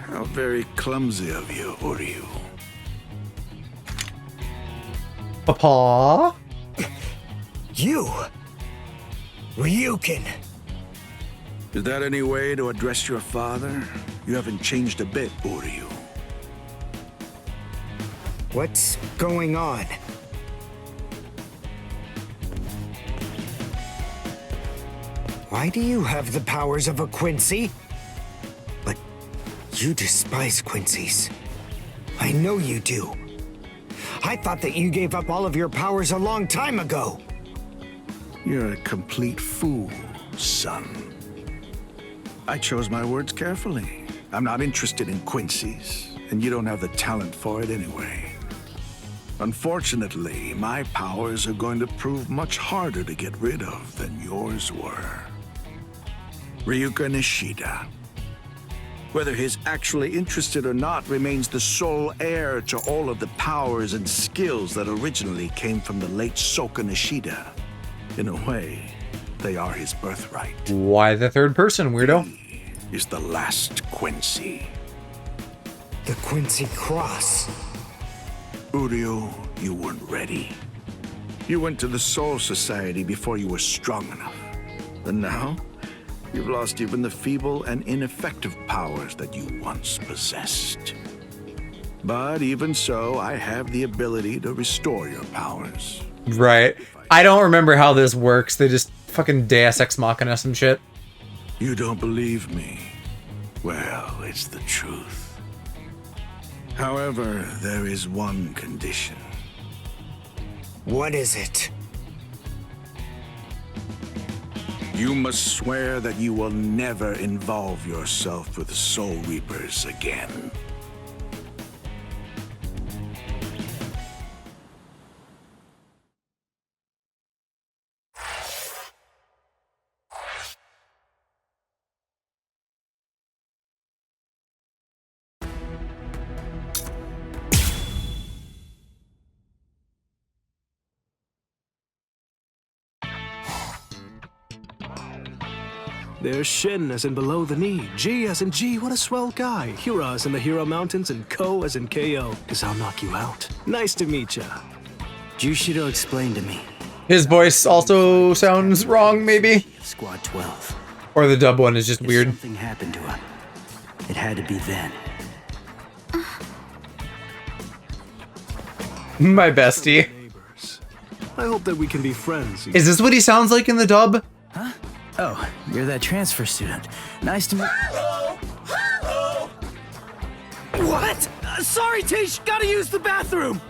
How very clumsy of you, Uryu. Papa? You? Ryukin. Is that any way to address your father? You haven't changed a bit, Uryu. What's going on? Why do you have the powers of a Quincy? But you despise Quincy's. I know you do. I thought that you gave up all of your powers a long time ago. You're a complete fool, son. I chose my words carefully. I'm not interested in Quincy's, and you don't have the talent for it anyway. Unfortunately, my powers are going to prove much harder to get rid of than yours were. Ryuka Nishida. Whether he's actually interested or not remains the sole heir to all of the powers and skills that originally came from the late Soka Nishida. In a way, they are his birthright. Why the third person, weirdo? He is the last Quincy. The Quincy Cross. Uryu, you weren't ready. You went to the Soul Society before you were strong enough. And now, you've lost even the feeble and ineffective powers that you once possessed. But even so, I have the ability to restore your powers. Right. I don't remember how this works. They just fucking Deus Ex Machina some shit. You don't believe me? Well, it's the truth. However, there is one condition. What is it? You must swear that you will never involve yourself with Soul Reapers again. There's Shin as in below the knee, G as in G, what a swell guy, Hira as in the Hero Mountains, and Ko as in KO, cause I'll knock you out. Nice to meet ya. Jushido explained to me. His voice also sounds wrong, maybe? Squad 12. Or the dub one is just weird. Something happened to him. It had to be then. My bestie. I hope that we can be friends. Is this what he sounds like in the dub? Huh? Oh, you're that transfer student. Nice to meet. Hello! What? Sorry, Tish. Gotta use the bathroom.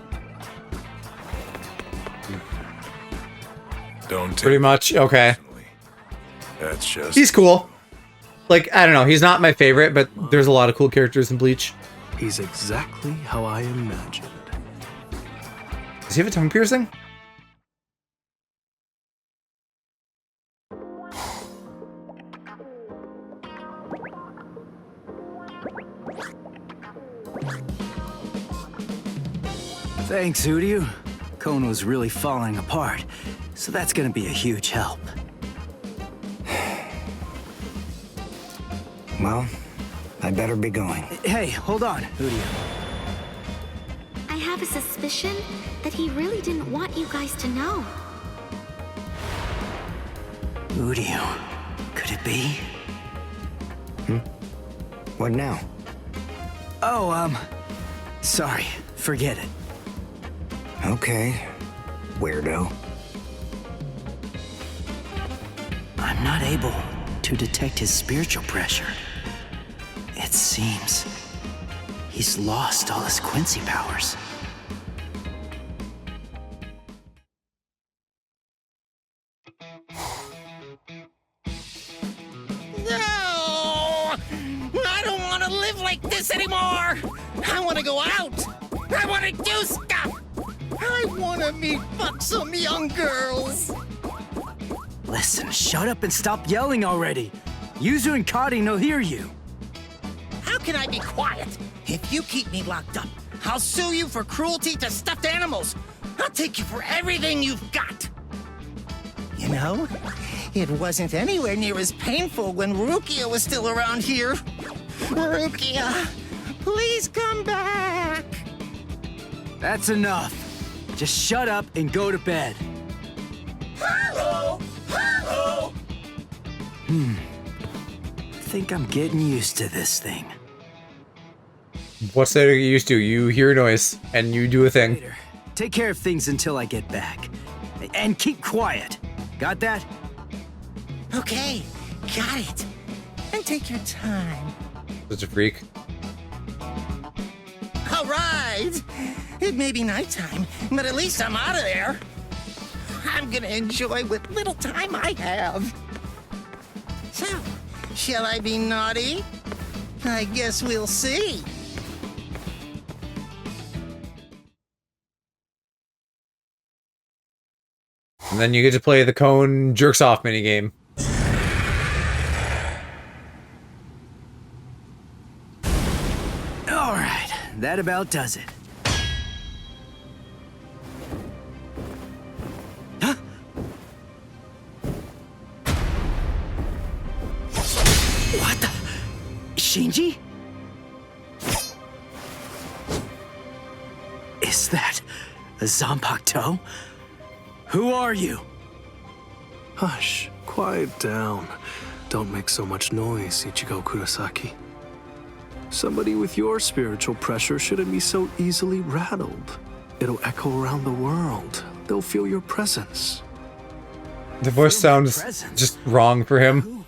Don't take Pretty much. Okay. That's just... He's cool. Like, I don't know. He's not my favorite, but there's a lot of cool characters in Bleach. He's exactly how I imagined. Does he have a tongue piercing? Thanks, Uryu. Cone was really falling apart, so that's gonna be a huge help. Well, I better be going. Hey, hold on, Uryu. I have a suspicion that he really didn't want you guys to know. Uryu, could it be? What now? Oh, sorry, forget it. Okay, weirdo. I'm not able to detect his spiritual pressure. It seems he's lost all his Quincy powers. No! I don't want to live like this anymore! I want to go out! I want to do stuff! I want to meet buxom young girls! Listen, shut up and stop yelling already. Yuzu and Kari will hear you. How can I be quiet? If you keep me locked up, I'll sue you for cruelty to stuffed animals. I'll take you for everything you've got. You know, it wasn't anywhere near as painful when Rukia was still around here. Rukia, please come back. That's enough. Just shut up and go to bed. Hello! Hello! Think I'm getting used to this thing. What's there to get used to? You hear a noise, and you do a thing. Later. Take care of things until I get back. And keep quiet. Got that? Okay, got it. And take your time. Such a freak. All right. It may be nighttime, but at least I'm out of there. I'm gonna enjoy what little time I have. So, shall I be naughty? I guess we'll see. And then you get to play the Cone jerks off minigame. that about does it. Huh? What the? Shinji? Is that a Zanpakuto? Who are you? Hush, quiet down. Don't make so much noise, Ichigo Kurosaki. Somebody with your spiritual pressure shouldn't be so easily rattled. It'll echo around the world. They'll feel your presence. The voice sounds just wrong for him.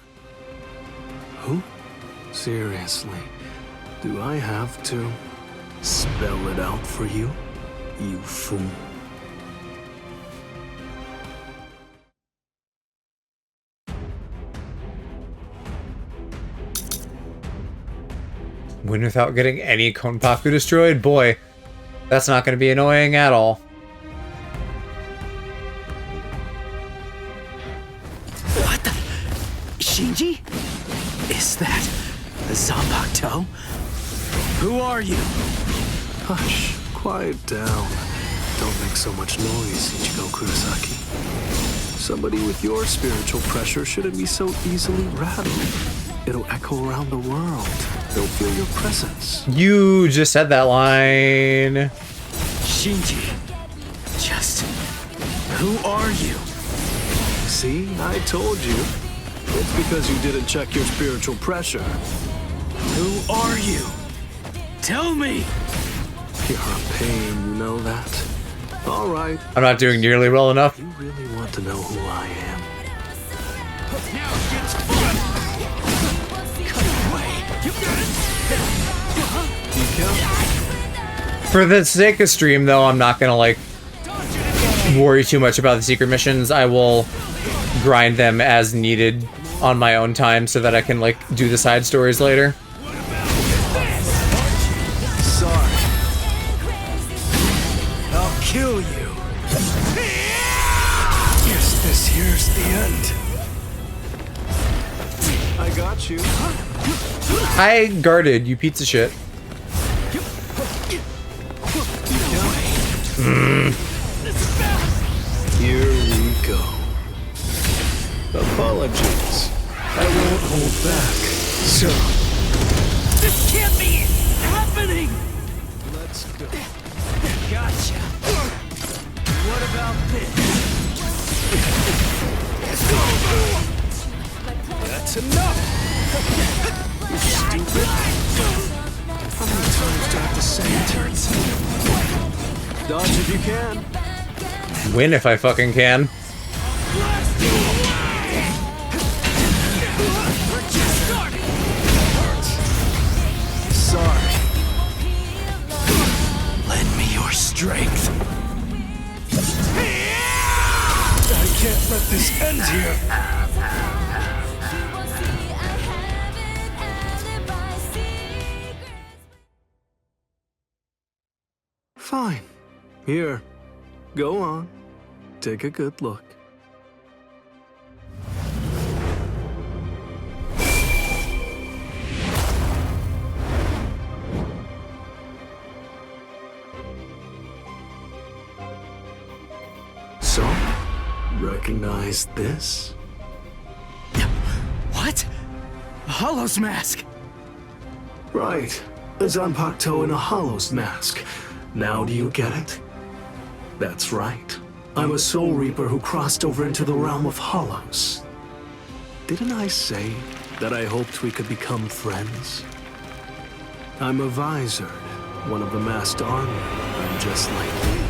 Who? Seriously, do I have to spell it out for you, you fool? Win without getting any Konpaku destroyed? Boy, that's not going to be annoying at all. What the? Shinji? Is that a Zanpakuto? Who are you? Hush, quiet down. Don't make so much noise, Ichigo Kurosaki. Somebody with your spiritual pressure shouldn't be so easily rattled. It'll echo around the world. They'll feel your presence. You just said that line. Shinji, just who are you? See, I told you. It's because you didn't check your spiritual pressure. Who are you? Tell me! You're in pain, you know that? All right. I'm not doing nearly well enough. You really want to know who I am? For the sake of stream, though, I'm not gonna like worry too much about the secret missions. I will grind them as needed on my own time so that I can like do the side stories later. Sorry. I'll kill you. Yes, this here's the end. I got you. I guarded, you piece of shit. Here we go. Apologies. I won't hold back. So, This can't be happening! let's go. Gotcha. What about this? That's enough! You stupid! How many times do I have to say it? Dodge if you can. Win if I fucking can. Sorry. Lend me your strength. I can't let this end here. Fine. Here. Go on. Take a good look. So, recognize this? What? A Hollow's mask? Right. A Zanpakuto in a Hollow's mask. Now do you get it? That's right. I'm a Soul Reaper who crossed over into the realm of Hollows. Didn't I say that I hoped we could become friends? I'm a Vizard, one of the masked army. I'm just like you.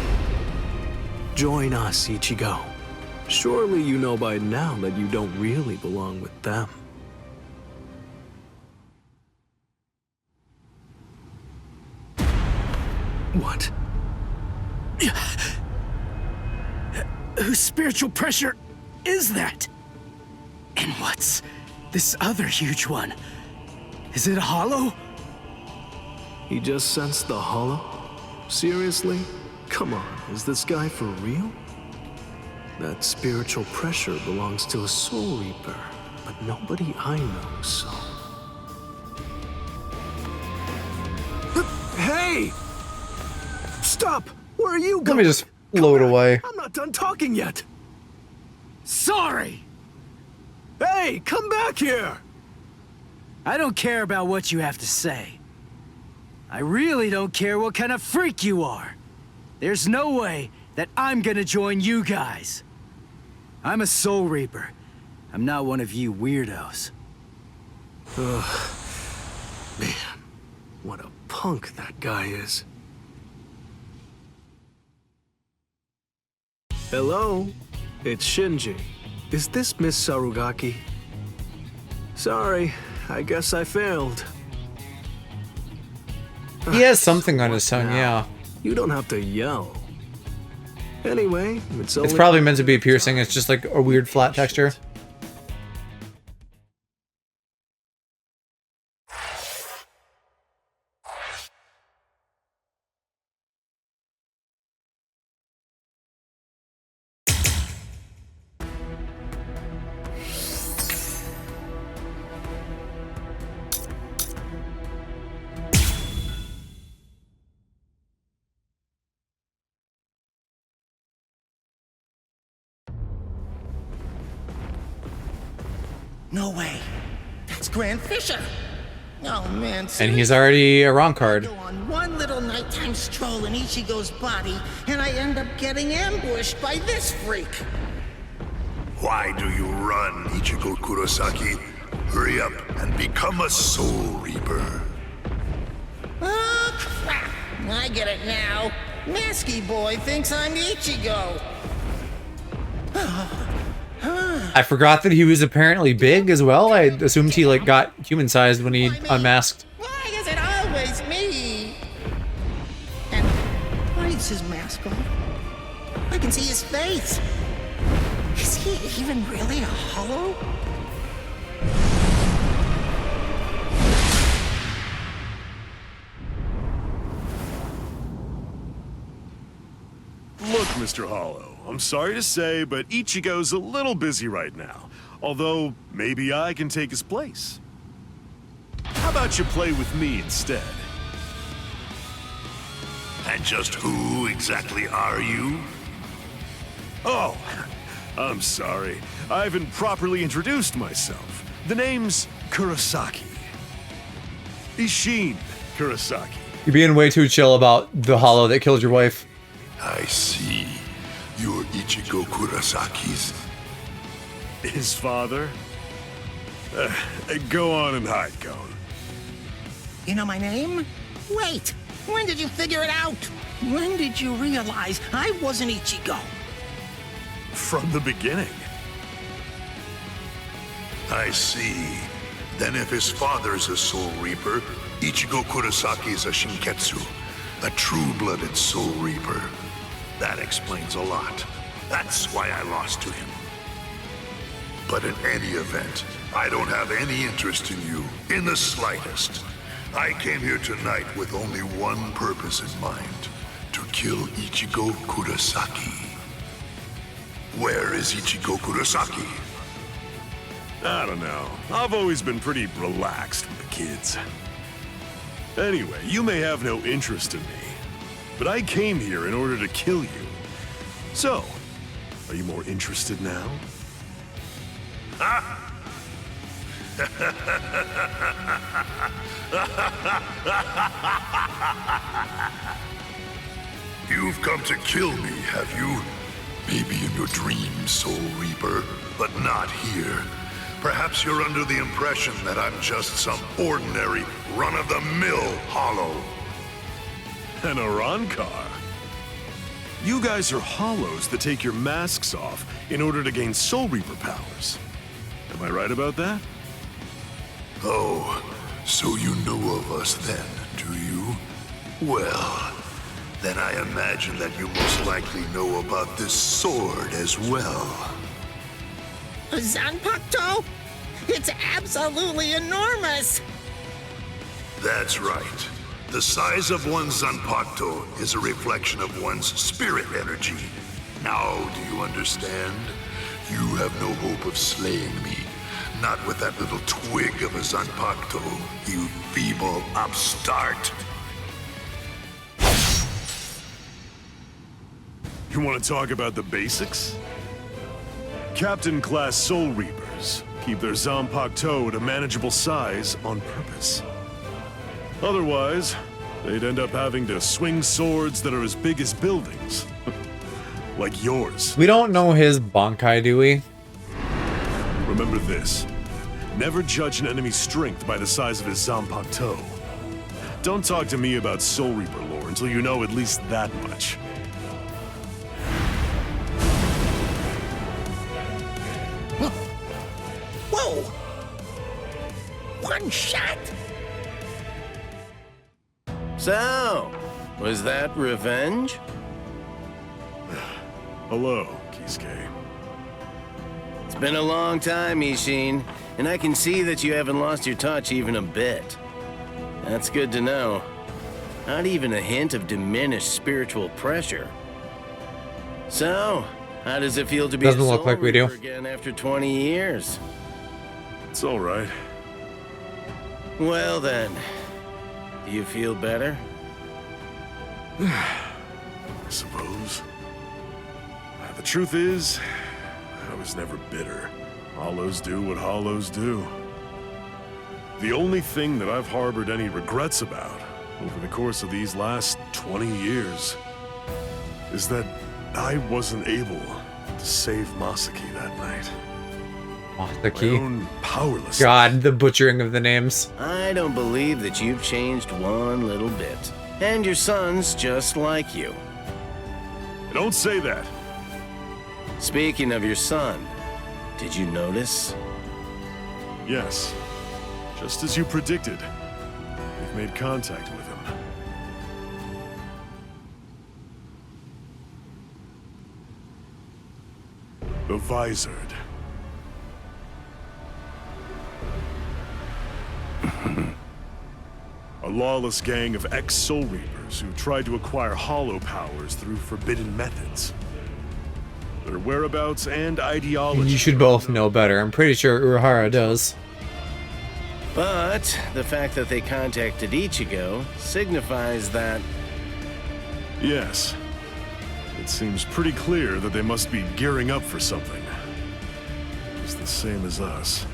Join us, Ichigo. Surely you know by now that you don't really belong with them. What? Whose spiritual pressure is that? And what's this other huge one? Is it a hollow? He just sensed the hollow? Seriously? Come on, is this guy for real? That spiritual pressure belongs to a Soul Reaper, but nobody I know, so... Hey! Stop! Where are you going? Let me just float away. I'm not done talking yet. Sorry! Hey, come back here! I don't care about what you have to say. I really don't care what kind of freak you are. There's no way that I'm gonna join you guys. I'm a Soul Reaper. I'm not one of you weirdos. Ugh. Man, what a punk that guy is. Hello? It's Shinji. Is this Miss Sarugaki? Sorry, I guess I failed. He has something on his tongue, yeah. You don't have to yell. Anyway, it's only... It's probably meant to be piercing, it's just like a weird flat texture. No way. That's Grand Fisher. Oh, man. And he's already a wrong card. Go on one little nighttime stroll in Ichigo's body, and I end up getting ambushed by this freak. Why do you run, Ichigo Kurosaki? Hurry up and become a Soul Reaper. Oh, crap. I get it now. Masky Boy thinks I'm Ichigo. I forgot that he was apparently big as well. I assumed he like got human-sized when he unmasked. Why is it always me? And why is his mask off? I can see his face. Is he even really a hollow? Look, Mr. Hollow, I'm sorry to say, but Ichigo's a little busy right now. Although, maybe I can take his place. How about you play with me instead? And just who exactly are you? Oh, I'm sorry. I haven't properly introduced myself. The name's Kurosaki. Ishin Kurosaki. You're being way too chill about the hollow that killed your wife. I see. You're Ichigo Kurosaki's... His father? Go on and hide, Cone. You know my name? Wait, when did you figure it out? When did you realize I wasn't Ichigo? From the beginning. I see. Then if his father's a Soul Reaper, Ichigo Kurosaki is a Shinketsu, a true-blooded Soul Reaper. That explains a lot. That's why I lost to him. But in any event, I don't have any interest in you, in the slightest. I came here tonight with only one purpose in mind, to kill Ichigo Kurosaki. Where is Ichigo Kurosaki? I don't know. I've always been pretty relaxed with the kids. Anyway, you may have no interest in me, but I came here in order to kill you. So, are you more interested now? Ha! You've come to kill me, have you? Maybe in your dreams, Soul Reaper, but not here. Perhaps you're under the impression that I'm just some ordinary, run-of-the-mill hollow. An Arankar? You guys are hollows that take your masks off in order to gain Soul Reaper powers. Am I right about that? Oh, so you know of us then, do you? Well, then I imagine that you most likely know about this sword as well. A Zanpakuto? It's absolutely enormous! That's right. The size of one's Zanpakuto is a reflection of one's spirit energy. Now, do you understand? You have no hope of slaying me. Not with that little twig of a Zanpakuto, you feeble upstart. You want to talk about the basics? Captain-class Soul Reapers keep their Zanpakuto at a manageable size on purpose. Otherwise, they'd end up having to swing swords that are as big as buildings. Like yours. We don't know his Bankai, do we? Remember this. Never judge an enemy's strength by the size of his Zanpakuto. Don't talk to me about Soul Reaper lore until you know at least that much. Whoa! One shot? So, was that revenge? Hello, Kisuke. It's been a long time, Ishin, and I can see that you haven't lost your touch even a bit. That's good to know. Not even a hint of diminished spiritual pressure. So, how does it feel to be Doesn't a look Soul like we do. Reaper again after 20 years? It's all right. Well then, do you feel better? I suppose. The truth is, I was never bitter. Hollows do what hollows do. The only thing that I've harbored any regrets about over the course of these last 20 years is that I wasn't able to save Masaki that night. Masaki. My own powerlessness. God, the butchering of the names. I don't believe that you've changed one little bit. And your son's just like you. Don't say that. Speaking of your son, did you notice? Yes. Just as you predicted. We've made contact with him. The Visored. A lawless gang of ex-Soul Reapers who tried to acquire hollow powers through forbidden methods. Their whereabouts and ideology. You should both know better. I'm pretty sure Urahara does. But the fact that they contacted Ichigo signifies that... Yes. It seems pretty clear that they must be gearing up for something. Just the same as us.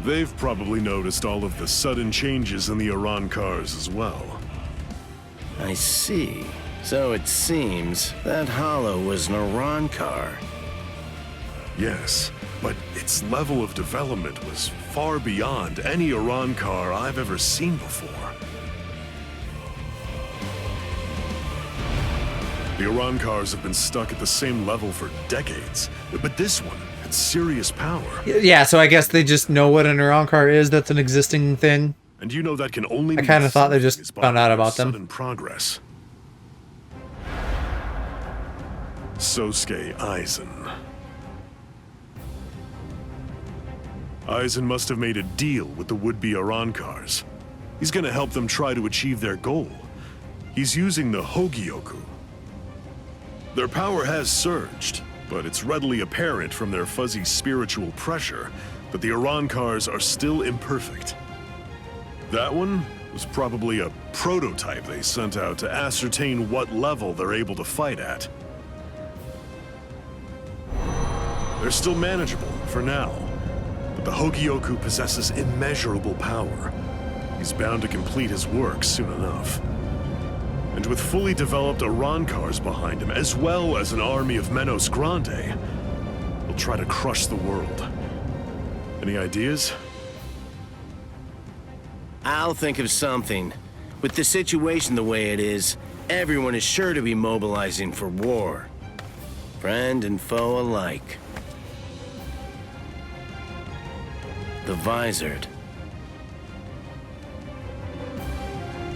They've probably noticed all of the sudden changes in the Iran cars as well. I see. So it seems that Hollow was an Iran car. Yes, but its level of development was far beyond any Iran car I've ever seen before. The Iran cars have been stuck at the same level for decades, but this one had serious power. Yeah, so I guess they just know what an Iran car is. That's an existing thing. And you know that can only I kind of thought they just found out about them. Sudden progress. Sosuke Aizen. Aizen must have made a deal with the would-be Iran cars. He's gonna help them try to achieve their goal. He's using the Hogyoku. Their power has surged, but it's readily apparent from their fuzzy spiritual pressure that the Iran cars are still imperfect. That one was probably a prototype they sent out to ascertain what level they're able to fight at. They're still manageable for now, but the Hogyoku possesses immeasurable power. He's bound to complete his work soon enough. And with fully developed Iran cars behind him, as well as an army of Menos Grande, he'll try to crush the world. Any ideas? I'll think of something. With the situation the way it is, everyone is sure to be mobilizing for war. Friend and foe alike. The Visored.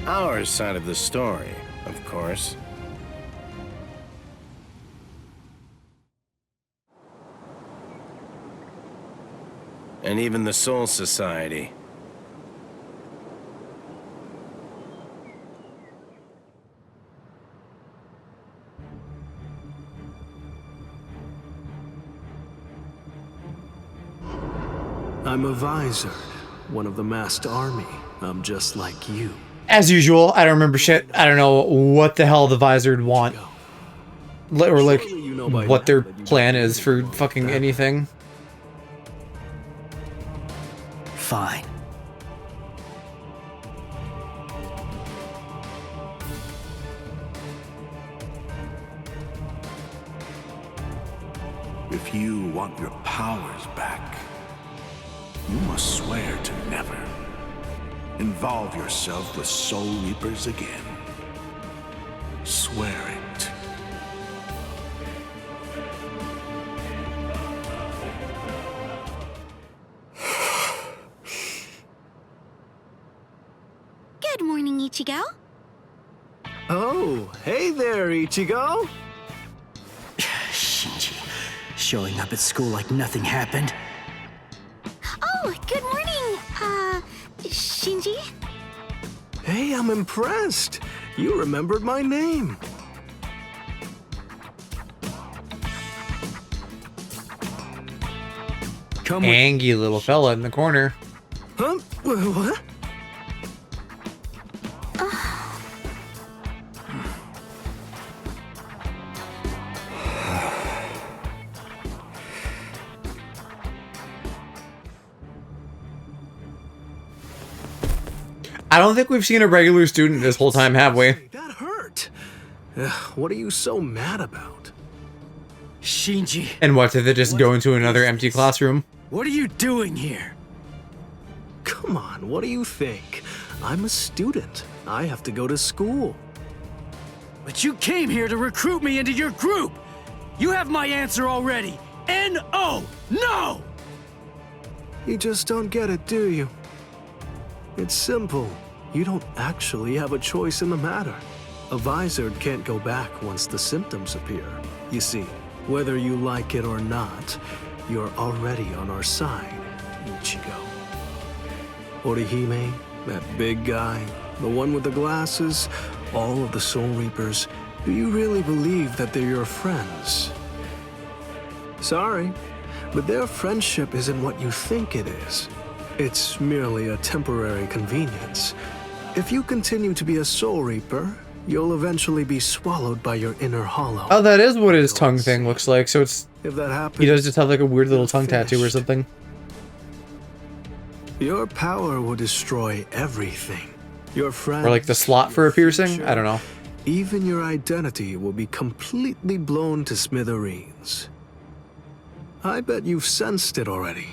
Our side of the story, of course. And even the Soul Society. I'm a Visored, one of the masked army. I'm just like you. As usual, I don't remember shit. I don't know what the hell the Visored want. or like what their plan is for fucking anything. Fine. If you want your powers back, you must swear to never involve yourself with Soul Reapers again. Swear it. Good morning, Ichigo. Oh, hey there, Ichigo. Shinji, showing up at school like nothing happened. Oh, good morning, Shinji. Hey, I'm impressed. You remembered my name. Angy little fella in the corner. Huh? What? I don't think we've seen a regular student this whole time, have we? That hurt. What are you so mad about? Shinji. And what, did they just go into another empty classroom? What are you doing here? Come on, what do you think? I'm a student. I have to go to school. But you came here to recruit me into your group! You have my answer already! N-O! No! You just don't get it, do you? It's simple. You don't actually have a choice in the matter. A Vizard can't go back once the symptoms appear. You see, whether you like it or not, you're already on our side, Ichigo. Orihime, that big guy, the one with the glasses, all of the Soul Reapers, do you really believe that they're your friends? Sorry, but their friendship isn't what you think it is. It's merely a temporary convenience. If you continue to be a Soul Reaper, you'll eventually be swallowed by your inner hollow. Oh, that is what his tongue thing looks like. So it's If that happens, he does just have like a weird little tongue tattoo or something. Your power will destroy everything. Your friends, Or like the slot for a piercing. I don't know. even your identity will be completely blown to smithereens. I bet you've sensed it already.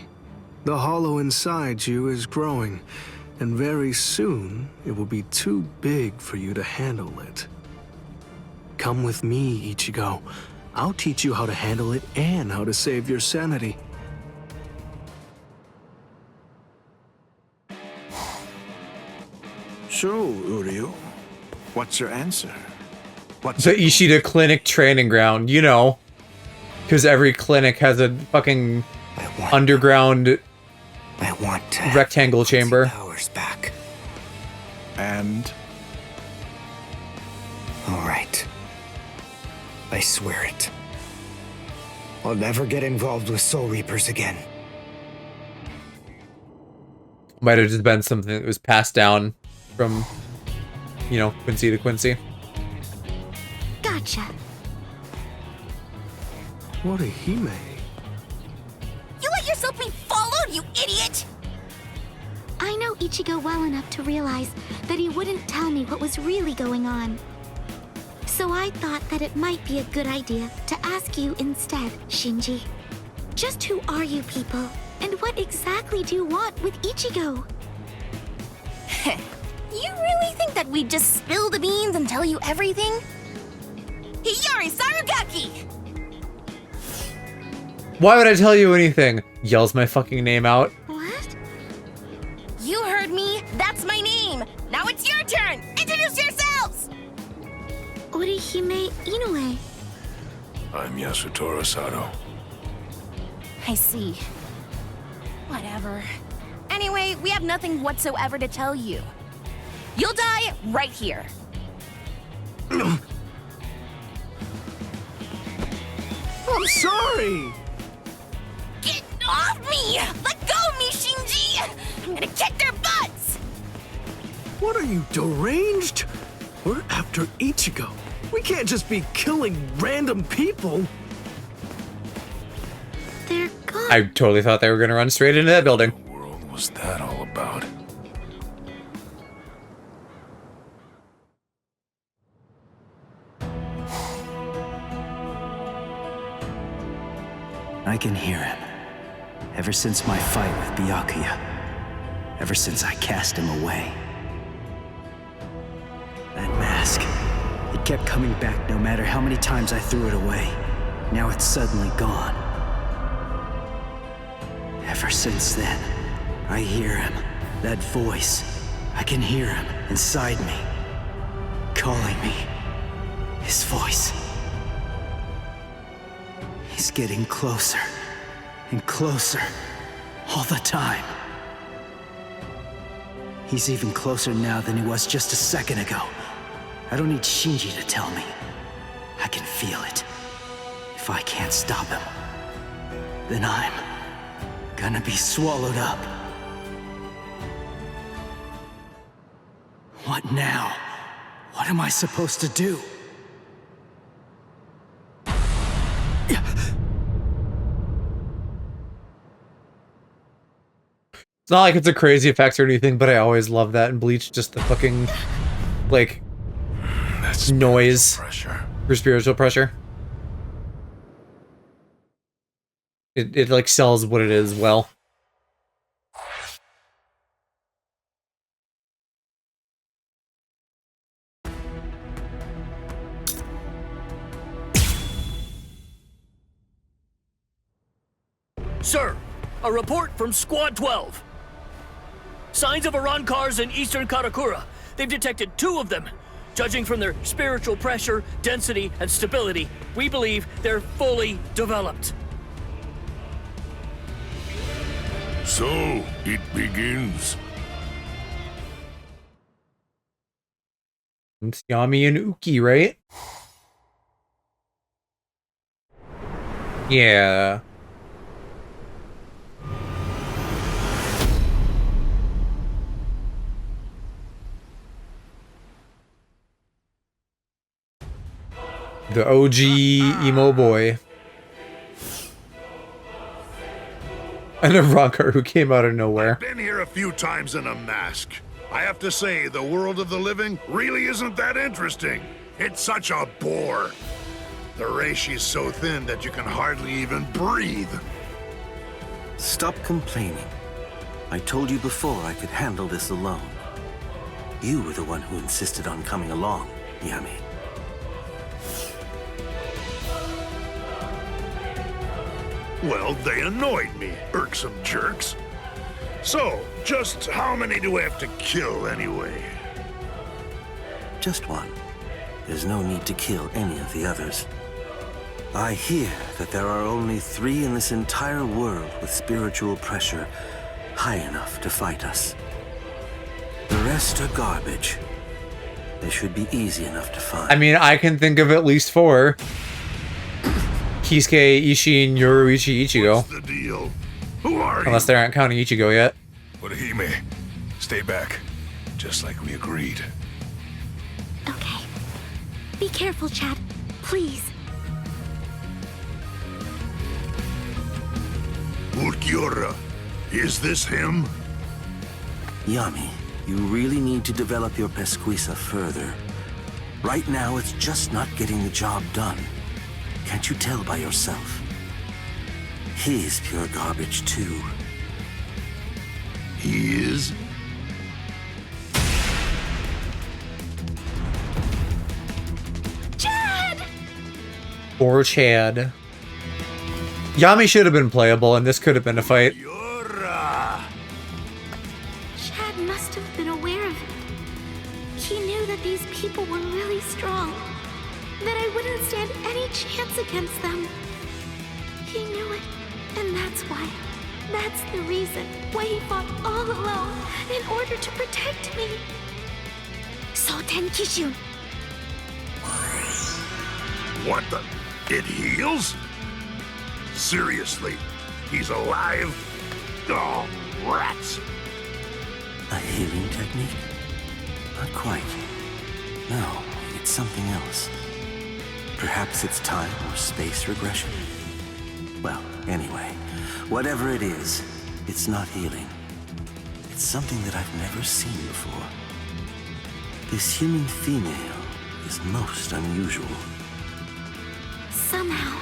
The hollow inside you is growing, and very soon it will be too big for you to handle it. Come with me, Ichigo. I'll teach you how to handle it and how to save your sanity. So, Uryu, what's your answer? What's The Ishida Clinic training ground, you know. Because every clinic has a fucking underground rectangle chamber. Powers back. And? All right. I swear it. I'll never get involved with Soul Reapers again. Might have just been something that was passed down from, you know, Quincy to Quincy. Gotcha. Orihime. You let yourself be followed, you idiot! I know Ichigo well enough to realize that he wouldn't tell me what was really going on. So I thought that it might be a good idea to ask you instead, Shinji. Just who are you people? And what exactly do you want with Ichigo? You really think that we'd just spill the beans and tell you everything? Hiyori Sarugaki! Why would I tell you anything? Yells my fucking name out. What? You heard me. That's my name. Now it's your turn. Introduce yourselves! Orihime Inoue. I'm Yasutaro Sato. I see. Whatever. Anyway, we have nothing whatsoever to tell you. You'll die right here. I'm sorry! Get off me! Let go of me, Shinji! I'm gonna kick their butts! What are you, deranged? We're after Ichigo. We can't just be killing random people. They're gone. I totally thought they were gonna run straight into that building. What the world was that all about? I can hear him. Ever since my fight with Byakuya. Ever since I cast him away. That mask. It kept coming back no matter how many times I threw it away. Now it's suddenly gone. Ever since then, I hear him. That voice. I can hear him inside me. Calling me. His voice. He's getting closer and closer all the time. He's even closer now than he was just a second ago. I don't need Shinji to tell me. I can feel it. If I can't stop him, then I'm gonna be swallowed up. What now? What am I supposed to do? It's not like it's a crazy effect or anything, but I always love that in Bleach, just the fucking, like, That's noise pressure. for spiritual pressure. It like sells what it is well. Sir, a report from Squad 12. Signs of Iran cars in eastern Karakura. They've detected 2 of them. Judging from their spiritual pressure, density, and stability, we believe they're fully developed. So, it begins. It's Yami and Uki, right? Yeah. The OG emo boy. And a rocker who came out of nowhere. Been here a few times in a mask. I have to say, the world of the living really isn't that interesting. It's such a bore. The reishi's so thin that you can hardly even breathe. Stop complaining. I told you before I could handle this alone. You were the one who insisted on coming along, Yami. Well, they annoyed me, irksome jerks. So, just how many do I have to kill anyway? Just one. There's no need to kill any of the others. I hear that there are only 3 in this entire world with spiritual pressure high enough to fight us. The rest are garbage. They should be easy enough to find. I mean, I can think of at least 4. Kisuke, Ishii, and Yoruichi Ichigo. What's the deal? Who are you? Unless they aren't counting Ichigo yet. Orihime, stay back. Just like we agreed. Okay. Be careful, Chad. Please. Ulquiorra, is this him? Yami, you really need to develop your Pesquisa further. Right now, it's just not getting the job done. Can't you tell by yourself? He's pure garbage, too. He is? Chad! Poor Chad. Yami should have been playable, and this could have been a fight. Chad must have been aware of it. He knew that these people were really strong. That I wouldn't stand any chance against them. He knew it, and that's why. That's the reason why he fought all alone in order to protect me. Soten Kishun. What the? It heals? Seriously? He's alive? Oh, rats. A healing technique? Not quite. No, it's something else. Perhaps it's time or space regression? Well, anyway, whatever it is, it's not healing. It's something that I've never seen before. This human female is most unusual. Somehow,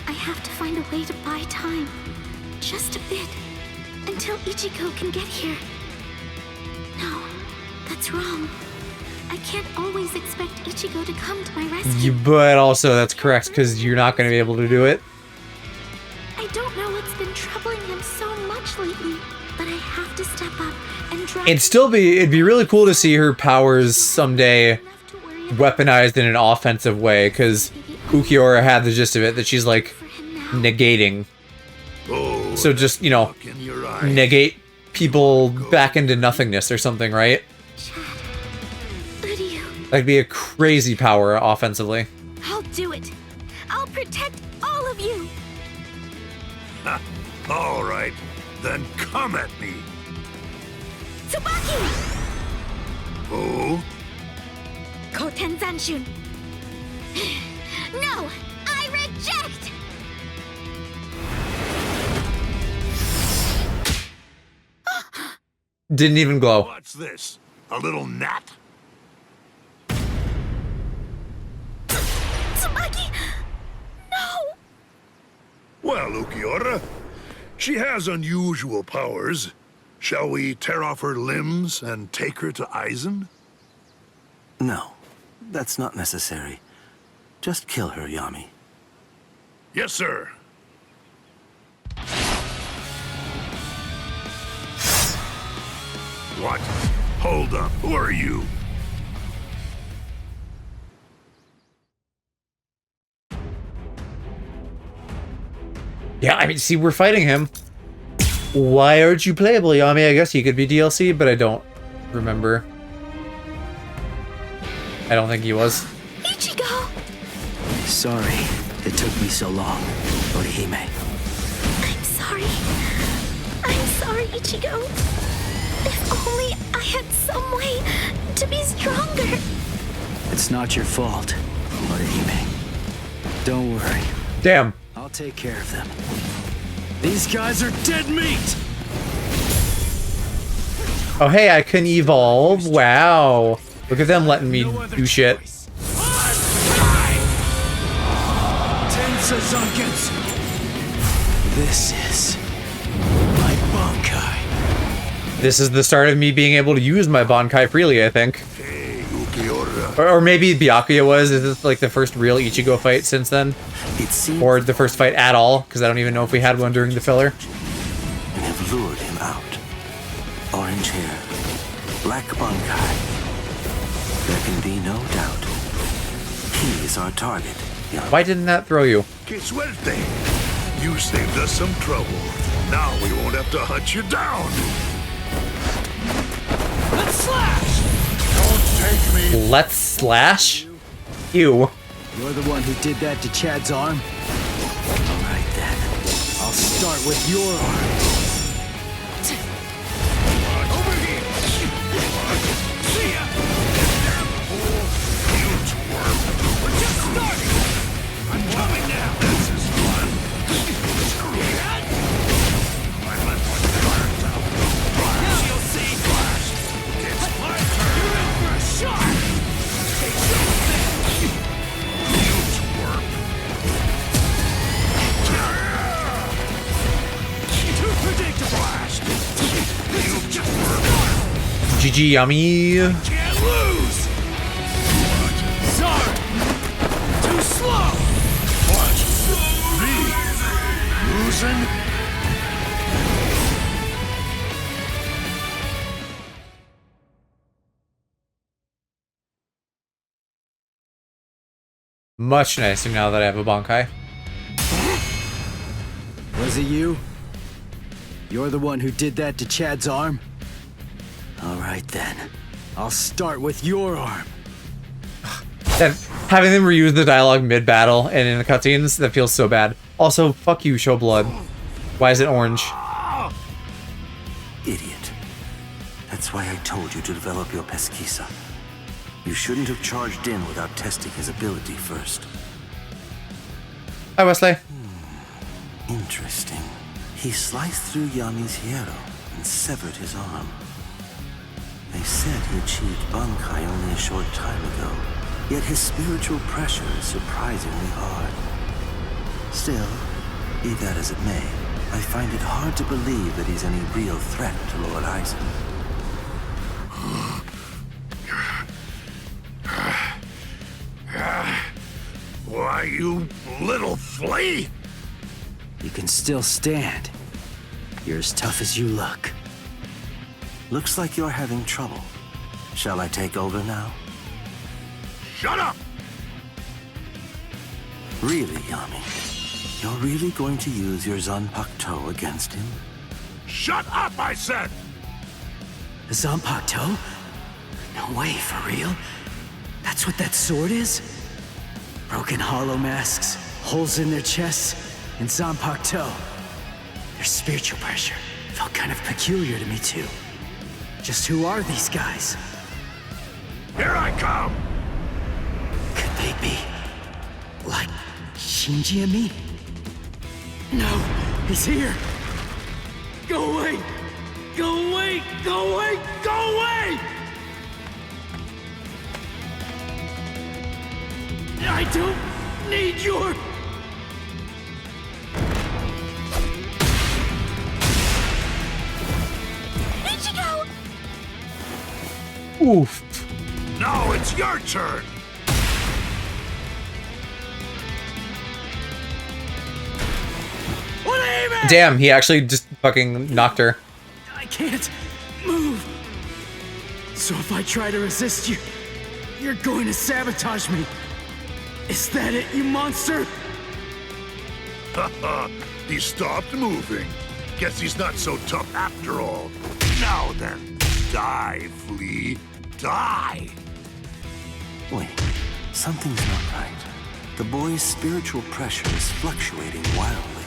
I have to find a way to buy time. Just a bit. Until Ichigo can get here. No, that's wrong. I can't always expect Ichigo to come to my rescue. But also, that's correct, because you're not going to be able to do it. I don't know what's been troubling him so much lately, but I have to step up and try. It'd be really cool to see her powers someday weaponized in an offensive way, because Ukiura had the gist of it, that she's like negating. So just, you know, negate people back into nothingness or something, right? That'd be a crazy power offensively. I'll do it. I'll protect all of you. All right, then come at me. Tsubaki! Oh? Koten Zanshun. No! I reject! Didn't even glow. What's this? A little gnat? Tsubaki! No! Well, Ukiura, she has unusual powers. Shall we tear off her limbs and take her to Aizen? No, that's not necessary. Just kill her, Yami. Yes, sir. What? Hold up. Who are you? Yeah, I mean, see, we're fighting him. Why aren't you playable, Yami? I guess he could be DLC, but I don't remember. I don't think he was. Ichigo! Sorry it took me so long, Orihime. I'm sorry. I'm sorry, Ichigo. If only I had some way to be stronger. It's not your fault, Orihime. Don't worry. Damn. I'll take care of them. These guys are dead meat! Oh, hey, I can evolve. Wow. Look at them letting me do shit. Tensa Zunkins! This is my Bankai. This is the start of me being able to use my Bankai freely, I think. Or maybe Byakuya was. Is this like the first real Ichigo fight since then? Or the first fight at all? Because I don't even know if we had one during the filler. And have lured him out. Orange hair, black Bankai. There can be no doubt. He is our target. Why didn't that throw you? Que suerte. You saved us some trouble. Now we won't have to hunt you down. Let's slash! Don't take me. Let's slash? Ew. You're the one who did that to Chad's arm? All right then. I'll start with your arm. Over here. See ya. Huge worm. We're just starting. I'm coming now. This is fun. Screw that. I left my cards out. Now you'll see. Blast. It's my turn. You're in for a shot. Take something. Huge worm. Too predictable. Blast. Huge worm. GG, Yami. Can't lose. Sorry. Too slow. What? Me? Losing? Much nicer now that I have a Bankai. Was it you? You're the one who did that to Chad's arm? All right then. I'll start with your arm. That, having them reuse the dialogue mid-battle and in the cutscenes, that feels so bad. Also, fuck you, Show Blood. Why is it orange? Idiot. That's why I told you to develop your Pesquisa. You shouldn't have charged in without testing his ability first. Hi, Wesley. Interesting. He sliced through Yami's hierro and severed his arm. They said he achieved Bankai only a short time ago, yet his spiritual pressure is surprisingly hard. Still, be that as it may, I find it hard to believe that he's any real threat to Lord Eisen. Why, you little flea! You can still stand. You're as tough as you look. Looks like you're having trouble. Shall I take over now? Shut up! Really, Yami? You're really going to use your Zanpakuto against him? Shut up, I said! Zanpakuto? No way, for real? That's what that sword is? Broken hollow masks, holes in their chests, and Zanpakuto. Their spiritual pressure felt kind of peculiar to me, too. Just who are these guys? Here I come! Could they be like Shinji and me? No, he's here! Go away! Go away! Go away! Go away! I don't need your... Ichigo! Oof. Now it's your turn! Damn, he actually just fucking knocked her. I can't move. So if I try to resist you, you're going to sabotage me. Is that it, you monster? Haha, he stopped moving. Guess he's not so tough after all. Now then, die, flea, die! Wait, something's not right. The boy's spiritual pressure is fluctuating wildly.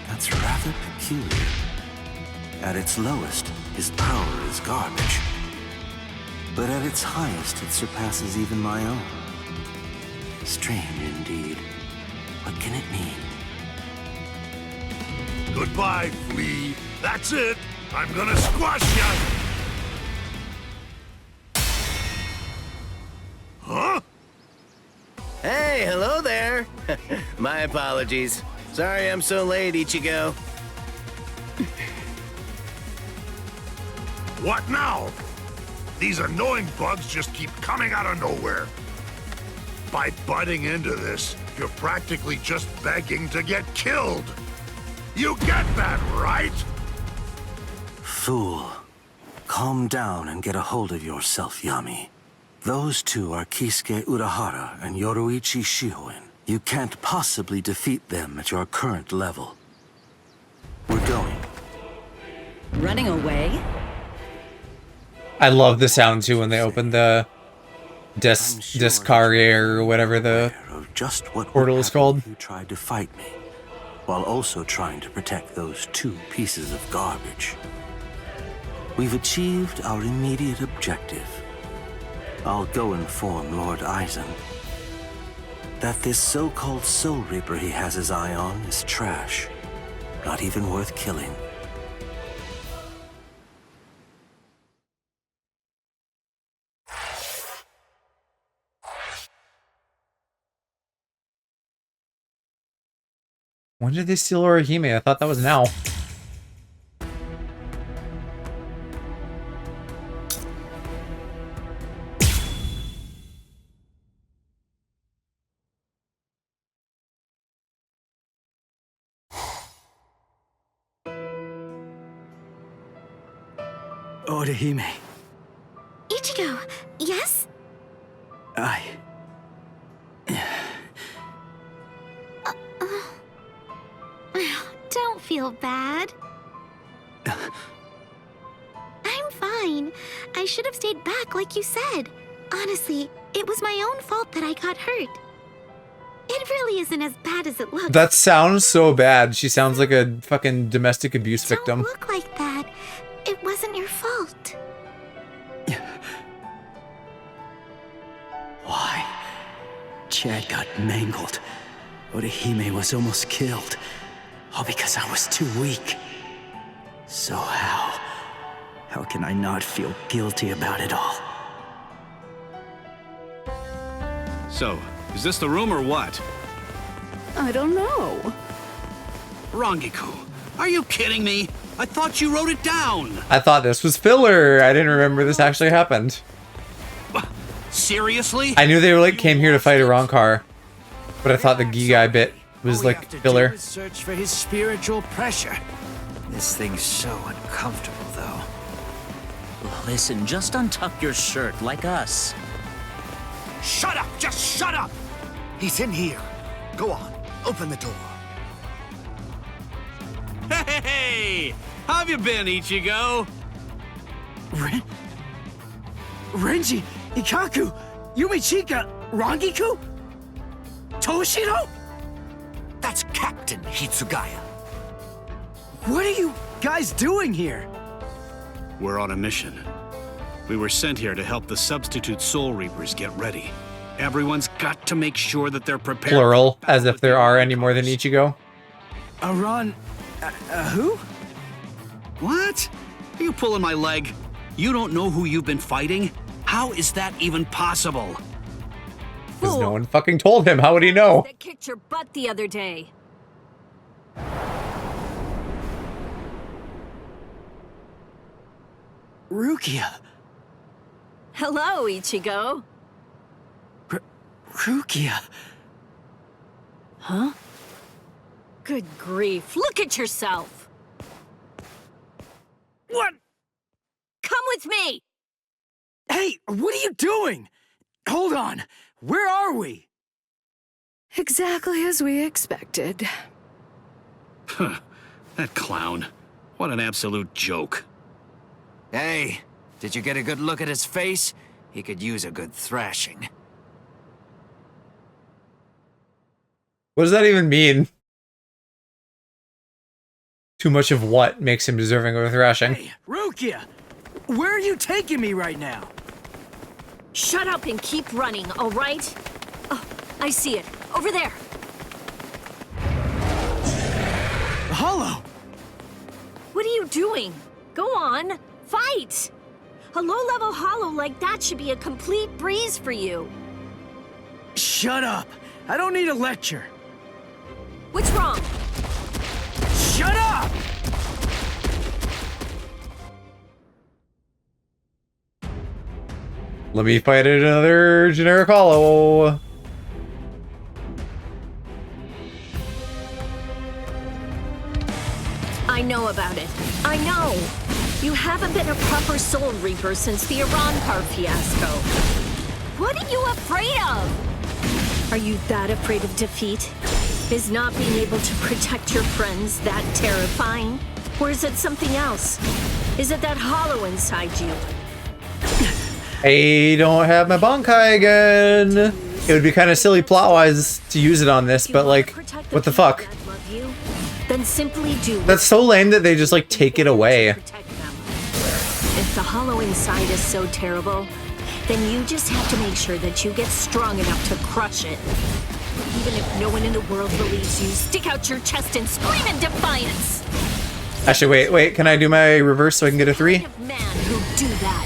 That's rather peculiar. At its lowest, his power is garbage. But at its highest, it surpasses even my own. Strange indeed. What can it mean? Goodbye, flea. That's it. I'm gonna squash ya! Huh? Hey, hello there. My apologies. Sorry I'm so late, Ichigo. What now? These annoying bugs just keep coming out of nowhere. By butting into this, you're practically just begging to get killed. You get that, right? Fool. Calm down and get a hold of yourself, Yami. Those two are Kisuke Urahara and Yoruichi Shihoin. You can't possibly defeat them at your current level. We're going. Running away? I love the sound too when they open the Discarrier or whatever the just what portal is called. You tried to fight me, while also trying to protect those two pieces of garbage. We've achieved our immediate objective. I'll go inform Lord Eisen that this so-called Soul Reaper he has his eye on is trash, not even worth killing. When did they steal Orihime? I thought that was now. Orihime. Ichigo, yes? Don't feel bad. I'm fine. I should have stayed back like you said. Honestly, it was my own fault that I got hurt. It really isn't as bad as it looks. That sounds so bad. She sounds like a fucking domestic abuse victim. Don't look like that. It wasn't your fault. Why? Chad got mangled. Orihime was almost killed. All because I was too weak. So how can I not feel guilty about it all? So, is this the room or what? I don't know. Rangiku, are you kidding me? I thought you wrote it down. I thought this was filler. I didn't remember this actually happened. Seriously? I knew they were like came here to fight Arankar, but I thought the Gigai bit was like filler. Search for his spiritual pressure. This thing's so uncomfortable, though. Listen, just untuck your shirt like us. Shut up! Just shut up! He's in here. Go on, open the door. Hey! How have you been, Ichigo? Renji, Ikaku, Yumichika, Rangiku? Toshiro? That's Captain Hitsugaya. What are you guys doing here? We're on a mission. We were sent here to help the substitute Soul Reapers get ready. Everyone's got to make sure that they're prepared. Plural, as if there are any more than Ichigo. Aran... who? What? Are you pulling my leg? You don't know who you've been fighting? How is that even possible? Because no one fucking told him. How would he know? That kicked your butt the other day. Rukia. Hello, Ichigo. Rukia. Huh? Good grief. Look at yourself. What? Come with me. Hey, what are you doing? Hold on. Where are we? Exactly as we expected. Huh. That clown. What an absolute joke. Hey, did you get a good look at his face? He could use a good thrashing. What does that even mean? Too much of what makes him deserving of a thrashing? Hey, Rukia! Where are you taking me right now? Shut up and keep running, all right? Oh, I see it. Over there. Hollow! What are you doing? Go on, fight! A low-level hollow like that should be a complete breeze for you. Shut up! I don't need a lecture. What's wrong? Shut up! Let me fight another generic hollow. I know about it. I know. You haven't been a proper Soul Reaper since the Arankar fiasco. What are you afraid of? Are you that afraid of defeat? Is not being able to protect your friends that terrifying? Or is it something else? Is it that hollow inside you? I don't have my Bankai again. It would be kind of silly plot-wise to use it on this, but like, what the fuck? Then simply do. That's so lame that they just like take it away. If the hollow inside is so terrible, then you just have to make sure that you get strong enough to crush it. Even if no one in the world believes you, stick out your chest and scream in defiance. Actually, wait, can I do my reverse so I can get a 3? Kind of man who'd do that.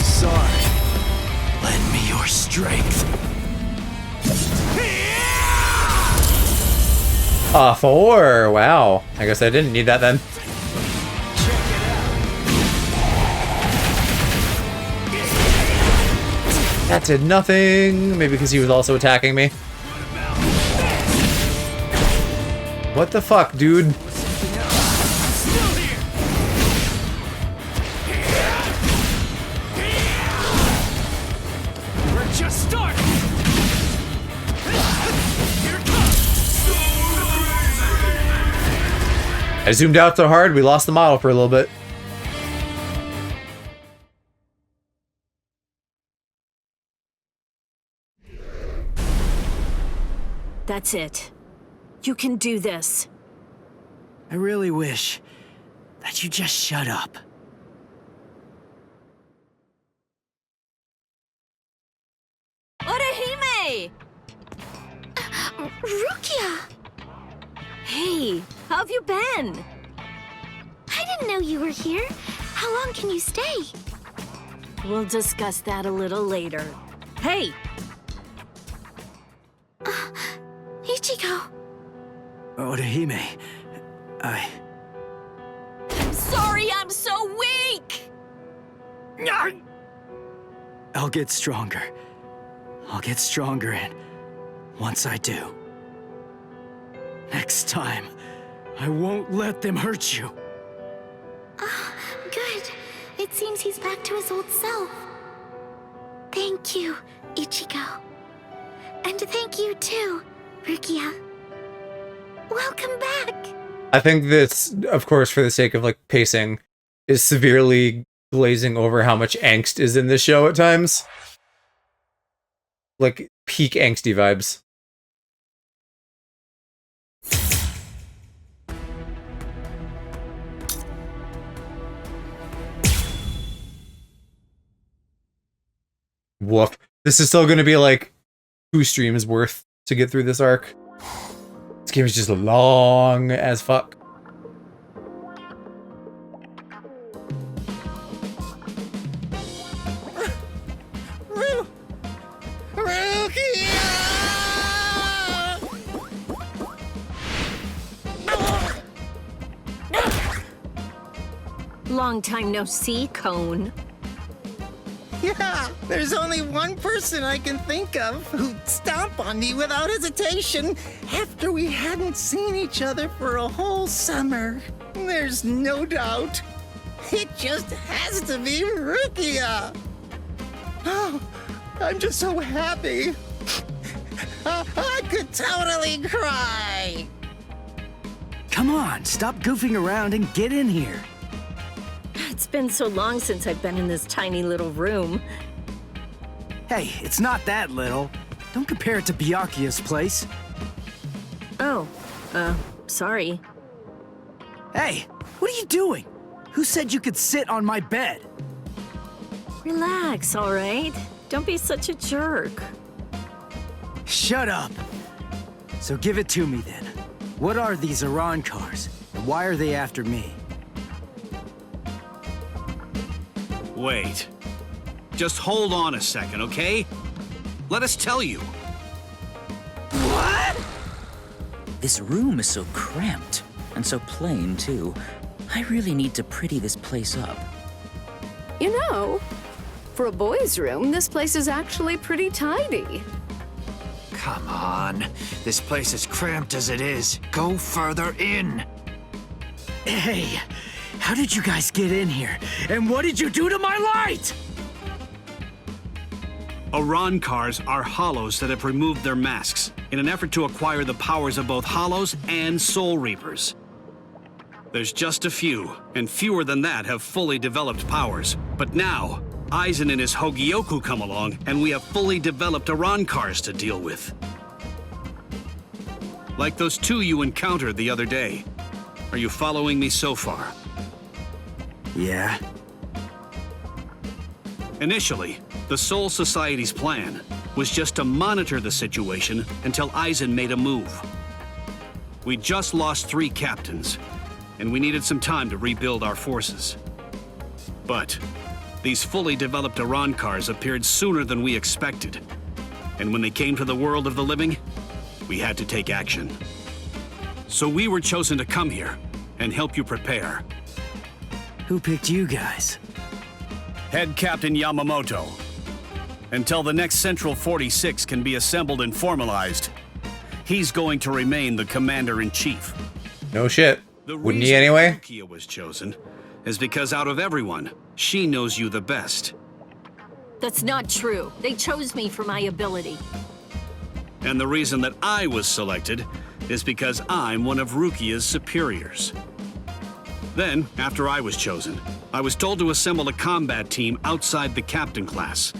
Sorry. Lend me your strength. 4. Wow. I guess I didn't need that then. That did nothing. Maybe because he was also attacking me. What the fuck, dude? We're just starting. I zoomed out so hard, we lost the model for a little bit. That's it. You can do this. I really wish that you just shut up. Orihime! Rukia! Hey, how have you been? I didn't know you were here. How long can you stay? We'll discuss that a little later. Hey! Ichigo! Orihime, I'm sorry I'm so weak! I'll get stronger. I'll get stronger, and once I do, next time, I won't let them hurt you. Good. It seems he's back to his old self. Thank you, Ichigo. And thank you too, Rukia. Welcome back! I think this, of course, for the sake of like pacing, is severely glazing over how much angst is in this show at times. Like peak angsty vibes. Woof. This is still going to be like 2 streams worth to get through this arc. This game is just long as fuck. Long time no see, Cone. Yeah, there's only one person I can think of who'd stomp on me without hesitation after we hadn't seen each other for a whole summer. There's no doubt. It just has to be Rukia. Oh, I'm just so happy. I could totally cry. Come on, stop goofing around and get in here. It's been so long since I've been in this tiny little room. Hey, it's not that little. Don't compare it to Byakuya's place. Oh, sorry. Hey, what are you doing? Who said you could sit on my bed? Relax, all right? Don't be such a jerk. Shut up. So give it to me then. What are these Iran cars? And why are they after me? Wait. Just hold on a second, okay? Let us tell you. What? This room is so cramped, and so plain, too. I really need to pretty this place up. You know, for a boys' room, this place is actually pretty tidy. Come on. This place is cramped as it is. Go further in. Hey, how did you guys get in here? And what did you do to my light? Iran cars are hollows that have removed their masks in an effort to acquire the powers of both hollows and soul reapers. There's just a few, and fewer than that have fully developed powers. But now, Aizen and his Hogyoku come along, and we have fully developed Iran cars to deal with. Like those 2 you encountered the other day. Are you following me so far? Yeah. Initially, the Soul Society's plan was just to monitor the situation until Aizen made a move. We just lost 3 captains, and we needed some time to rebuild our forces. But these fully developed Iran cars appeared sooner than we expected. And when they came to the world of the living, we had to take action. So we were chosen to come here and help you prepare. Who picked you guys? Head Captain Yamamoto. Until the next Central 46 can be assembled and formalized, he's going to remain the Commander-in-Chief. No shit. Wouldn't he anyway? Rukia was chosen is because out of everyone, she knows you the best. That's not true. They chose me for my ability. And the reason that I was selected is because I'm one of Rukia's superiors. Then, after I was chosen, I was told to assemble a combat team outside the captain class.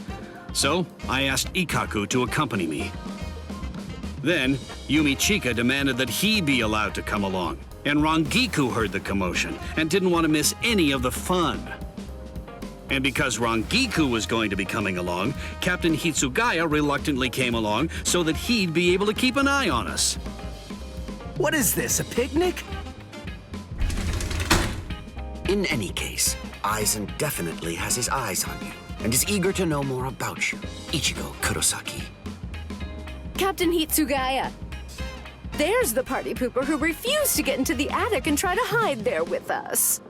So, I asked Ikkaku to accompany me. Then, Yumi Chika demanded that he be allowed to come along, and Rangiku heard the commotion and didn't want to miss any of the fun. And because Rangiku was going to be coming along, Captain Hitsugaya reluctantly came along so that he'd be able to keep an eye on us. What is this, a picnic? In any case, Aizen definitely has his eyes on you and is eager to know more about you, Ichigo Kurosaki. Captain Hitsugaya. There's the party pooper who refused to get into the attic and try to hide there with us.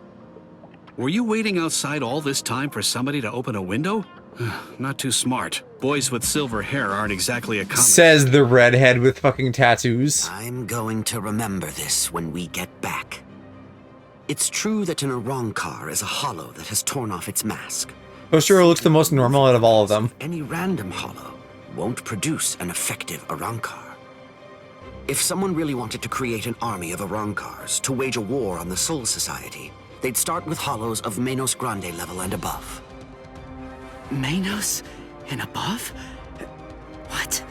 Were you waiting outside all this time for somebody to open a window? Not too smart. Boys with silver hair aren't exactly a common... Says the redhead with fucking tattoos. I'm going to remember this when we get back. It's true that an Arrancar is a hollow that has torn off its mask. Koshiro looks the most normal out of all of them. Any random hollow won't produce an effective Arrancar. If someone really wanted to create an army of Arrancars to wage a war on the Soul Society, they'd start with hollows of Menos Grande level and above. Menos and above? What?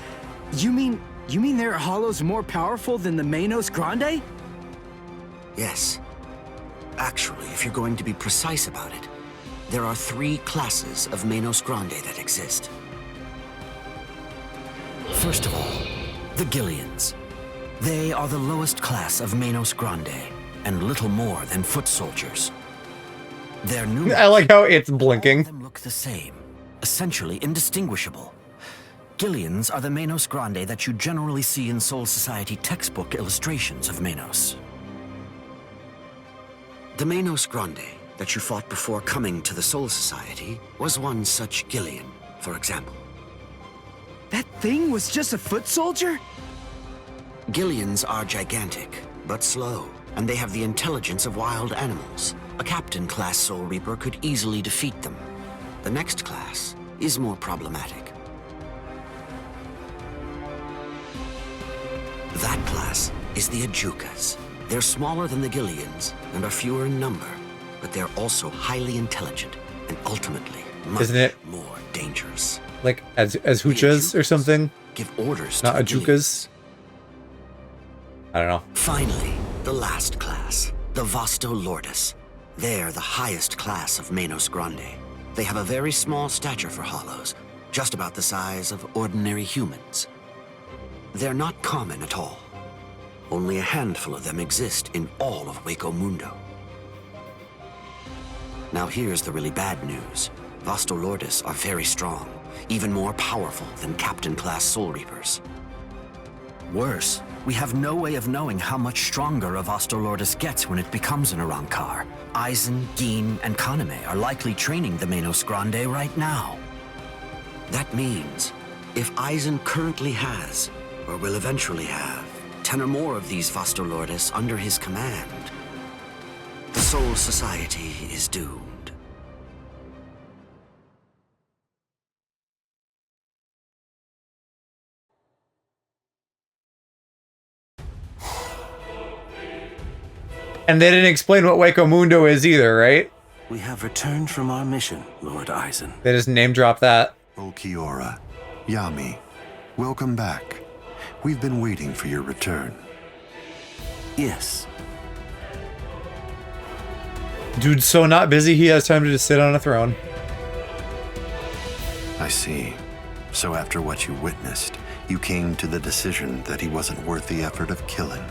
You mean there are hollows more powerful than the Menos Grande? Yes. Actually, if you're going to be precise about it, there are 3 classes of Menos Grande that exist. First of all, the Gillians. They are the lowest class of Menos Grande, and little more than foot soldiers. Their numerous, I like how it's blinking. all of them look the same, essentially indistinguishable. Gillians are the Menos Grande that you generally see in Soul Society textbook illustrations of Menos. The Menos Grande that you fought before coming to the Soul Society was one such Gillian, for example. That thing was just a foot soldier? Gillians are gigantic, but slow, and they have the intelligence of wild animals. A Captain-class Soul Reaper could easily defeat them. The next class is more problematic. That class is the Ajukas. They're smaller than the Gillians and are fewer in number, but they're also highly intelligent and ultimately much Isn't it more dangerous. like as Huchas or something? Give orders Not to the Ajukas. I don't know. Finally, the last class, the Vasto Lordis. They're the highest class of Menos Grande. They have a very small stature for hollows, just about the size of ordinary humans. They're not common at all. Only a handful of them exist in all of Hueco Mundo. Now here's the really bad news. Vasto Lordis are very strong, even more powerful than Captain-class Soul Reapers. Worse, we have no way of knowing how much stronger a Vasto Lordis gets when it becomes an Arrancar. Aizen, Gin, and Kaname are likely training the Menos Grande right now. That means, if Aizen currently has, or will eventually have, 10 or more of these Vasto Lordis under his command, the Soul Society is doomed. And they didn't explain what Hueco Mundo is either, right? We have returned from our mission, Lord Aizen. They just name drop that. Ulquiorra, Yami, welcome back. We've been waiting for your return. Yes. Dude's so not busy, he has time to just sit on a throne. I see. So after what you witnessed, you came to the decision that he wasn't worth the effort of killing.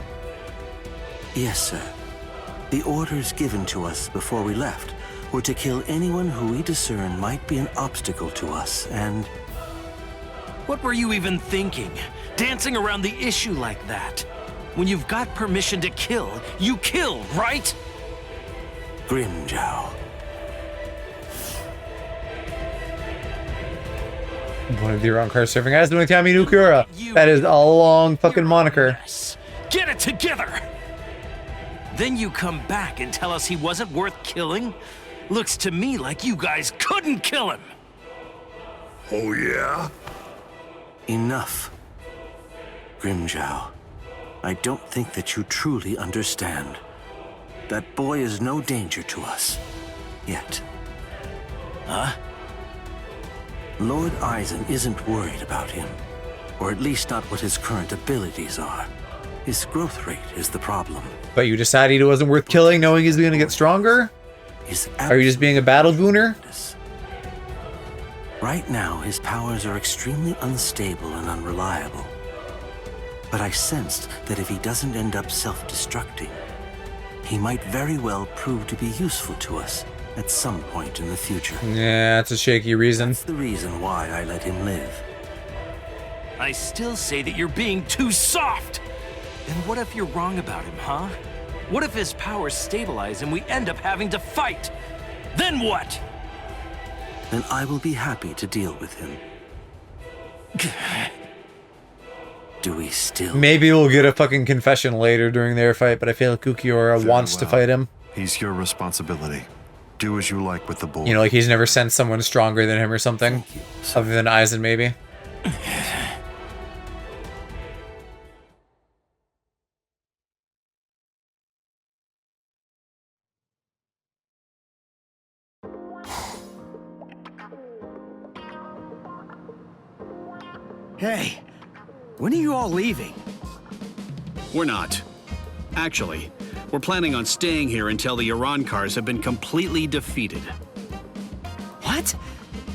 Yes, sir. The orders given to us before we left were to kill anyone who we discern might be an obstacle to us, and... What were you even thinking? Dancing around the issue like that? When you've got permission to kill, you kill, right? Grimjow. One of the Arrancar serving as doing Kami Nukura. That is a long fucking moniker. Get it together! Then you come back and tell us he wasn't worth killing? Looks to me like you guys couldn't kill him! Oh yeah? Enough. Grimjow, I don't think that you truly understand. That boy is no danger to us. Yet. Huh? Lord Aizen isn't worried about him. Or at least not what his current abilities are. His growth rate is the problem. But you decided he wasn't worth killing knowing he's gonna get stronger? Are you just being a battle gooner? Right now, his powers are extremely unstable and unreliable. But I sensed that if he doesn't end up self-destructing, he might very well prove to be useful to us at some point in the future. Yeah, that's a shaky reason. That's the reason why I let him live. I still say that you're being too soft! Then what if you're wrong about him, huh? What if his powers stabilize and we end up having to fight? Then what? Then I will be happy to deal with him. Do we still? Maybe we'll get a fucking confession later during their fight, but I feel like Ukiura wants to fight him. He's your responsibility. Do as you like with the boy. You know, like he's never sent someone stronger than him or something. Other than Aizen, maybe. Hey, when are you all leaving? We're not. Actually, we're planning on staying here until the Urankars have been completely defeated. What?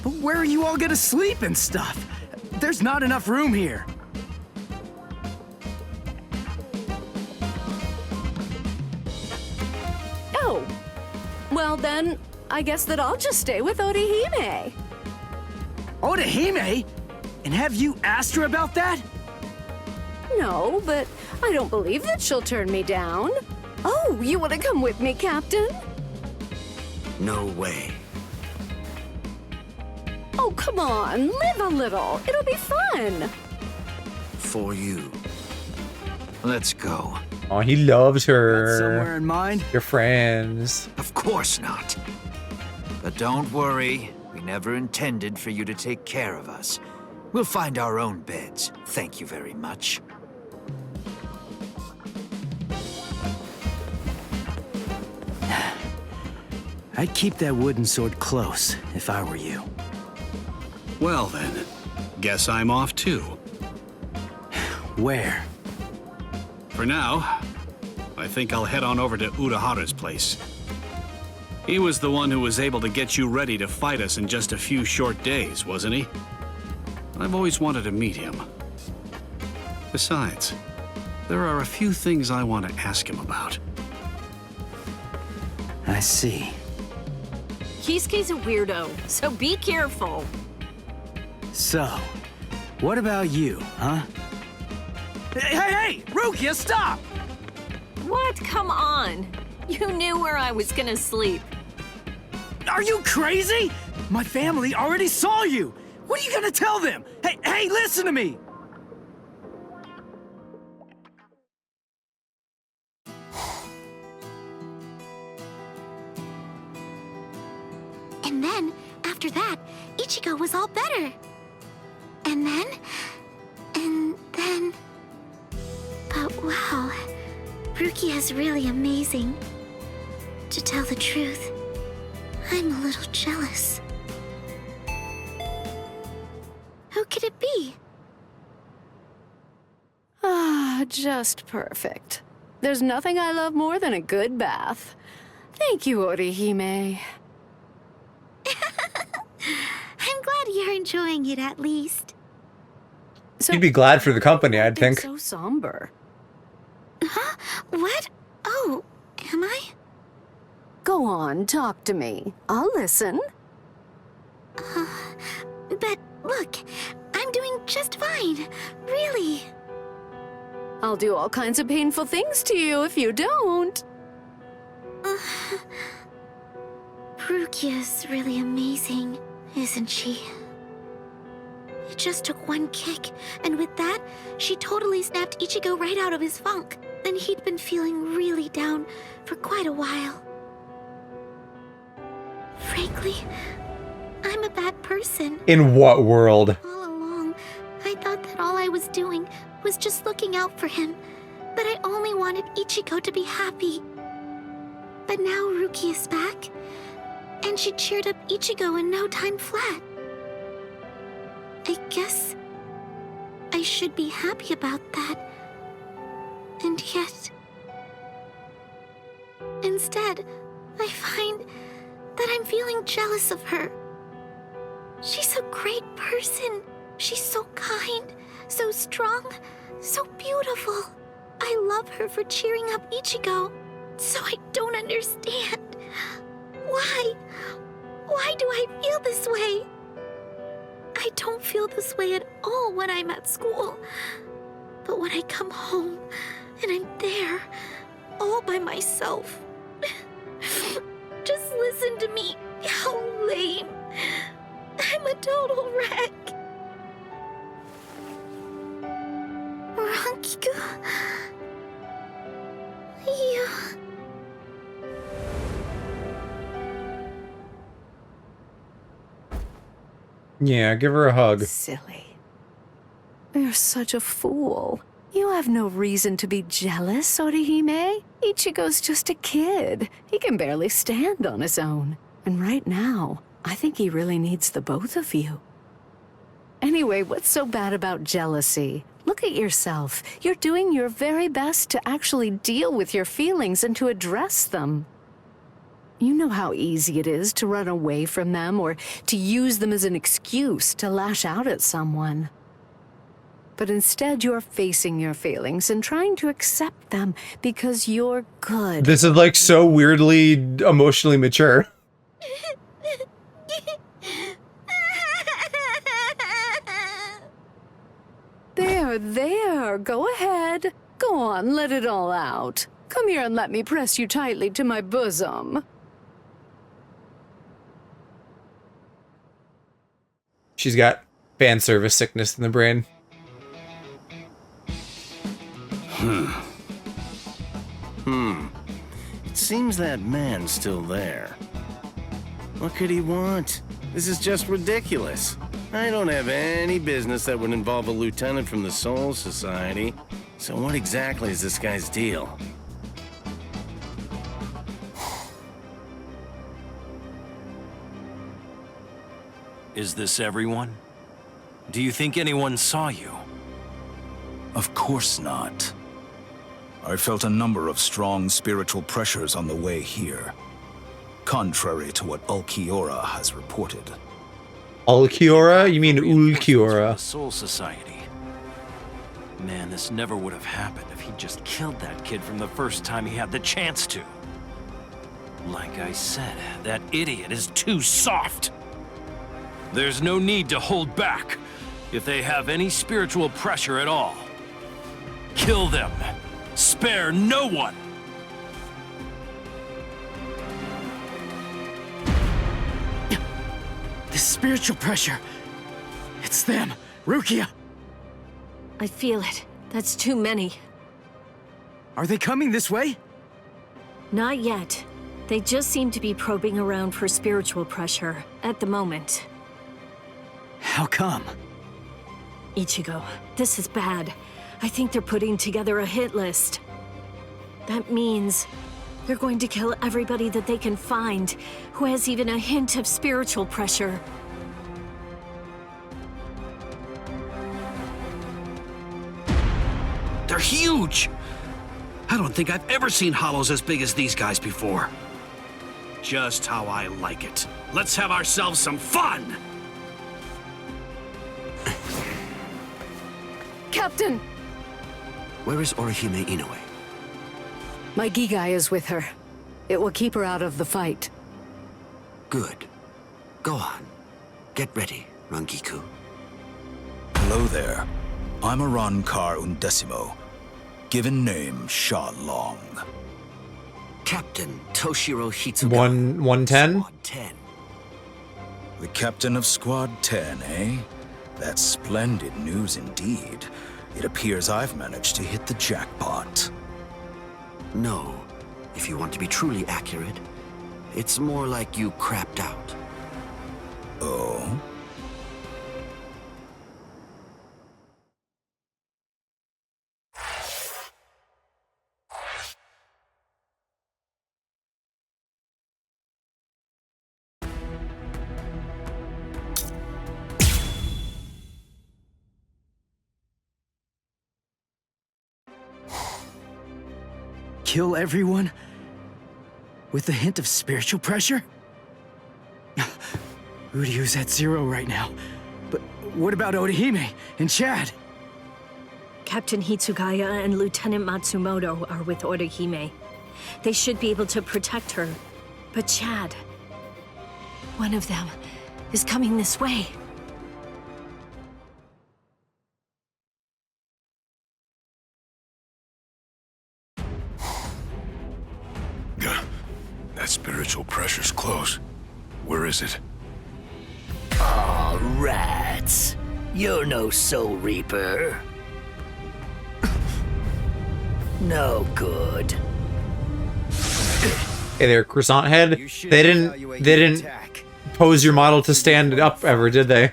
But where are you all gonna sleep and stuff? There's not enough room here. Oh. Well then, I guess that I'll just stay with Orihime. Orihime? And have you asked her about that? No, but I don't believe that she'll turn me down. Oh, you want to come with me, Captain? No way. Oh, come on, live a little. It'll be fun. For you. Let's go. Oh, he loves her. Somewhere in mind? You're friends. Of course not. But don't worry, we never intended for you to take care of us. We'll find our own beds. Thank you very much. I'd keep that wooden sword close if I were you. Well then, guess I'm off too. Where? For now, I think I'll head on over to Urahara's place. He was the one who was able to get you ready to fight us in just a few short days, wasn't he? I've always wanted to meet him. Besides, there are a few things I want to ask him about. I see. Kisuke's a weirdo, so be careful. So, what about you, huh? Hey, Rukia, stop! What? Come on. You knew where I was gonna sleep. Are you crazy? My family already saw you. What are you gonna tell them? Hey, listen to me! And then, after that, Ichigo was all better. And then... But wow, Rukia is really amazing. To tell the truth, I'm a little jealous. Who could it be? Ah, just perfect. There's nothing I love more than a good bath. Thank you, Orihime. I'm glad you're enjoying it at least. You'd be glad for the company, I'd think. So somber. Huh? What? Oh, am I? Go on, talk to me. I'll listen. But look, I'm doing just fine. Really. I'll do all kinds of painful things to you if you don't. Rukia's really amazing, isn't she? It just took one kick, and with that, she totally snapped Ichigo right out of his funk. And he'd been feeling really down for quite a while. Frankly, I'm a bad person. In what world? All along, I thought that all I was doing was just looking out for him, but I only wanted Ichigo to be happy. But now Ruki is back, and she cheered up Ichigo in no time flat. I guess I should be happy about that. And yet, instead, I find that I'm feeling jealous of her. She's a great person. She's so kind, so strong, so beautiful. I love her for cheering up Ichigo. So I don't understand. Why? Why do I feel this way? I don't feel this way at all when I'm at school. But when I come home and I'm there, all by myself, just listen to me. How lame. I'm a total wreck. Rankiku. Yeah. Yeah, give her a hug. Silly. You're such a fool. You have no reason to be jealous, Orihime. Ichigo's just a kid. He can barely stand on his own. And right now, I think he really needs the both of you. Anyway, what's so bad about jealousy? Look at yourself. You're doing your very best to actually deal with your feelings and to address them. You know how easy it is to run away from them or to use them as an excuse to lash out at someone. But instead, you're facing your feelings and trying to accept them because you're good. This is like so weirdly emotionally mature. There, go ahead. Go on, let it all out. Come here and let me press you tightly to my bosom. She's got fan service sickness in the brain. It seems that man's still there. What could he want? This is just ridiculous. I don't have any business that would involve a lieutenant from the Soul Society. So what exactly is this guy's deal? Is this everyone? Do you think anyone saw you? Of course not. I felt a number of strong spiritual pressures on the way here, contrary to what Ulquiorra has reported. Ulquiorra? You mean Ulquiorra? The Soul Society. Man, this never would have happened if he just killed that kid from the first time he had the chance to. Like I said, that idiot is too soft. There's no need to hold back. If they have any spiritual pressure at all, kill them. Spare no one. The spiritual pressure. It's them. Rukia. I feel it. That's too many. Are they coming this way? Not yet. They just seem to be probing around for spiritual pressure at the moment. How come? Ichigo, this is bad. I think they're putting together a hit list. That means they're going to kill everybody that they can find who has even a hint of spiritual pressure. They're huge! I don't think I've ever seen hollows as big as these guys before. Just how I like it. Let's have ourselves some fun! Captain! Where is Orihime Inoue? My Gigai is with her. It will keep her out of the fight. Good. Go on. Get ready, Rangiku. Hello there. I'm Arankar Undecimo. Given name, Sha Long. Captain Toshiro Hitsuga. 110? Squad 10. The captain of Squad 10, eh? That's splendid news indeed. It appears I've managed to hit the jackpot. No. If you want to be truly accurate, it's more like you crapped out. Oh? Kill everyone? With a hint of spiritual pressure? Uryu's at 0 right now. But what about Orihime and Chad? Captain Hitsugaya and Lieutenant Matsumoto are with Orihime. They should be able to protect her. But Chad, one of them is coming this way. That spiritual pressure's close. Where is it? Aw, rats. You're no Soul Reaper. No good. Hey there, Croissant Head. They didn't pose your model to stand up ever, did they?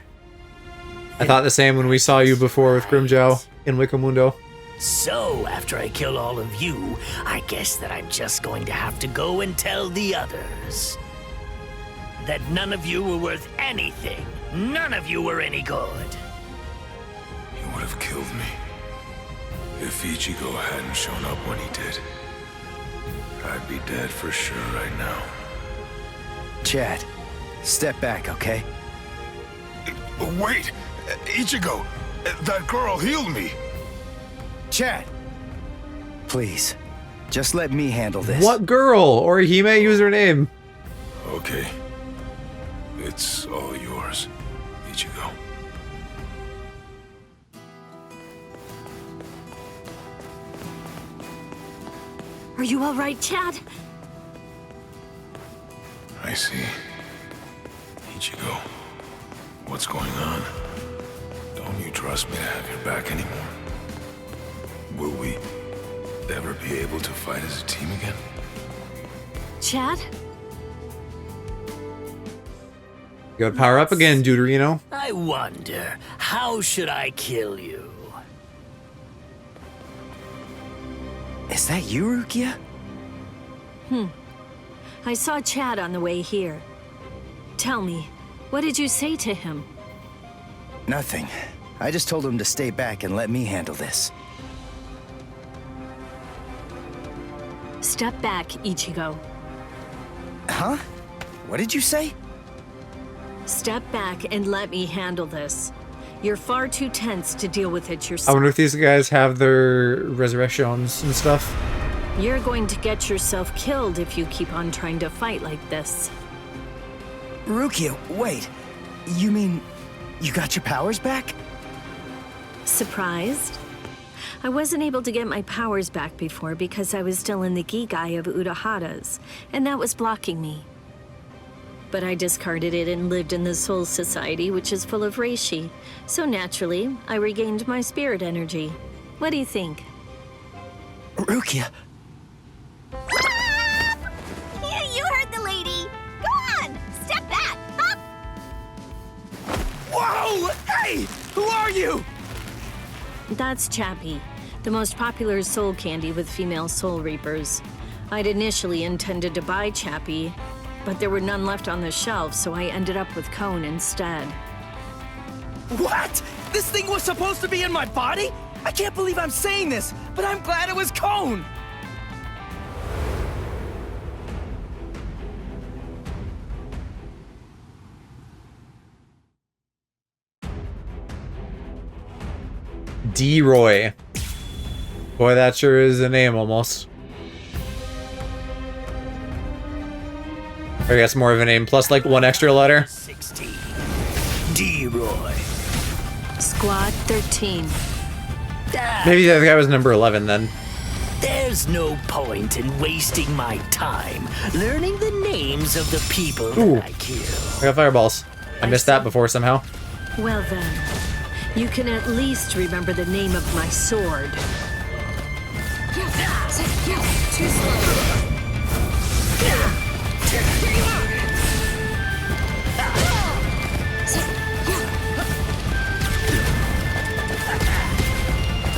I thought the same when we saw you before with Grimjow in Wikamundo. So, after I kill all of you, I guess that I'm just going to have to go and tell the others. That none of you were worth anything. None of you were any good. He would have killed me if Ichigo hadn't shown up when he did. I'd be dead for sure right now. Chad, step back, okay? Wait! Ichigo! That girl healed me! Chad! Please, just let me handle this. What girl? Orihime username. Okay. It's all yours, Ichigo. Are you all right, Chad? I see. Ichigo, what's going on? Don't you trust me to have your back anymore? Will we ever be able to fight as a team again? Chad? You gotta power up again, Deuterino. I wonder, how should I kill you? Is that you, Rukia? I saw Chad on the way here. Tell me, what did you say to him? Nothing. I just told him to stay back and let me handle this. Step back, Ichigo. Huh? What did you say? Step back and let me handle this. You're far too tense to deal with it I yourself. wonder if these guys have their resurrections and stuff. You're going to get yourself killed if you keep on trying to fight like this. Rukia, wait. You mean you got your powers back? Surprised? I wasn't able to get my powers back before because I was still in the Gigai of Urahara's, and that was blocking me. But I discarded it and lived in the Soul Society, which is full of reishi. So naturally, I regained my spirit energy. What do you think? Rukia! You heard the lady. Go on, step back. Up. Whoa! Hey! Who are you? That's Chappie, the most popular soul candy with female soul reapers. I'd initially intended to buy Chappie, but there were none left on the shelf, so I ended up with Cone instead. What? This thing was supposed to be in my body? I can't believe I'm saying this, but I'm glad it was Cone! D-Roy. Boy, that sure is a name almost. I guess more of a name, plus like one extra letter. 16. D-Roy. Squad 13. Maybe that guy was number 11 then. There's no point in wasting my time learning the names of the people Ooh. that I kill. I got fireballs. I missed that before somehow. Well then, you can at least remember the name of my sword. Too slow.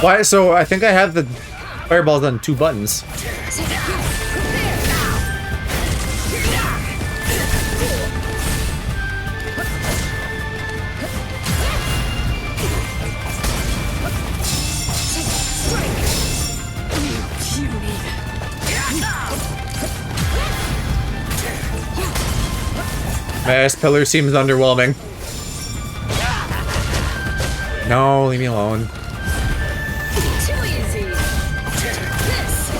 Why? So I think I have the fireballs on 2 buttons. This pillar seems underwhelming. No, leave me alone. Too easy. This.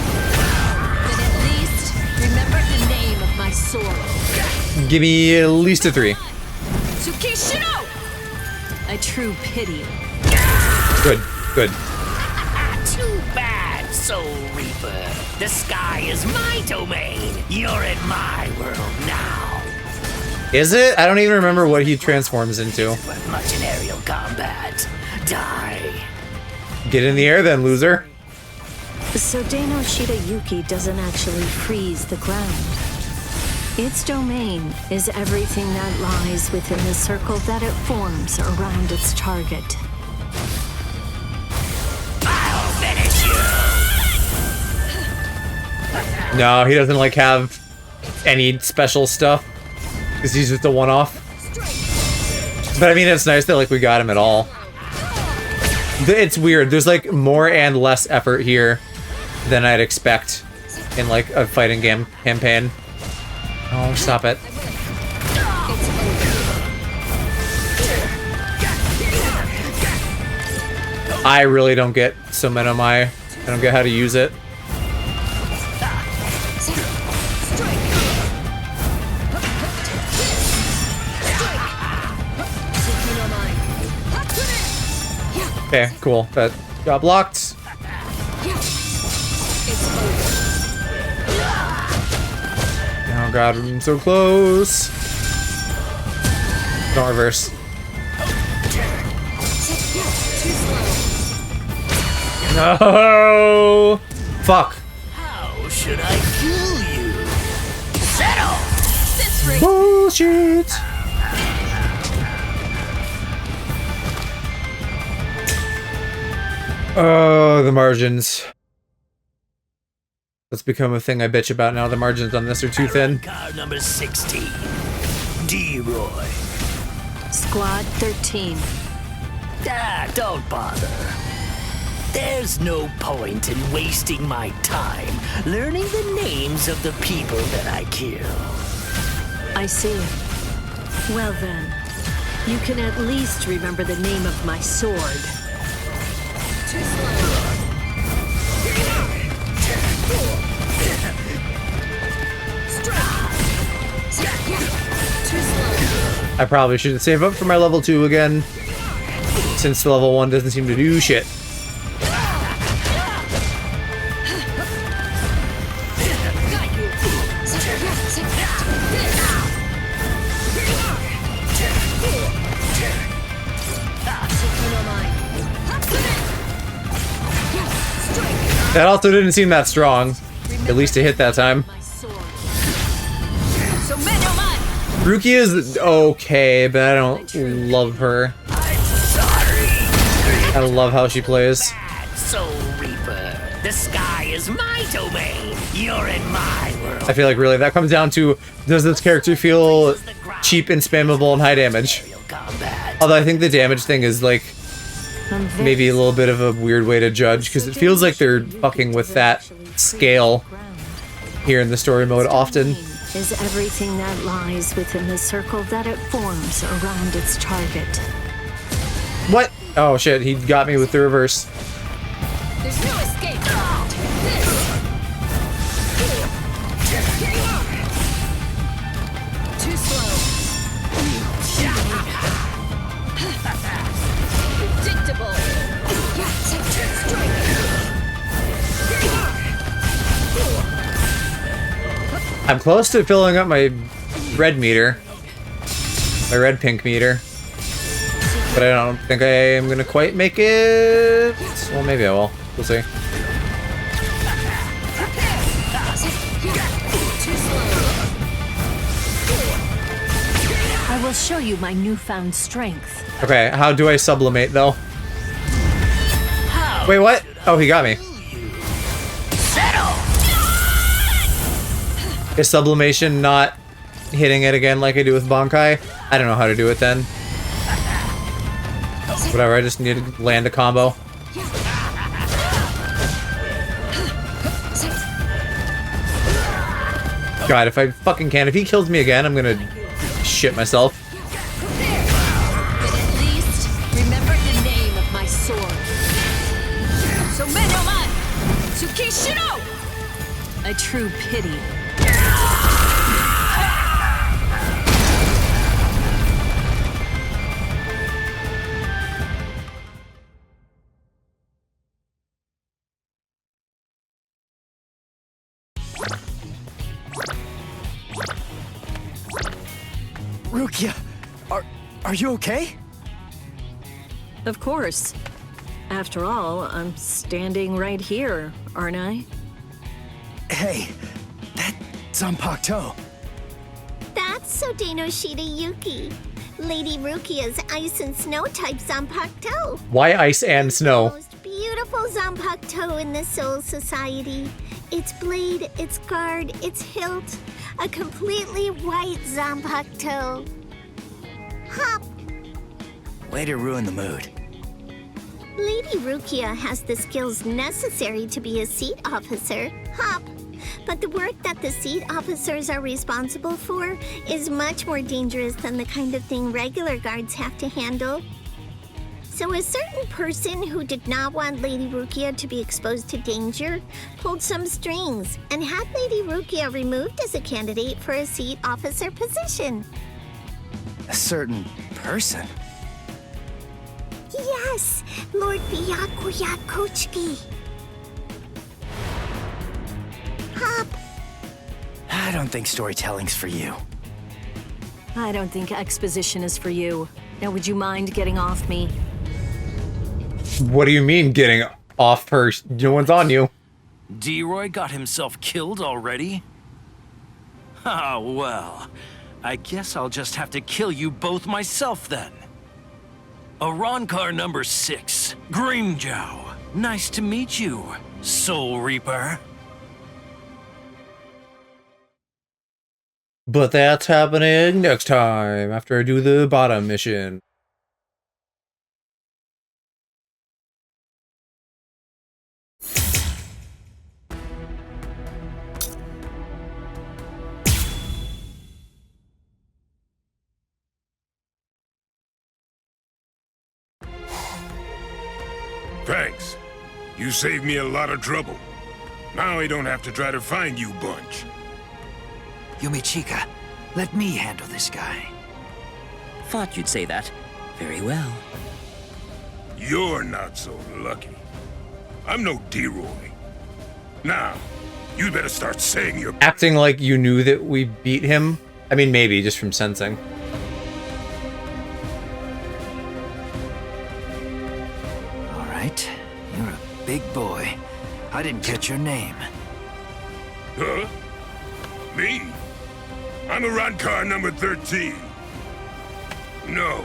Then at least remember the name of my sword. Give me at least a 3. Tsukishiro! A true pity. Good, good. Too bad, Soul Reaper. The sky is my domain. You're in my world now. Is it? I don't even remember what he transforms into. Much in aerial combat. Die. Get in the air then, loser. So Dano Shirayuki doesn't actually freeze the ground. Its domain is everything that lies within the circle that it forms around its target. I'll finish you. No, he doesn't like have any special stuff. Because he's just a one-off. But I mean, it's nice that like we got him at all. It's weird. There's like more and less effort here than I'd expect in like a fighting game campaign. Oh, stop it. I really don't get Sumenomai. I don't get how to use it. Okay, cool. That got blocked. Oh god, I'm so close. Don't reverse. No! Fuck. How should I kill you? Settle! Bullshit! Oh, the margins. That's become a thing I bitch about now. The margins on this are too thin. Car number 16. D-Roy. Squad 13. Ah, don't bother. There's no point in wasting my time learning the names of the people that I kill. I see. Well then, you can at least remember the name of my sword. Too slow. I probably should save up for my level 2 again, since level 1 doesn't seem to do shit. That also didn't seem that strong. At least it hit that time. Rukia is okay, but I don't love her. I love how she plays. Soul Reaper, the sky is my domain. You're in my world. I feel like really that comes down to, does this character feel cheap and spammable and high damage? Although I think the damage thing is like maybe a little bit of a weird way to judge, because it feels like they're fucking with that scale here in the story mode often. Is everything that lies within the circle that it forms around its target. What? Oh shit, he got me with the reverse. There's no escape. Too slow. Predictable. I'm close to filling up my red meter. My red-pink meter. But I don't think I am gonna quite make it. Well, maybe I will. We'll see. I will show you my newfound strength. Okay, how do I sublimate though? Wait, what? Oh, he got me. Is sublimation not hitting it again like I do with Bankai? I don't know how to do it then. Whatever, I just need to land a combo. God, if I fucking can. If he kills me again, I'm gonna shit myself. But at least remember the name of my sword. Somenoman! Tsukishiro! A true pity. Rukia, are you okay? Of course. After all, I'm standing right here, aren't I? Hey, that Zanpakuto. That's Sodeno Shida Yuki, Lady Rukia's ice and snow type Zanpakuto. Why ice and snow? Beautiful Zanpakuto in the Soul Society. Its blade, its guard, its hilt. A completely white Zanpakuto. Hop! Way to ruin the mood. Lady Rukia has the skills necessary to be a seat officer, Hop. But the work that the seat officers are responsible for is much more dangerous than the kind of thing regular guards have to handle. So a certain person who did not want Lady Rukia to be exposed to danger pulled some strings and had Lady Rukia removed as a candidate for a seat officer position. A certain person? Yes, Lord Byakuya Kochiki. Hop. I don't think storytelling's for you. I don't think exposition is for you. Now, would you mind getting off me? What do you mean getting off her? No one's on you. D-Roy got himself killed already? Ah, well. I guess I'll just have to kill you both myself then. Arankar number 6, Grimjow. Nice to meet you, Soul Reaper. But that's happening next time after I do the bottom mission. Thanks. You saved me a lot of trouble. Now I don't have to try to find you bunch. Yumichika, let me handle this guy. Thought you'd say that. Very well. You're not so lucky. I'm no D-Roy. Now, you better start saying your... Acting like you knew that we beat him? I mean, maybe, just from sensing. All right, you're a big boy. I didn't catch your name. Huh? Me? I'm Arankar number 13. No,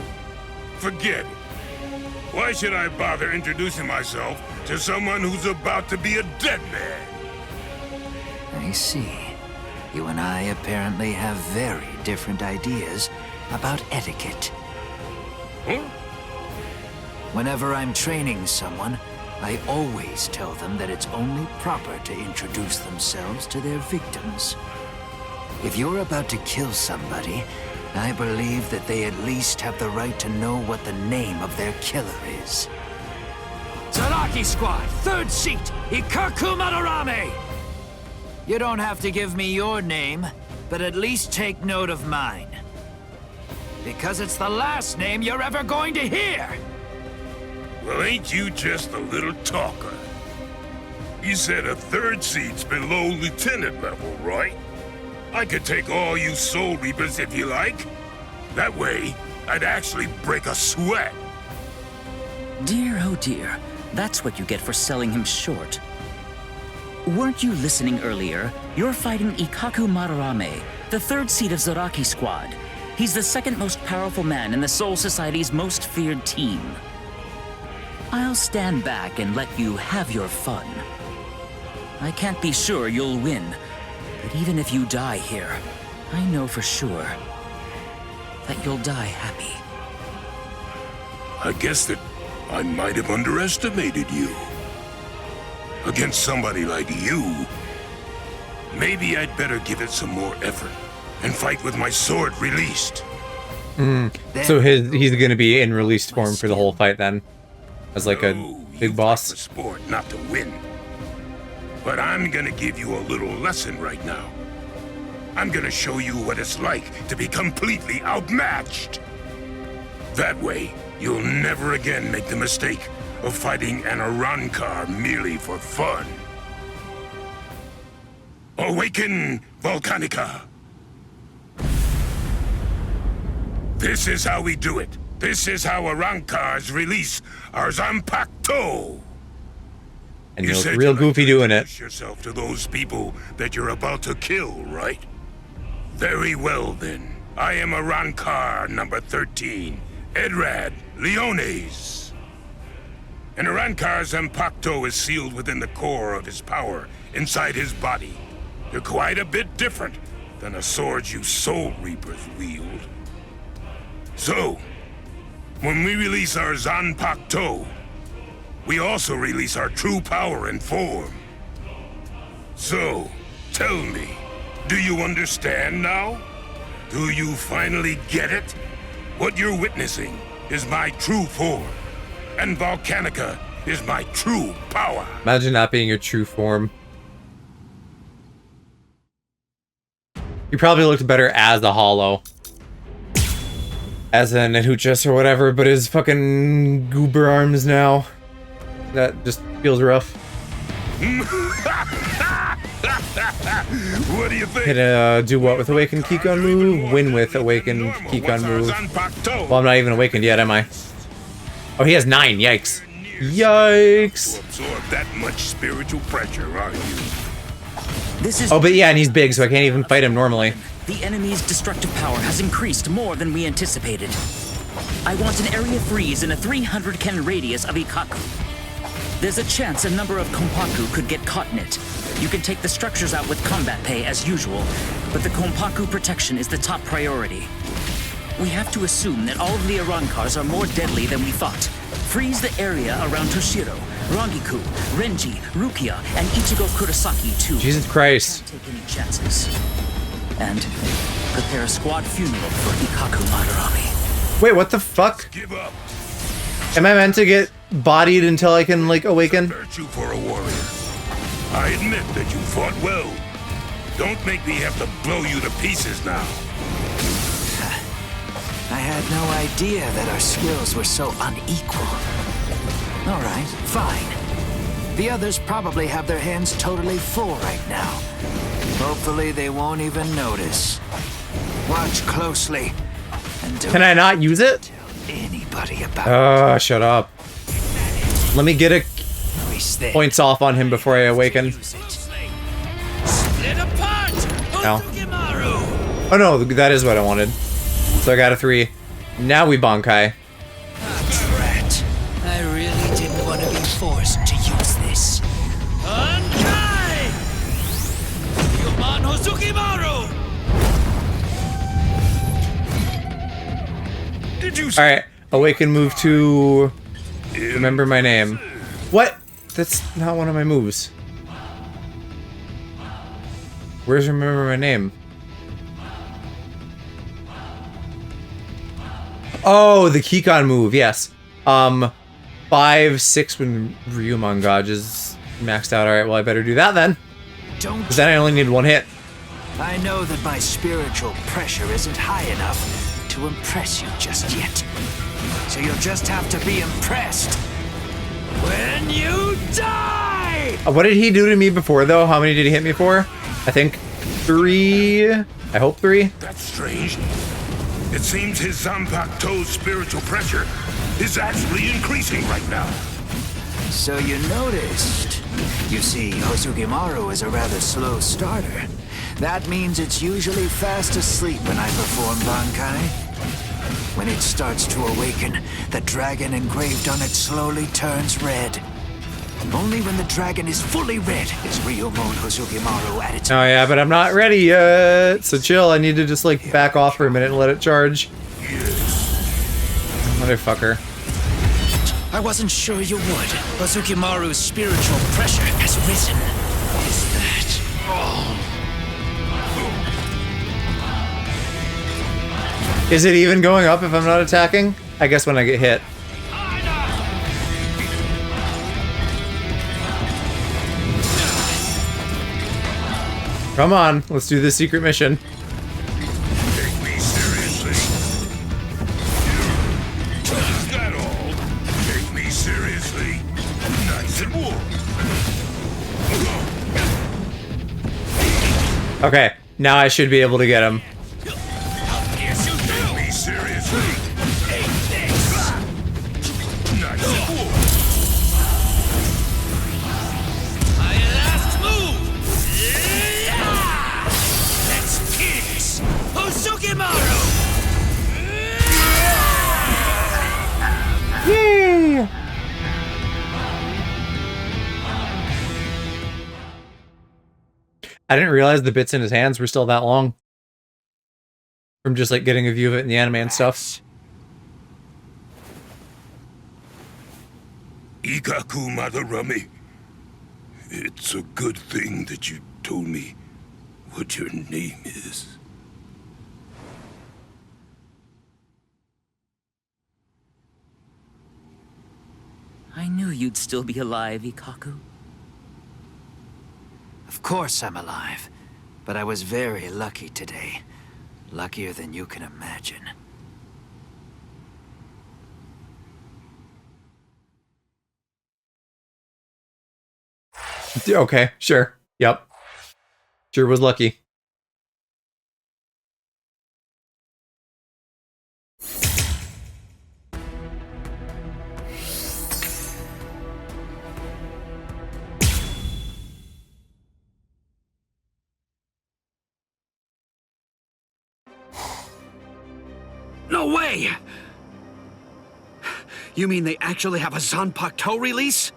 forget it. Why should I bother introducing myself to someone who's about to be a dead man? I see. You and I apparently have very different ideas about etiquette. Huh? Whenever I'm training someone, I always tell them that it's only proper to introduce themselves to their victims. If you're about to kill somebody, I believe that they at least have the right to know what the name of their killer is. Zaraki Squad, 3rd seat, Ikaku Madarame! You don't have to give me your name, but at least take note of mine. Because it's the last name you're ever going to hear! Well, ain't you just a little talker? You said a 3rd seat's below lieutenant level, right? I could take all you Soul Reapers if you like. That way, I'd actually break a sweat. Dear, oh dear. That's what you get for selling him short. Weren't you listening earlier? You're fighting Ikaku Madarame, the 3rd seat of Zaraki Squad. He's the 2nd most powerful man in the Soul Society's most feared team. I'll stand back and let you have your fun. I can't be sure you'll win, but even if you die here, I know for sure that you'll die happy. I guess that I might have underestimated you. Against somebody like you, maybe I'd better give it some more effort and fight with my sword released. So he's gonna be in released form for the whole fight then, as like a big boss. For sport, not to win. But I'm gonna give you a little lesson right now. I'm gonna show you what it's like to be completely outmatched. That way, you'll never again make the mistake of fighting an Arankar merely for fun. Awaken, Volcanica! This is how we do it. This is how Arankars release our Zanpakuto! And you look real goofy doing it. Introduce yourself to those people that you're about to kill, right? Very well then. I am Arankar number 13, Edrad Leones. An Arankar's Zanpakuto is sealed within the core of his power, inside his body. You're quite a bit different than a sword you Soul Reapers wield. So, when we release our Zanpakuto, we also release our true power and form. So, tell me, do you understand now? Do you finally get it? What you're witnessing is my true form, and Volcanica is my true power. Imagine not being your true form. You probably looked better as a Hollow. As an Ahuchas or whatever, but his fucking goober arms now. That just feels rough. What do you think? Hit do what with Awakened Kikon move? Win with Awakened Kikon move. Well, I'm not even awakened yet, am I? Oh, he has 9. Yikes. Yikes. Absorb that much spiritual pressure, are you? This is oh, but yeah, and he's big, so I can't even fight him normally. The enemy's destructive power has increased more than we anticipated. I want an area freeze in a 300 ken radius of Ikaku. There's a chance a number of Konpaku could get caught in it. You can take the structures out with combat pay as usual, but the Konpaku protection is the top priority. We have to assume that all of the Arankars are more deadly than we thought. Freeze the area around Toshiro, Rangiku, Renji, Rukia, and Ichigo Kurosaki too. Jesus Christ. Don't take any chances. And prepare a squad funeral for Ikaku Madarame. Wait, what the fuck? Give up. Am I meant to get bodied until I can, like, awaken? Virtue for a warrior. I admit that you fought well. Don't make me have to blow you to pieces now. I had no idea that our skills were so unequal. All right, fine. The others probably have their hands totally full right now. Hopefully they won't even notice. Watch closely. And don't Can I not use it? tell anybody about it. Shut up. Let me get a points off on him before I awaken. Split apart! Ow. Oh no, that is what I wanted. So I got a 3. Now we Bankai. Drat. I really didn't want to be forced to use this. Bankai! Yuman Hozukimaru! Did you Alright, awaken move to remember my name. What? That's not one of my moves. Where's remember my name? Oh, the Kikon move, yes. 5, 6 when Ryumon Gauge is maxed out. Alright, well I better do that then. Because then I only need 1 hit. I know that my spiritual pressure isn't high enough to impress you just yet. So you'll just have to be impressed when you die! What did he do to me before though? How many did he hit me for? I think 3. I hope 3. That's strange. It seems his Zanpakuto's spiritual pressure is actually increasing right now. So you noticed. You see, Hozukimaru is a rather slow starter. That means it's usually fast asleep when I perform Bankai. When it starts to awaken, the dragon engraved on it slowly turns red. Only when the dragon is fully red is Ryumon Hozukimaru at its... Oh yeah, but I'm not ready yet. So chill, I need to just like back off for a minute and let it charge. Motherfucker. I wasn't sure you would. Hozukimaru's spiritual pressure has risen. Is that all? Is it even going up if I'm not attacking? I guess when I get hit. Come on, let's do this secret mission. Take me seriously. Is that all? Take me seriously. Nice and warm. Okay, now I should be able to get him. Take me seriously. Nice and warm. My last move! Let's kiss! Hosukimaru! Yay! I didn't realize the bits in his hands were still that long. From just like getting a view of it in the anime and stuff. Ikaku Madarame. It's a good thing that you told me what your name is. I knew you'd still be alive, Ikaku. Of course I'm alive, but I was very lucky today. Luckier than you can imagine. Okay, sure. Yep. Sure was lucky. No way! You mean they actually have a Zanpakuto release?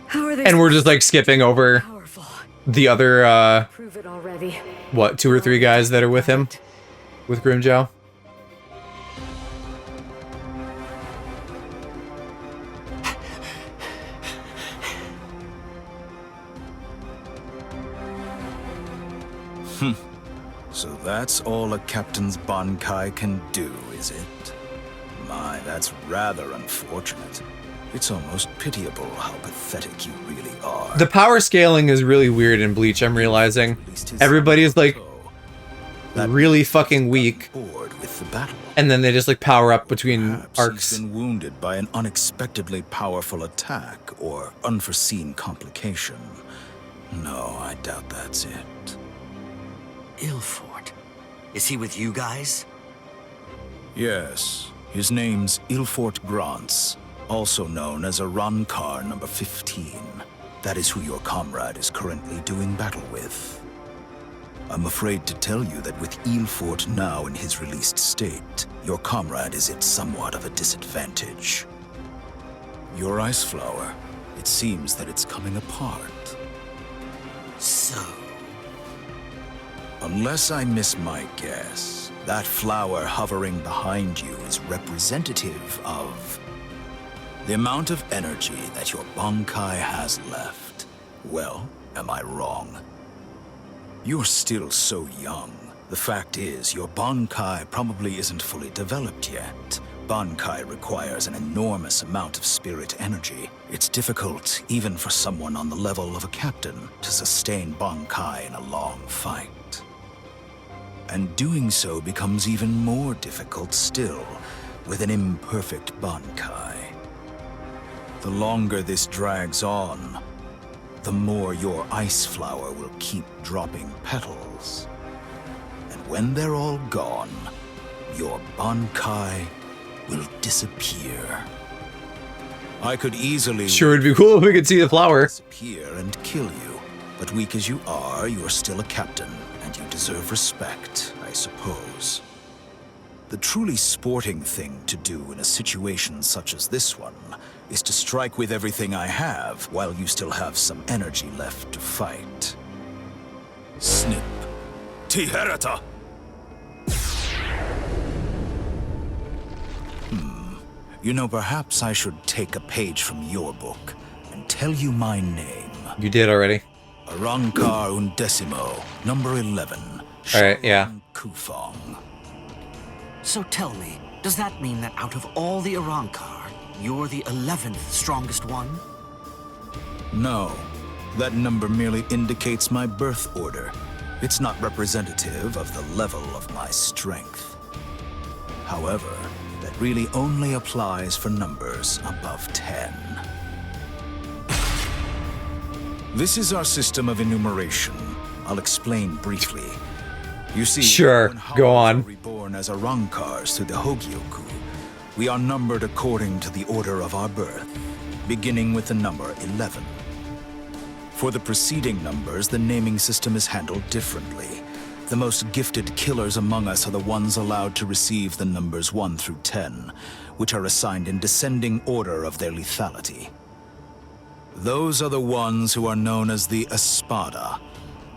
How are they? And we're just like skipping over the other Prove it already. what, 2 or 3 guys that are with him? With Grimmjow? So that's all a captain's Bankai can do, is it? My, that's rather unfortunate. It's almost pitiable how pathetic you really are. The power scaling is really weird in Bleach, I'm realizing. Everybody's like really fucking weak. With the battle. And then they just like power up between Perhaps arcs. he's been wounded by an unexpectedly powerful attack or unforeseen complication. No, I doubt that's it. Ilfort. Is he with you guys? Yes, his name's Ilfort Grants, also known as Arankar number 15. That is who your comrade is currently doing battle with. I'm afraid to tell you that with Ilfort now in his released state, your comrade is at somewhat of a disadvantage. Your ice flower, it seems that it's coming apart. So? Unless I miss my guess, that flower hovering behind you is representative of the amount of energy that your Bankai has left. Well, am I wrong? You're still so young. The fact is, your Bankai probably isn't fully developed yet. Bankai requires an enormous amount of spirit energy. It's difficult, even for someone on the level of a captain, to sustain Bankai in a long fight. And doing so becomes even more difficult still, with an imperfect Bankai. The longer this drags on, the more your ice flower will keep dropping petals. And when they're all gone, your Bankai will disappear. I could easily... Sure would be cool if we could see the flower. ...disappear and kill you. But weak as you are, you're still a captain, and you deserve respect, I suppose. The truly sporting thing to do in a situation such as this one is to strike with everything I have while you still have some energy left to fight. Snip. Tiherata! You know, perhaps I should take a page from your book and tell you my name. You did already. Arrancar Undecimo, number 11. Alright, yeah. Kufong. So tell me, does that mean that out of all the Arrancar, you're the 11th strongest one? No. That number merely indicates my birth order. It's not representative of the level of my strength. However, that really only applies for numbers above 10. This is our system of enumeration. I'll explain briefly. You see, sure, when go Haros on. are reborn as Arrancars through the Hogyoku, we are numbered according to the order of our birth, beginning with the number 11. For the preceding numbers, the naming system is handled differently. The most gifted killers among us are the ones allowed to receive the numbers 1 through 10, which are assigned in descending order of their lethality. Those are the ones who are known as the Espada.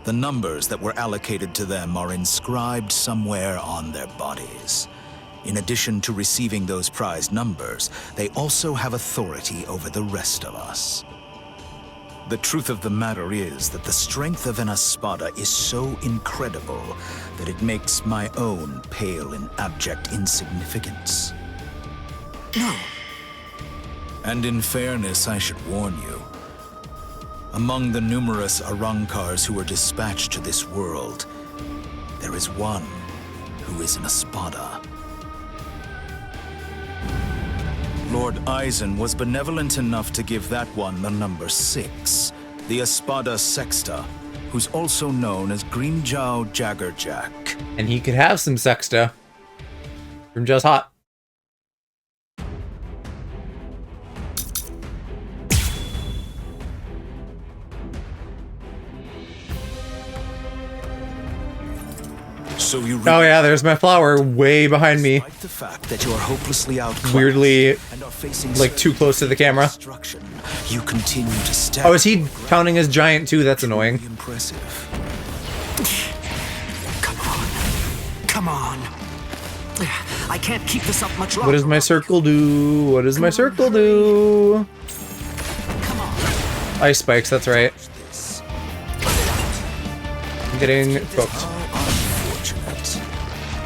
The numbers that were allocated to them are inscribed somewhere on their bodies. In addition to receiving those prized numbers, they also have authority over the rest of us. The truth of the matter is that the strength of an Espada is so incredible that it makes my own pale in abject insignificance. No. And in fairness, I should warn you. Among the numerous Arrancars who were dispatched to this world, there is one who is an Espada. Lord Eisen was benevolent enough to give that one the number 6, the Espada Sexta, who's also known as Grimjow Jaggerjack. And he could have some Sexta. Grimjow's hot. So you oh yeah, there's my flower way behind me. The fact that you are hopelessly outclassed Weirdly, and are facing like too close to the camera. You continue to step. Oh, is he counting as giant too? That's annoying. Impressive. Come on. I can't keep this up much longer. What does my circle do? What does my circle do? Ice spikes, that's right. I'm getting cooked.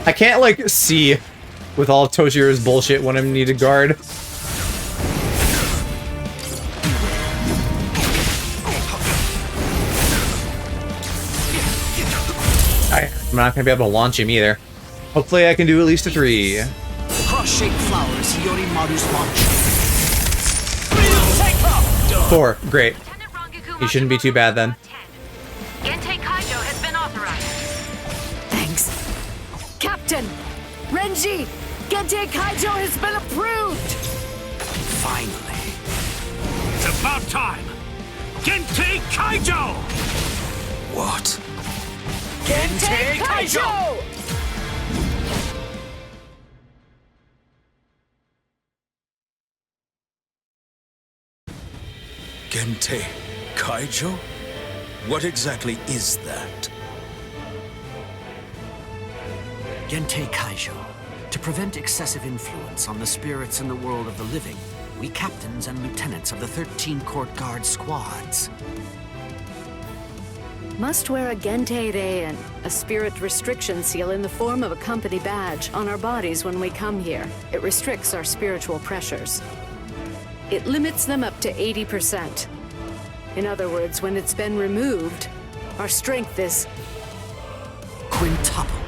I can't, like, see with all Toshiro's bullshit when I need to guard. I'm not gonna be able to launch him either. Hopefully I can do at least a 3. The cross-shaped flower is Hiyorimaru's launch. 4, great. He shouldn't be too bad then. Gente Kaijo has been authorized. Thanks. Captain! Renji! Gente Kaijo has been approved! Finally. It's about time! Gente Kaijo! What? Gente Kaijo! Gente Kaijo? What exactly is that? Gente Kaijo. To prevent excessive influence on the spirits in the world of the living, we captains and lieutenants of the 13 court guard squads. Must wear a Gente Rein, a spirit restriction seal in the form of a company badge, on our bodies when we come here. It restricts our spiritual pressures. It limits them up to 80%. In other words, when it's been removed, our strength is quintupled.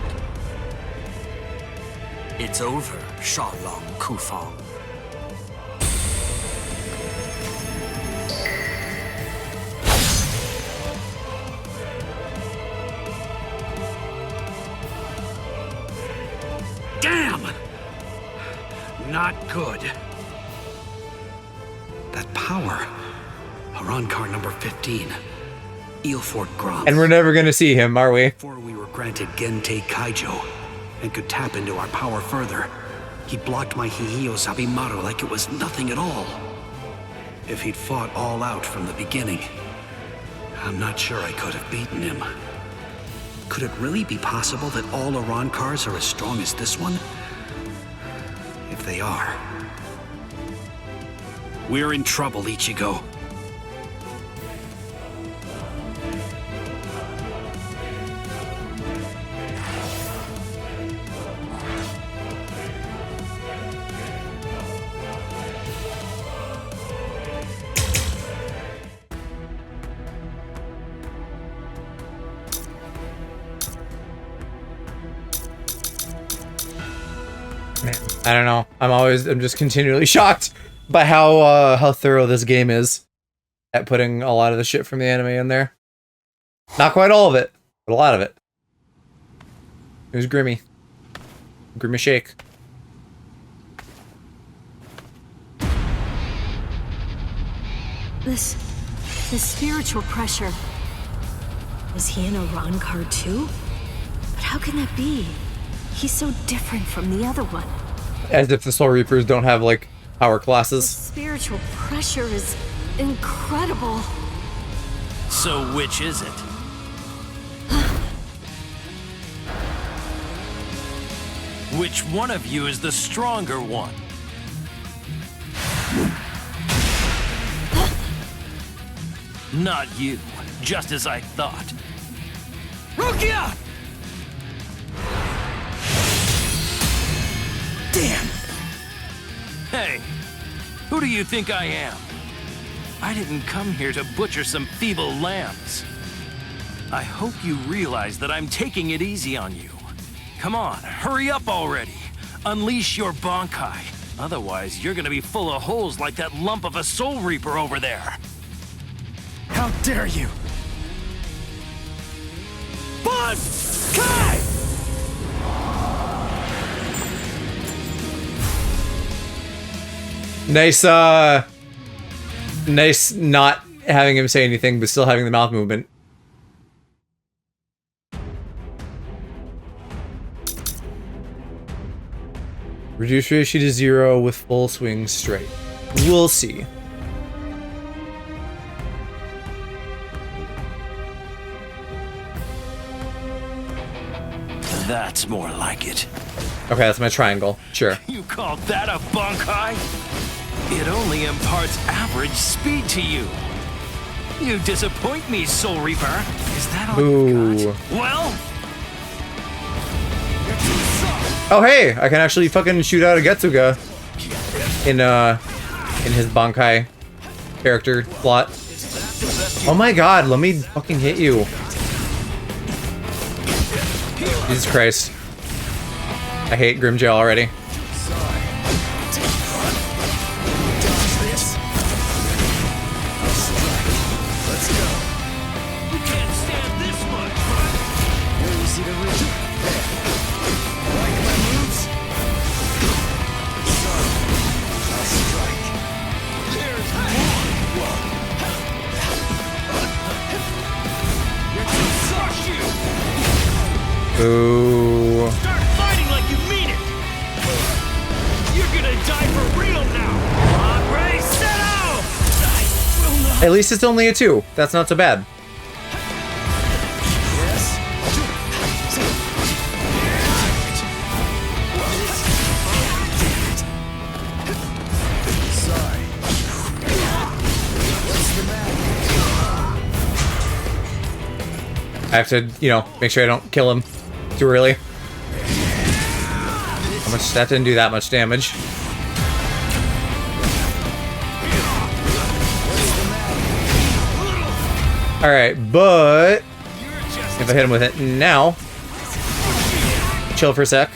It's over, Shalong Kufong. Damn! Not good. That power. Arrancar number 15. Ilfort Grom. And we're never gonna see him, are we? Before we were granted Gente Kaijo and could tap into our power further, he blocked my Hihiyo Sabimaru like it was nothing at all. If he'd fought all out from the beginning, I'm not sure I could have beaten him. Could it really be possible that all Arrancars are as strong as this one? If they are, we're in trouble, Ichigo. Man, I don't know. I'm just continually shocked by how thorough this game is at putting a lot of the shit from the anime in there. Not quite all of it, but a lot of it. It was Grimmy. Grimmy Shake. This spiritual pressure. Was he in a Ron card too? But how can that be? He's so different from the other one. As if the Soul Reapers don't have, like, power classes. Spiritual pressure is incredible. So which is it? Which one of you is the stronger one? Not you, just as I thought. Rukia! Damn! Hey, who do you think I am? I didn't come here to butcher some feeble lambs. I hope you realize that I'm taking it easy on you. Come on, hurry up already. Unleash your Bankai. Otherwise, you're gonna be full of holes like that lump of a Soul Reaper over there. How dare you! Bankai! Nice not having him say anything, but still having the mouth movement. Reduce ratio to 0 with full swing straight. We'll see. That's more like it. Okay, that's my triangle. Sure. You call that a Bankai? It only imparts average speed to you. You disappoint me, Soul Reaper. Is that all you got? Well? Oh hey, I can actually fucking shoot out a Getsuga in his Bankai character slot. Oh my god, let me fucking hit you. Jesus Christ. I hate Grimjail already. Ooh. Start fighting like you mean it. You're gonna die for real now. Andre, set out. At least it's only a 2. That's not so bad. I have to, you know, make sure I don't kill him too early. How much? That didn't do that much damage. Alright, but if I hit him with it now, chill for a sec.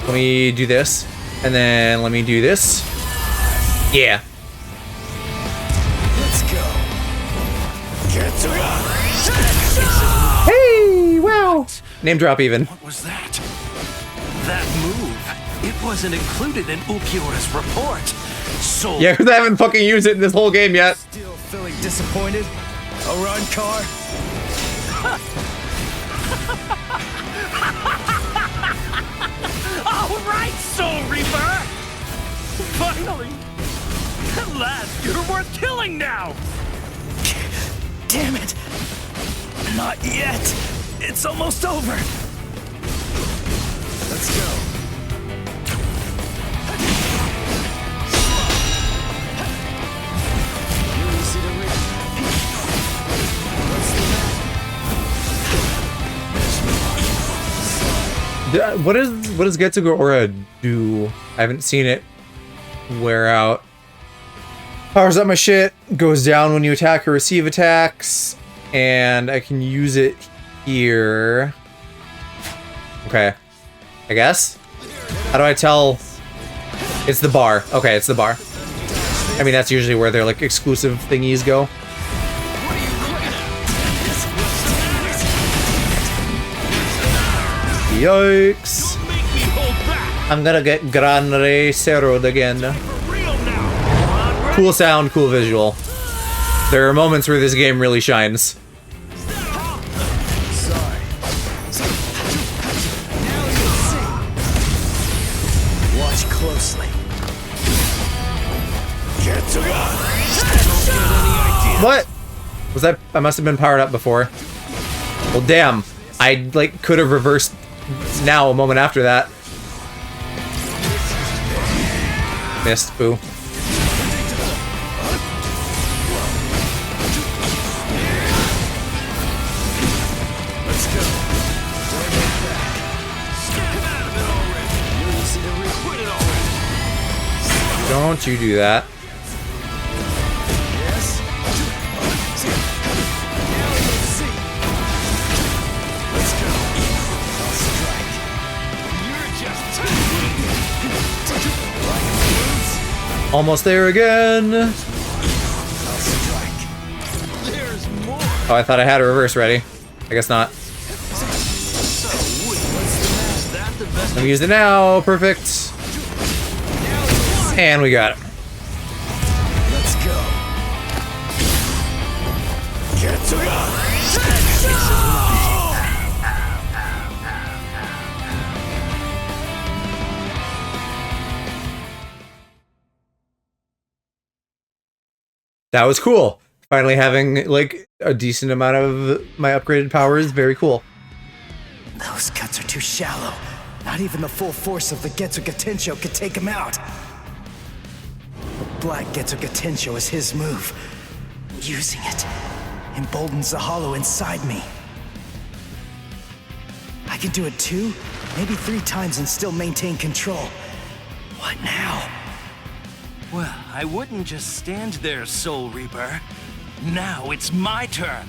Let me do this, and then let me do this. Yeah. Let's go. Get to Hey! Wow! Name drop even. What was that? That move. It wasn't included in Ukiura's report. So Yeah, because I haven't fucking used it in this whole game yet. Still feeling disappointed? A run car? All right, Soul Reaper. Finally. At last, you're worth killing now. Damn it! Not yet! It's almost over! Let's go. What does Getsuga Aura do? I haven't seen it wear out. Powers up my shit, goes down when you attack or receive attacks, and I can use it here. Okay. I guess? How do I tell It's the bar. Okay, it's the bar. I mean, that's usually where their like exclusive thingies go. Yikes! I'm gonna get Gran Rey Cerrod again. Cool sound, cool visual. There are moments where this game really shines. Watch closely. What? Was that? I must have been powered up before. Well, damn. I like could have reversed now a moment after that. Missed. Boo. Don't you do that. Almost there again. Oh, I thought I had a reverse ready. I guess not. Let me use it now. Perfect. And we got it. Let's go. That was cool. Finally having like a decent amount of my upgraded powers. Very cool. Those cuts are too shallow. Not even the full force of the Getsuga Tensho could take him out. The Black Getsuga Tensho is his move. Using it emboldens the hollow inside me. I can do it 2, maybe 3 times and still maintain control. What now? Well, I wouldn't just stand there, Soul Reaper. Now it's my turn.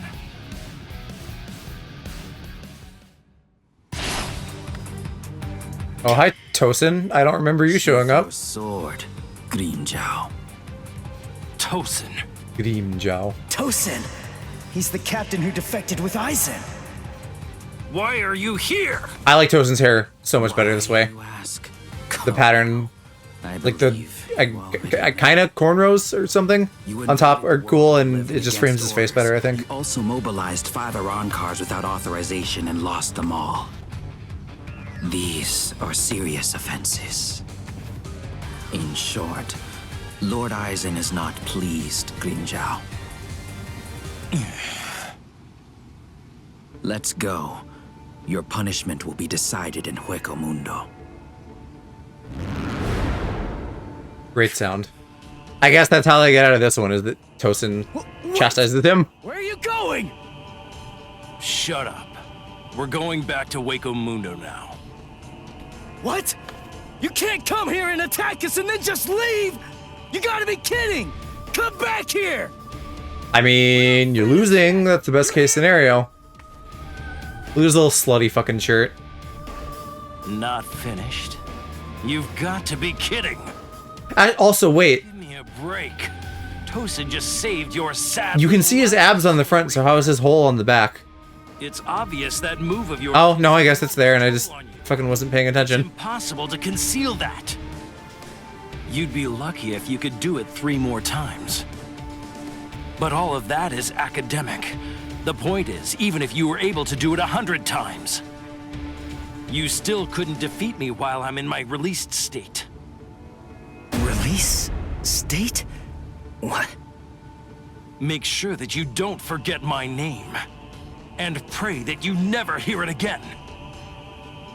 Oh, hi, Tosin. I don't remember you showing up. Sword, Grimmjow. Tosin. Grimmjow. Tosin! He's the captain who defected with Aizen. Why are you here? I like Tosin's hair so much better this way. The pattern, like the I kind of cornrows or something on top are cool, and it just frames his face better, I think. You also mobilized 5 Iran cars without authorization and lost them all. These are serious offenses. In short, Lord Aizen is not pleased, Grimmjow. Let's go. Your punishment will be decided in Hueco Mundo. Great sound. I guess that's how they get out of this one, is that Tosin chastises him. Where are you going? Shut up. We're going back to Hueco Mundo now. What? You can't come here and attack us and then just leave! You gotta be kidding! Come back here! I mean, you're losing. That's the best case scenario. Lose a little slutty fucking shirt. Not finished? You've got to be kidding. Also, wait. Give me a break. Tosin just saved your sad. You can see his abs on the front, so how is his hole on the back? It's obvious that move of yours. Oh, no, I guess it's there, and I just fucking wasn't paying attention. It's impossible to conceal that. You'd be lucky if you could do it 3 more times. But all of that is academic. The point is, even if you were able to do it 100 times, you still couldn't defeat me while I'm in my released state. Release? State? What? Make sure that you don't forget my name. And pray that you never hear it again.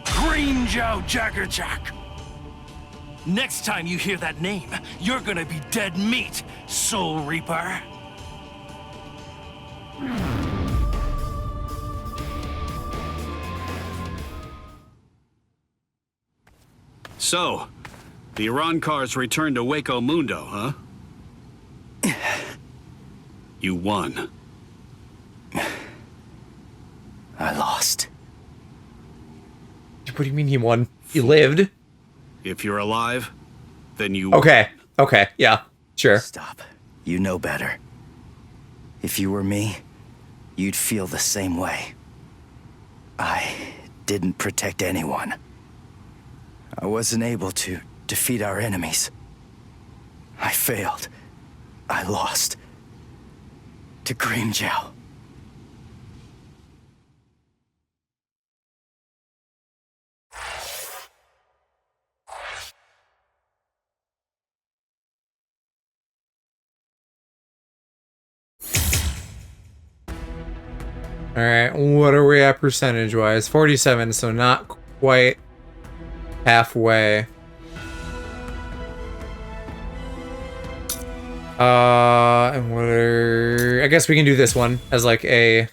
Grimmjow Jaggerjack! Next time you hear that name, you're gonna be dead meat, Soul Reaper. So, the Iran cars returned to Hueco Mundo, huh? You won. I lost. What do you mean he won? He lived. If you're alive, then you... Okay. Okay. Yeah. Sure. Stop. You know better. If you were me, you'd feel the same way. I didn't protect anyone. I wasn't able to defeat our enemies. I failed. I lost. To Grimmjow. Alright, what are we at percentage-wise? 47, so not quite halfway. And what are... I guess we can do this one as like a...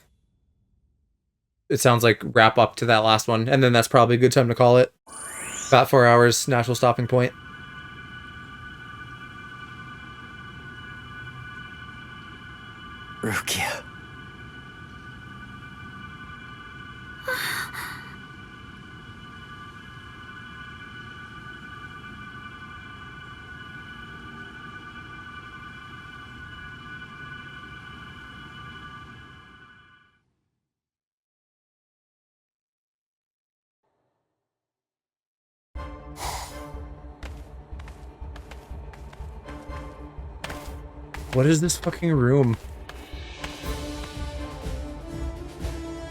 It sounds like wrap up to that last one, and then that's probably a good time to call it. About 4 hours, natural stopping point. Rukia. What is this fucking room?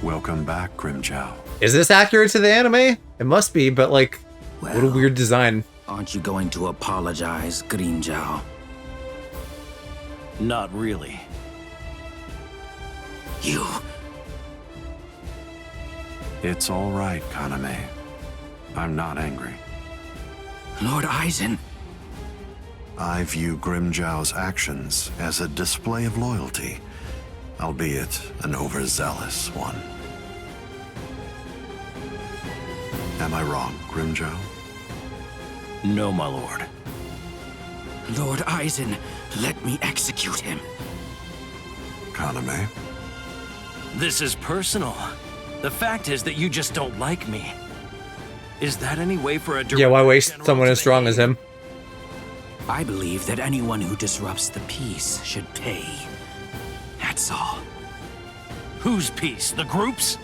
Welcome back, Grimmjow. Is this accurate to the anime? It must be, but like, what a weird design. Aren't you going to apologize, Grimmjow? Not really. You... It's all right, Kaname. I'm not angry. Lord Aizen. I view Grimmjow's actions as a display of loyalty, albeit an overzealous one. Am I wrong, Grimmjow? No, my lord. Lord Aizen, let me execute him. Kaname? This is personal. The fact is that you just don't like me. Is that any way for a Yeah, why waste someone as strong as him? I believe that anyone who disrupts the peace should pay. That's all. Whose peace? The group's?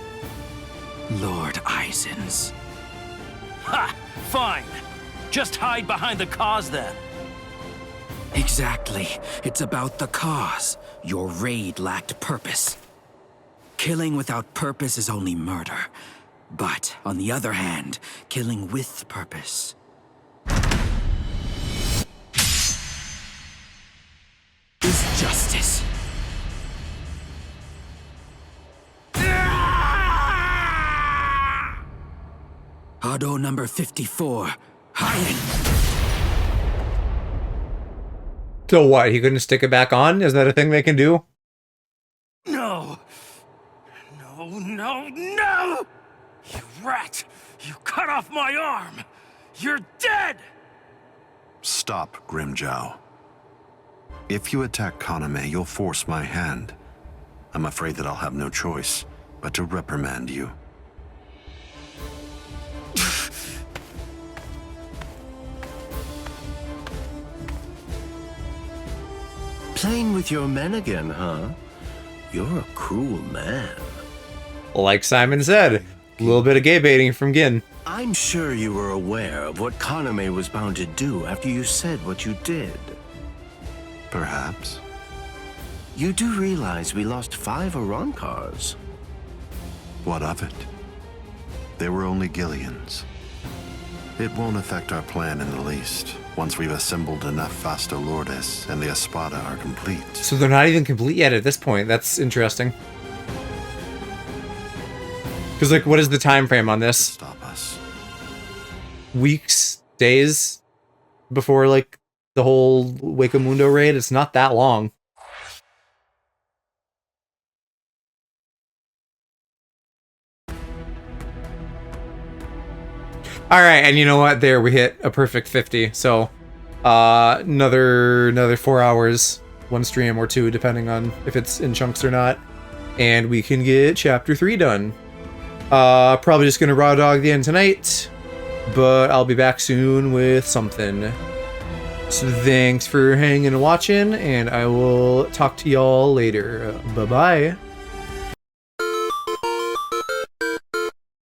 Lord Aizen's. Ha! Fine. Just hide behind the cause then. Exactly. It's about the cause. Your raid lacked purpose. Killing without purpose is only murder. But, on the other hand, killing with purpose is justice. Hado number 54, Hien. So what, he couldn't stick it back on? Is that a thing they can do? No! No, no, no! You rat! You cut off my arm! You're dead! Stop, Grimmjow. If you attack Kaname, you'll force my hand. I'm afraid that I'll have no choice but to reprimand you. Playing with your men again, huh? You're a cruel man. Like Simon said, a little bit of gay baiting from Gin. I'm sure you were aware of what Kaname was bound to do after you said what you did. Perhaps. You do realize we lost 5 Arancars. What of it? They were only Gillians. It won't affect our plan in the least, once we've assembled enough Vasto Lourdes and the Espada are complete. So they're not even complete yet at this point. That's interesting. Because, like, what is the time frame on this? Stop us. Weeks? Days? Before, like, the whole Wakamundo raid? It's not that long. Alright, and you know what? There, we hit a perfect 50. So, another 4 hours. One stream or two, depending on if it's in chunks or not. And we can get Chapter 3 done. Probably just gonna raw dog the end tonight. But I'll be back soon with something. So thanks for hanging and watching, and I will talk to y'all later. Bye-bye.